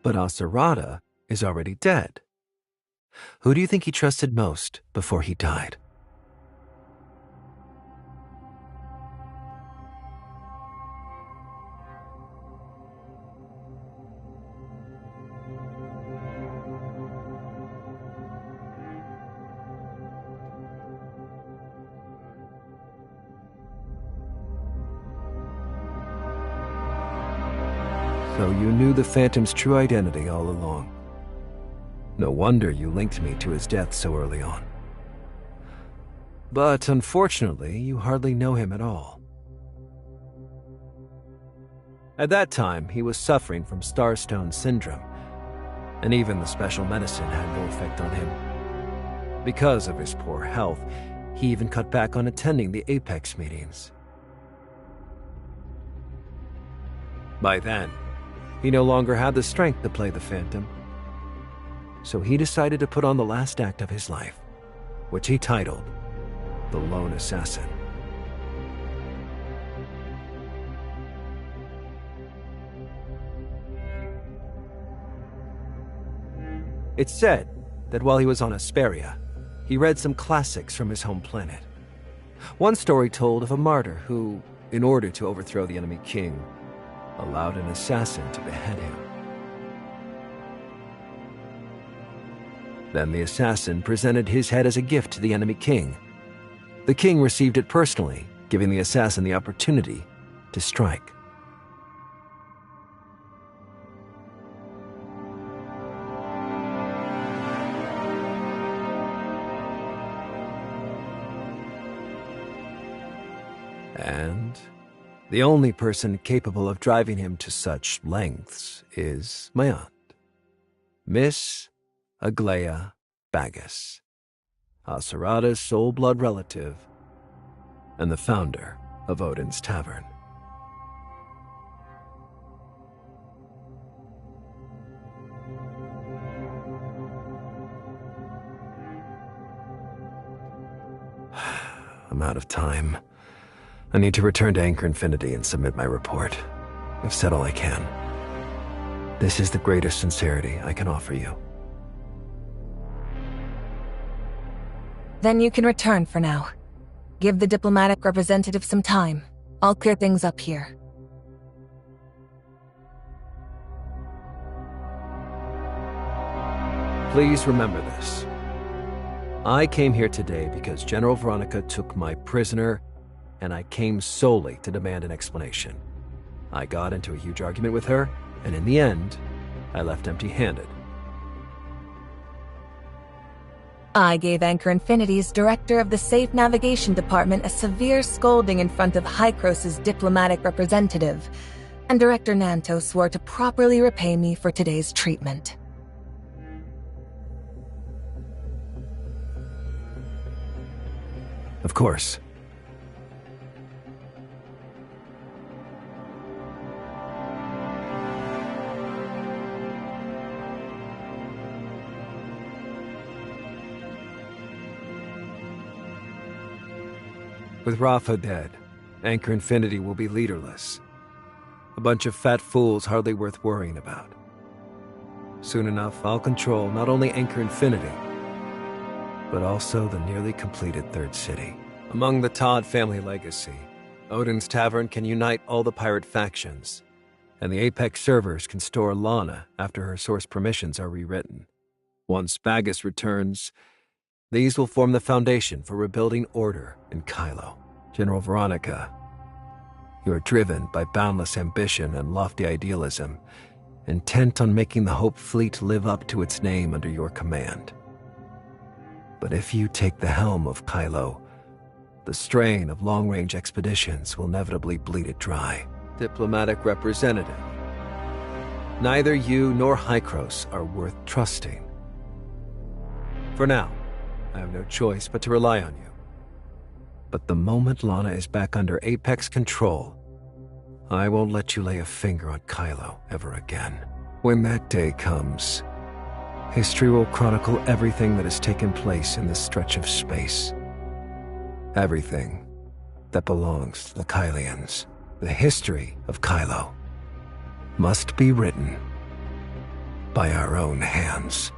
Speaker 7: But Aserada is already dead. Who do you think he trusted most before he died? So you knew the Phantom's true identity all along. No wonder you linked me to his death so early on. But unfortunately, you hardly know him at all. At that time, he was suffering from Starstone Syndrome, and even the special medicine had no effect on him. Because of his poor health, he even cut back on attending the Apex meetings. By then, he no longer had the strength to play the Phantom. So he decided to put on the last act of his life, which he titled The Lone Assassin. It's said that while he was on Asperia, he read some classics from his home planet. One story told of a martyr who, in order to overthrow the enemy king, allowed an assassin to behead him. Then the assassin presented his head as a gift to the enemy king. The king received it personally, giving the assassin the opportunity to strike. And the only person capable of driving him to such lengths is my aunt, Miss Aglaia Bagus, Aserada's sole blood relative and the founder of Odin's Tavern. I'm out of time. I need to return to Anchor Infinity and submit my report. I've said all I can. This is the greatest sincerity I can offer you.
Speaker 14: Then you can return for now. Give the diplomatic representative some time. I'll clear things up here.
Speaker 7: Please remember this. I came here today because General Veronica took my prisoner, and I came solely to demand an explanation. I got into a huge argument with her, and in the end, I left empty-handed.
Speaker 14: I gave Anchor Infinity's director of the Safe Navigation Department a severe scolding in front of Hykros' diplomatic representative, and Director Nanto swore to properly repay me for today's treatment.
Speaker 7: Of course. With Rafa dead, Anchor Infinity will be leaderless. A bunch of fat fools hardly worth worrying about. Soon enough, I'll control not only Anchor Infinity, but also the nearly completed Third City. Among the Todd family legacy, Odin's Tavern can unite all the pirate factions, and the Apex servers can store Lana after her source permissions are rewritten. Once Bagus returns, these will form the foundation for rebuilding order in Kylo. General Veronica, you are driven by boundless ambition and lofty idealism, intent on making the Hope Fleet live up to its name under your command. But if you take the helm of Kylo, the strain of long-range expeditions will inevitably bleed it dry. Diplomatic representative, neither you nor Hykros are worth trusting. For now, I have no choice but to rely on you. But the moment Lana is back under Apex control, I won't let you lay a finger on Kylo ever again. When that day comes, history will chronicle everything that has taken place in this stretch of space. Everything that belongs to the Kylians. The history of Kylo must be written by our own hands.